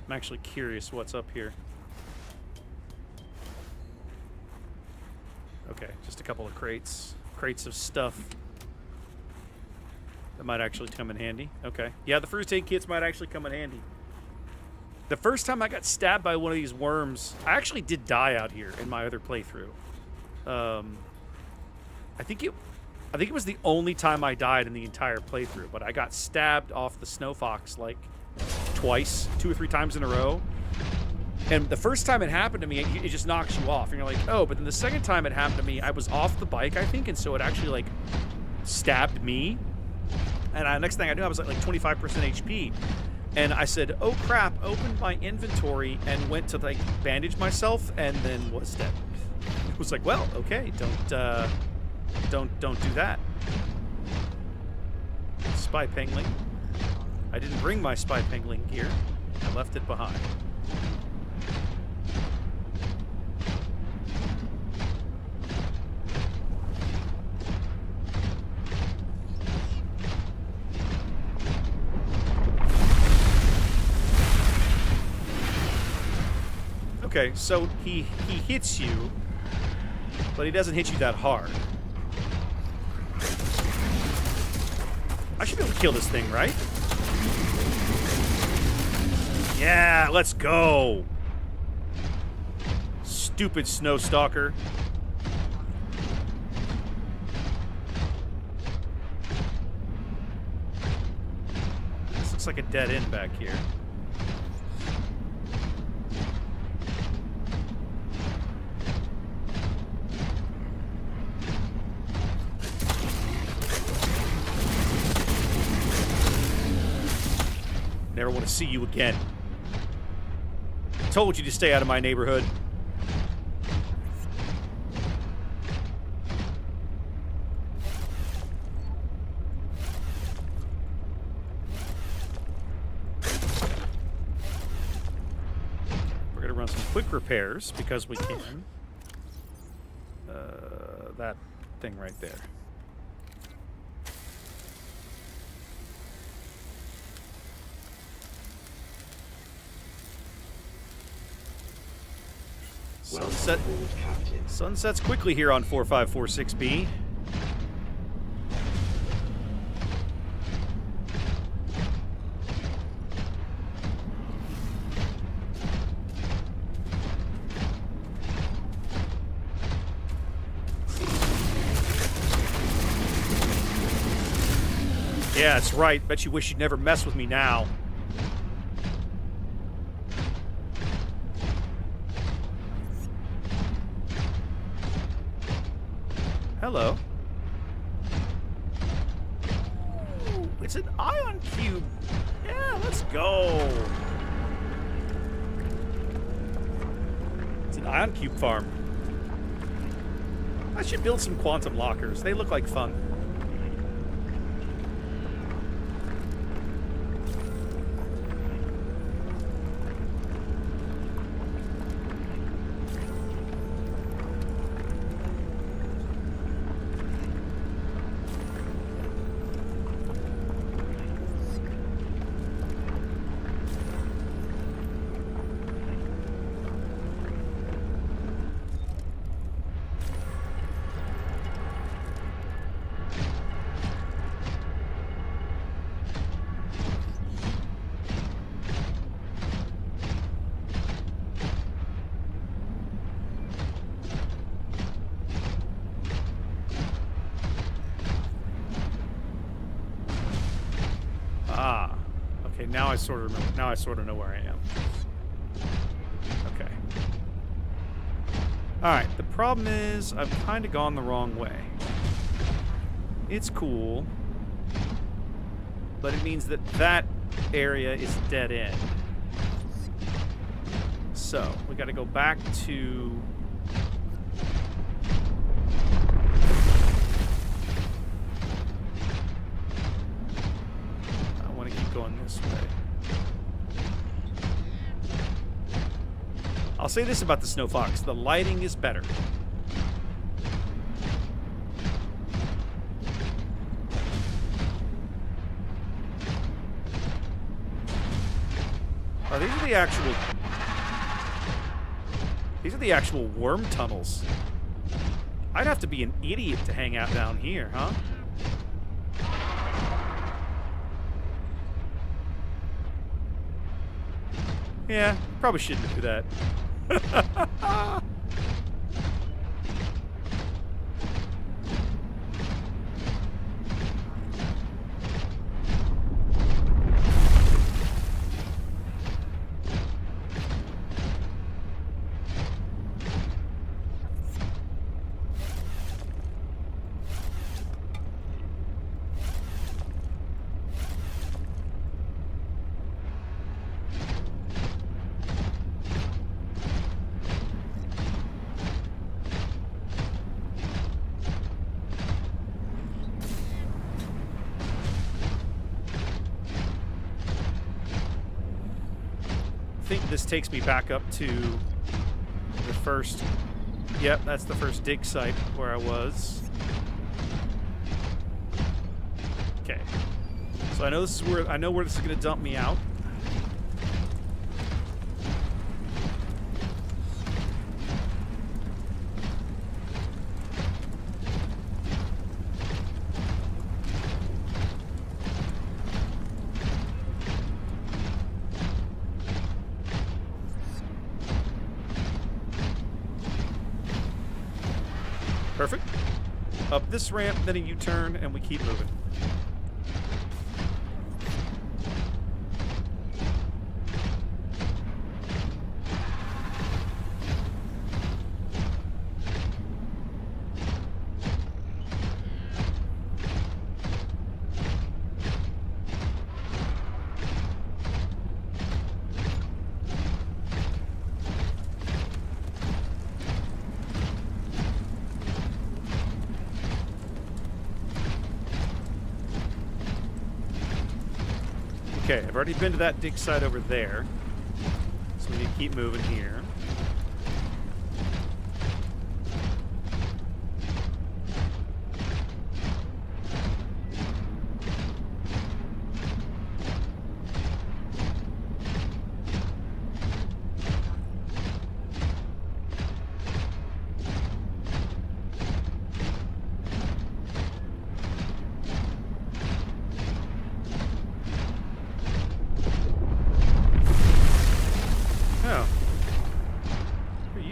I'm actually curious what's up here. Okay, just a couple of crates of stuff that might actually come in handy. Okay, yeah, the first aid kits might actually come in handy. The first time I got stabbed by one of these worms, I actually did die out here in my other playthrough. I think it was the only time I died in the entire playthrough, but I got stabbed off the Snow Fox like twice, 2 or 3 times in a row. And the first time it happened to me, it just knocks you off. And you're like, oh, but then the second time it happened to me, I was off the bike, I think, and so it actually, like, stabbed me. And next thing I knew, I was at, like, 25% HP. And I said, oh, crap, opened my inventory and went to, like, bandage myself and then was dead. It was like, well, okay, don't do that. Spy Pengling. I didn't bring my spy pangolin gear. I left it behind. Okay, so he hits you, but he doesn't hit you that hard. I should be able to kill this thing, right? Yeah, let's go. Stupid snow stalker. This looks like a dead end back here. Never want to see you again. Told you to stay out of my neighborhood. We're gonna run some quick repairs because we can. That thing right there. Sunsets quickly here on 4546B. Yeah, that's right. Bet you wish you'd never mess with me now. Hello. Ooh, it's an ion cube. Yeah, let's go. It's an ion cube farm. I should build some quantum lockers. They look like fun. Now I sort of remember. Now I sort of know where I am. Okay. All right. The problem is I've kind of gone the wrong way. It's cool, but it means that that area is dead end. So we got to go back to. Going this way. I'll say this about the Snow Fox. The lighting is better. Oh, these are the actual... These are the actual worm tunnels. I'd have to be an idiot to hang out down here, huh? Yeah, probably shouldn't do that. think this takes me back up to the first... Yep, that's the first dig site where I was. Okay. So I know this is where... I know where this is going to dump me out. Perfect. Up this ramp, then a U-turn, and we keep moving. Okay, I've already been to that dig site over there. So we need to keep moving here.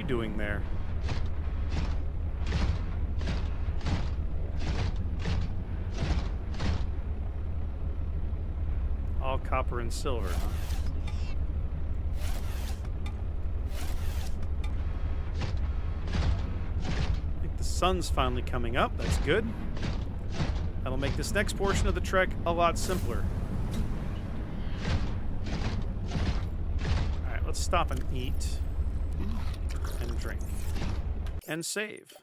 Doing there? All copper and silver, huh? I think the sun's finally coming up. That's good. That'll make this next portion of the trek a lot simpler. Alright, let's stop and eat. And drink. And save.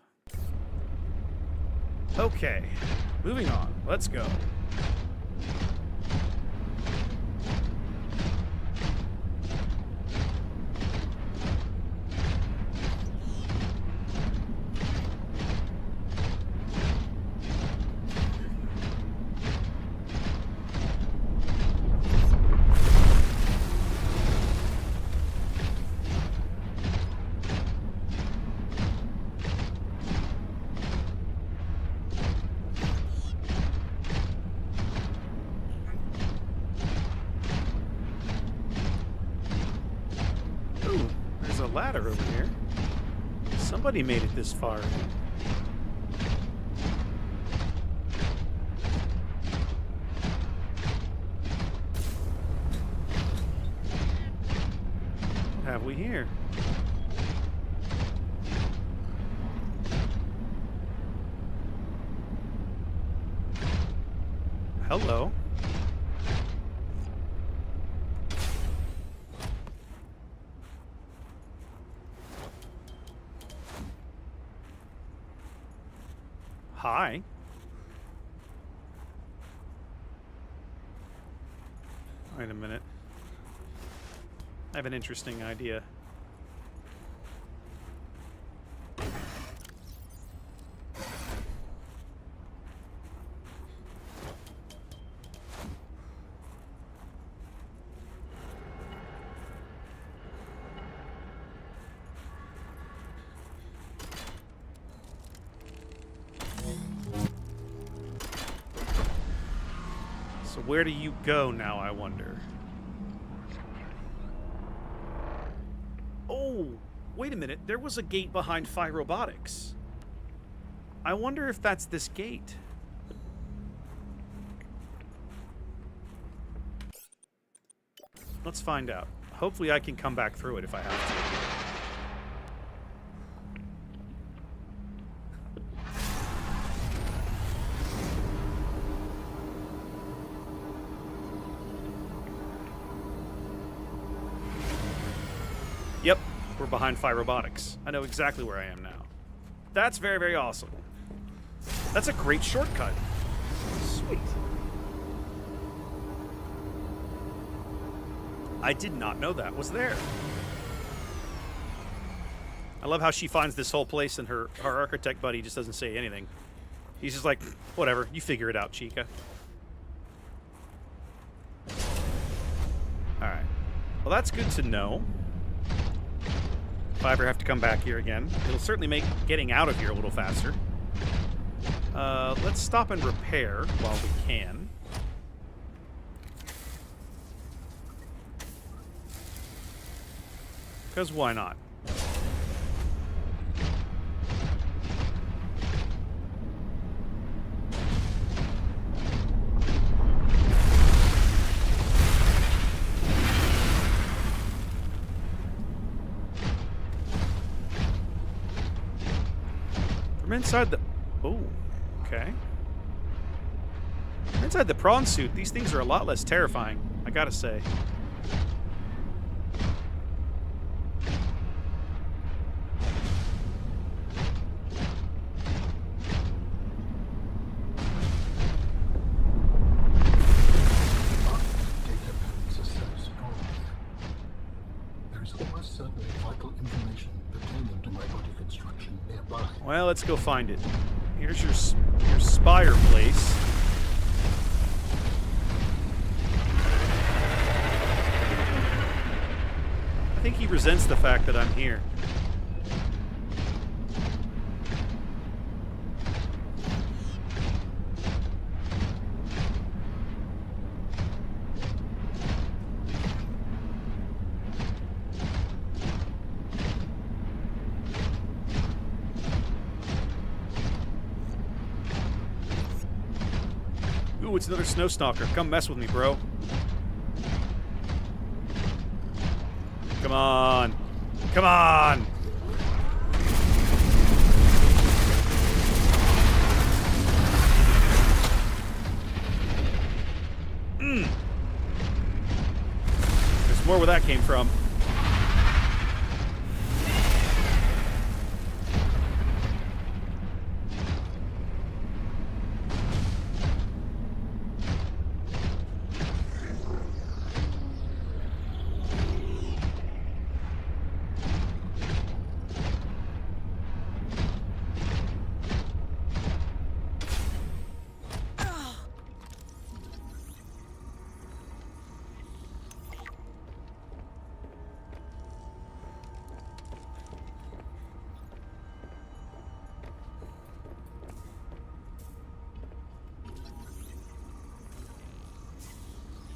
Okay. Moving on. Let's go. Ladder over here. Somebody made it this far. What have we here? Hello. Hi. Wait a minute. I have an interesting idea. So where do you go now, I wonder? Oh, wait a minute. There was a gate behind Phi Robotics. I wonder if that's this gate. Let's find out. Hopefully I can come back through it if I have to. Yep, we're behind Phi Robotics. I know exactly where I am now. That's very, very awesome. That's a great shortcut. Sweet. I did not know that was there. I love how she finds this whole place and her architect buddy just doesn't say anything. He's just like, whatever, you figure it out, Chica. Alright. Well, that's good to know. If I ever have to come back here again, it'll certainly make getting out of here a little faster. Let's stop and repair while we can. Because why not? From inside the... Oh, okay. From inside the prawn suit, these things are a lot less terrifying, I gotta say. Well, let's go find it. Here's your spire place. I think he resents the fact that I'm here. Ooh, it's another snow stalker. Come mess with me, bro. Come on. Come on! There's more where that came from.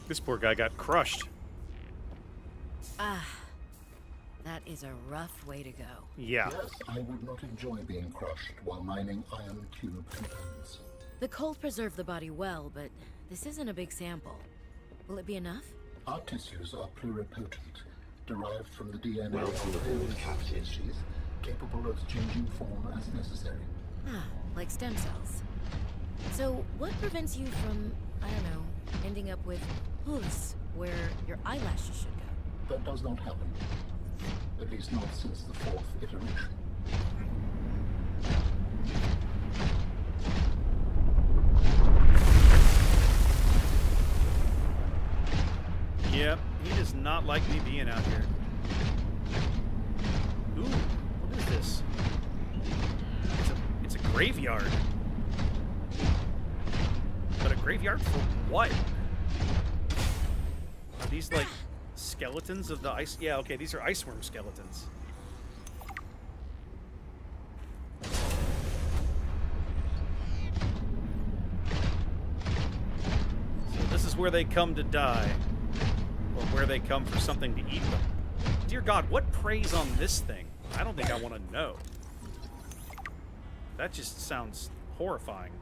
This poor guy got crushed. Ah, that is a rough way to go. Yeah. Yes, I would not enjoy being crushed while mining iron cube components. The cold preserved the body well, but this isn't a big sample. Will it be enough? Our tissues are pluripotent, derived from the DNA of various species, capable of changing form as necessary. Ah, like stem cells. So, what prevents you from, I don't know, ending up with hooves where your eyelashes should go? That does not happen. At least not since the 4th iteration. Yep, he does not like me being out here. Ooh, what is this? It's a graveyard. But a graveyard for what? Are these like skeletons of the ice? Yeah, okay, these are ice worm skeletons. So this is where they come to die. Or where they come for something to eat them. Dear God, what preys on this thing? I don't think I want to know. That just sounds horrifying.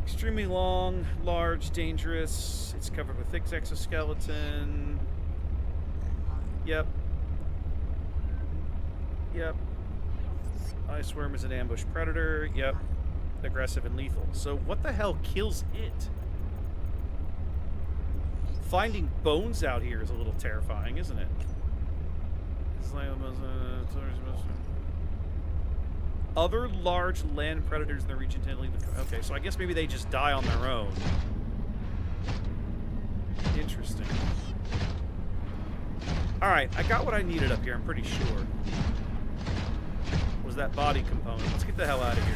Extremely long, large, dangerous. It's covered with thick exoskeleton. Yep. Yep. Ice worm is an ambush predator. Yep. Aggressive and lethal. So what the hell kills it? Finding bones out here is a little terrifying, isn't it? Other large land predators in the region tend to leave the... Okay, so I guess maybe they just die on their own. Interesting. Alright, I got what I needed up here, I'm pretty sure. Was that body component. Let's get the hell out of here.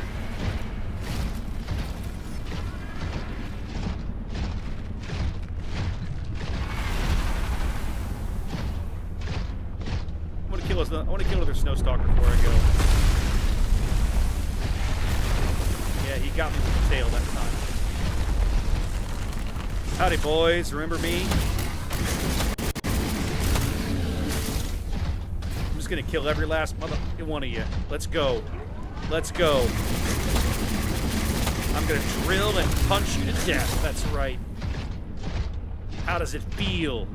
I want to kill another snow stalker before I go. Yeah, he got me with the tail that time. Howdy, boys. Remember me? I'm just gonna kill every last one of you. Let's go. Let's go. I'm gonna drill and punch you to death. That's right. How does it feel?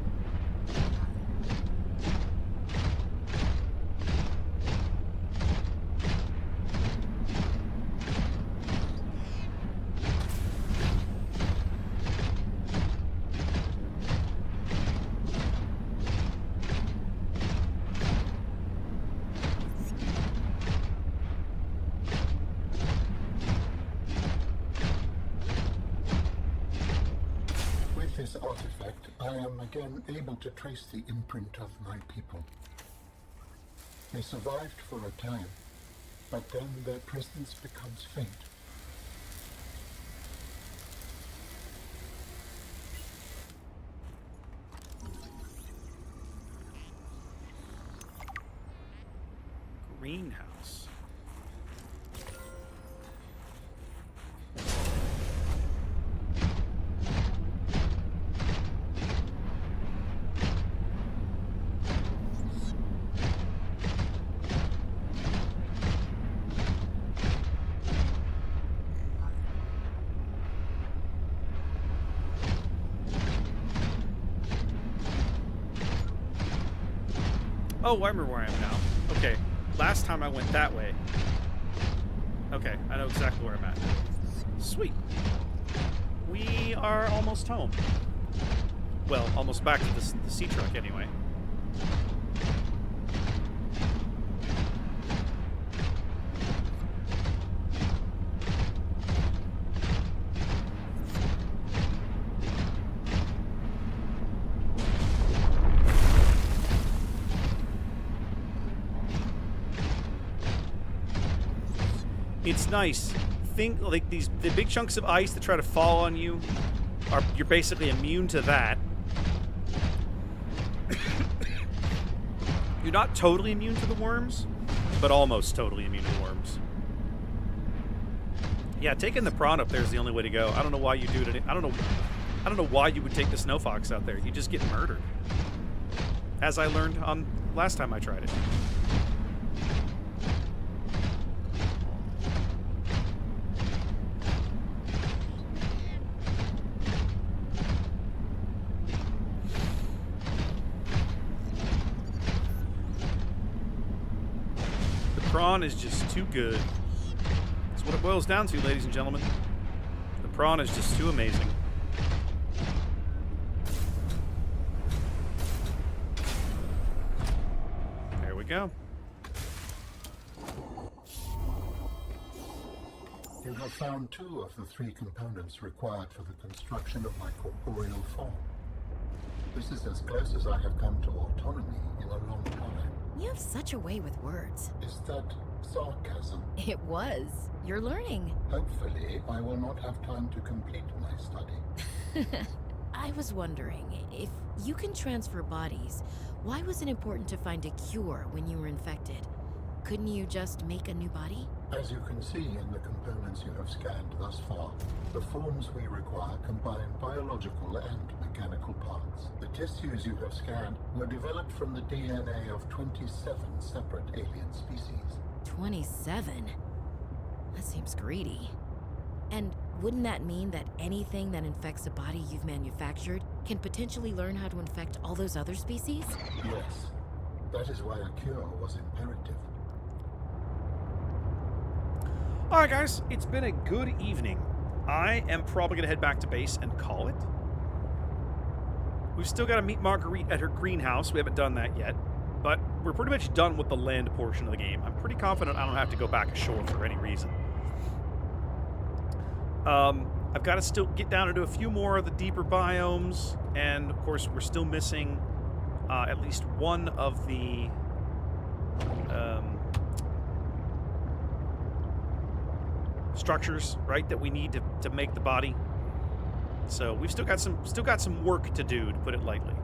This artifact, I am again able to trace the imprint of my people. They survived for a time, but then their presence becomes faint. Greenhouse. Oh, I remember where I am now. Okay, last time I went that way. Okay, I know exactly where I'm at. Sweet. We are almost home. Well, almost back to the sea truck anyway. It's nice. Think like the big chunks of ice that try to fall on you you're basically immune to that. You're not totally immune to the worms, but almost totally immune to the worms. Yeah, taking the prawn up there is the only way to go. I don't know why you do it. I don't know why you would take the snow fox out there. You just get murdered. As I learned last time I tried it. Prawn is just too good. That's what it boils down to, ladies and gentlemen. The prawn is just too amazing. There we go. You have found 2 of the 3 components required for the construction of my corporeal form. This is as close as I have come to autonomy in a long time. You have such a way with words. Is that sarcasm? It was. You're learning. Hopefully, I will not have time to complete my study. I was wondering, if you can transfer bodies, why was it important to find a cure when you were infected? Couldn't you just make a new body? As you can see in the components you have scanned thus far, the forms we require combine biological and mechanical parts. The tissues you have scanned were developed from the DNA of 27 separate alien species. 27? That seems greedy. And wouldn't that mean that anything that infects a body you've manufactured can potentially learn how to infect all those other species? Yes. That is why a cure was imperative. Alright guys, it's been a good evening. I am probably going to head back to base and call it. We've still got to meet Marguerite at her greenhouse. We haven't done that yet. But we're pretty much done with the land portion of the game. I'm pretty confident I don't have to go back ashore for any reason. I've got to still get down into a few more of the deeper biomes, and of course we're still missing at least one of the structures, right, that we need to make the body. So we've still got some work to do, to put it lightly.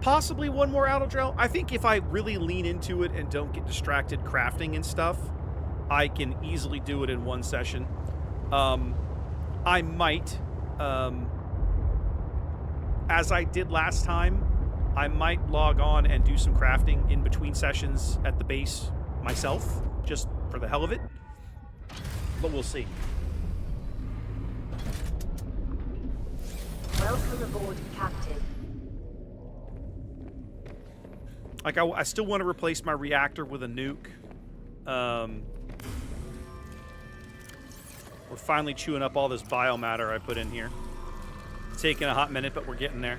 Possibly one more auto drill. I think if I really lean into it and don't get distracted crafting and stuff, I can easily do it in one session. I might, as I did last time, I might log on and do some crafting in between sessions at the base myself, just for the hell of it. But we'll see. Welcome aboard, Captain. Like, I still want to replace my reactor with a nuke. We're finally chewing up all this biomatter I put in here. It's taking a hot minute, but we're getting there.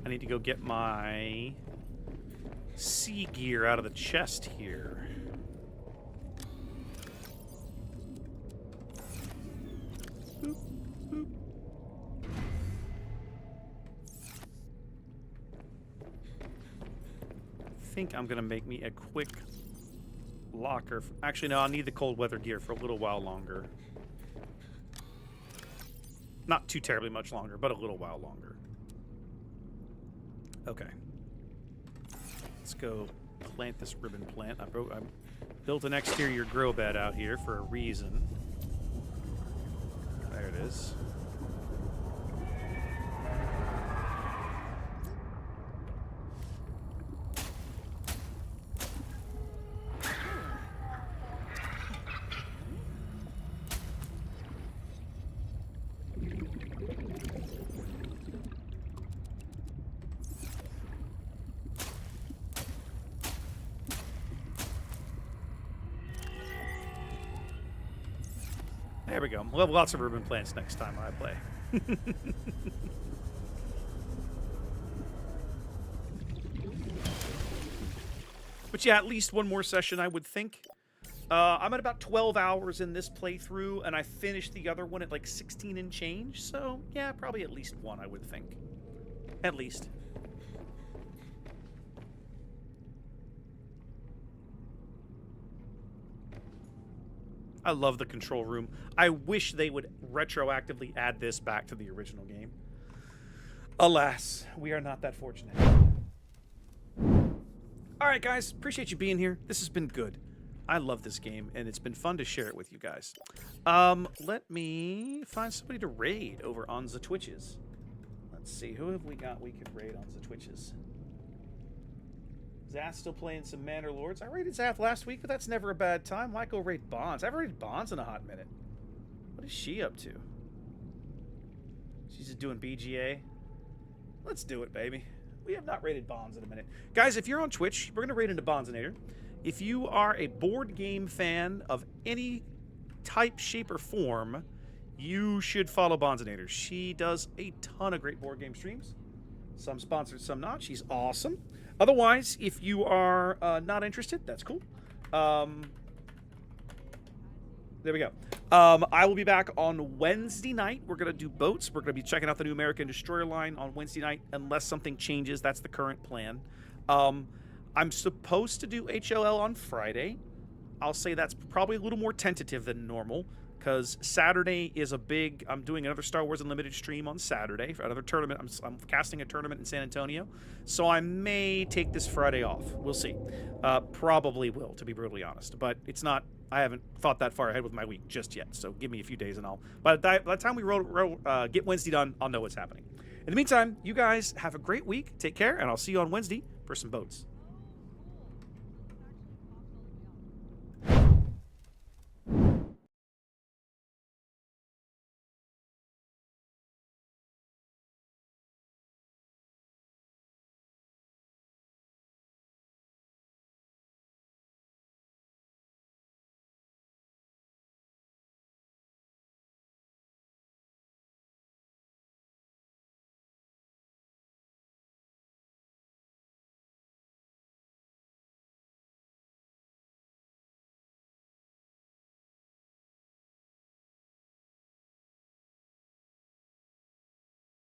I need to go get my sea gear out of the chest here. Boop, boop. I think I'm gonna make me a quick locker. Actually, no, I'll need the cold weather gear for a little while longer. Not too terribly much longer, but a little while longer. Okay. Let's go plant this ribbon plant. I built an exterior grow bed out here for a reason. There it is. There we go. We'll have lots of urban plants next time I play. But yeah, at least one more session, I would think. I'm at about 12 hours in this playthrough, and I finished the other one at like 16 and change. So yeah, probably at least one, I would think. At least. I love the control room. I wish they would retroactively add this back to the original game. Alas, we are not that fortunate. Alright guys, appreciate you being here. This has been good. I love this game, and it's been fun to share it with you guys. Let me find somebody to raid over on the Twitches. Let's see, who have we got we could raid on the Twitches? Zath still playing some Manor Lords. I raided Zath last week, but that's never a bad time. Might go raid Bonds. I haven't raided Bonds in a hot minute. What is she up to? She's just doing BGA. Let's do it, baby. We have not raided Bonds in a minute. Guys, if you're on Twitch, we're going to raid into Bondsinator. If you are a board game fan of any type, shape, or form, you should follow Bondsinator. She does a ton of great board game streams. Some sponsored, some not. She's awesome. Otherwise, if you are not interested, that's cool. There we go. I will be back on Wednesday night. We're going to do boats. We're going to be checking out the new American Destroyer line on Wednesday night, unless something changes. That's the current plan. I'm supposed to do HLL on Friday. I'll say that's probably a little more tentative than normal, because Saturday is a big... I'm doing another Star Wars Unlimited stream on Saturday for another tournament. I'm casting a tournament in San Antonio, so I may take this Friday off. We'll see. Probably will, to be brutally honest, but it's not... I haven't thought that far ahead with my week just yet, so give me a few days and I'll... By the time we get Wednesday done, I'll know what's happening. In the meantime, you guys have a great week. Take care, and I'll see you on Wednesday for some boats.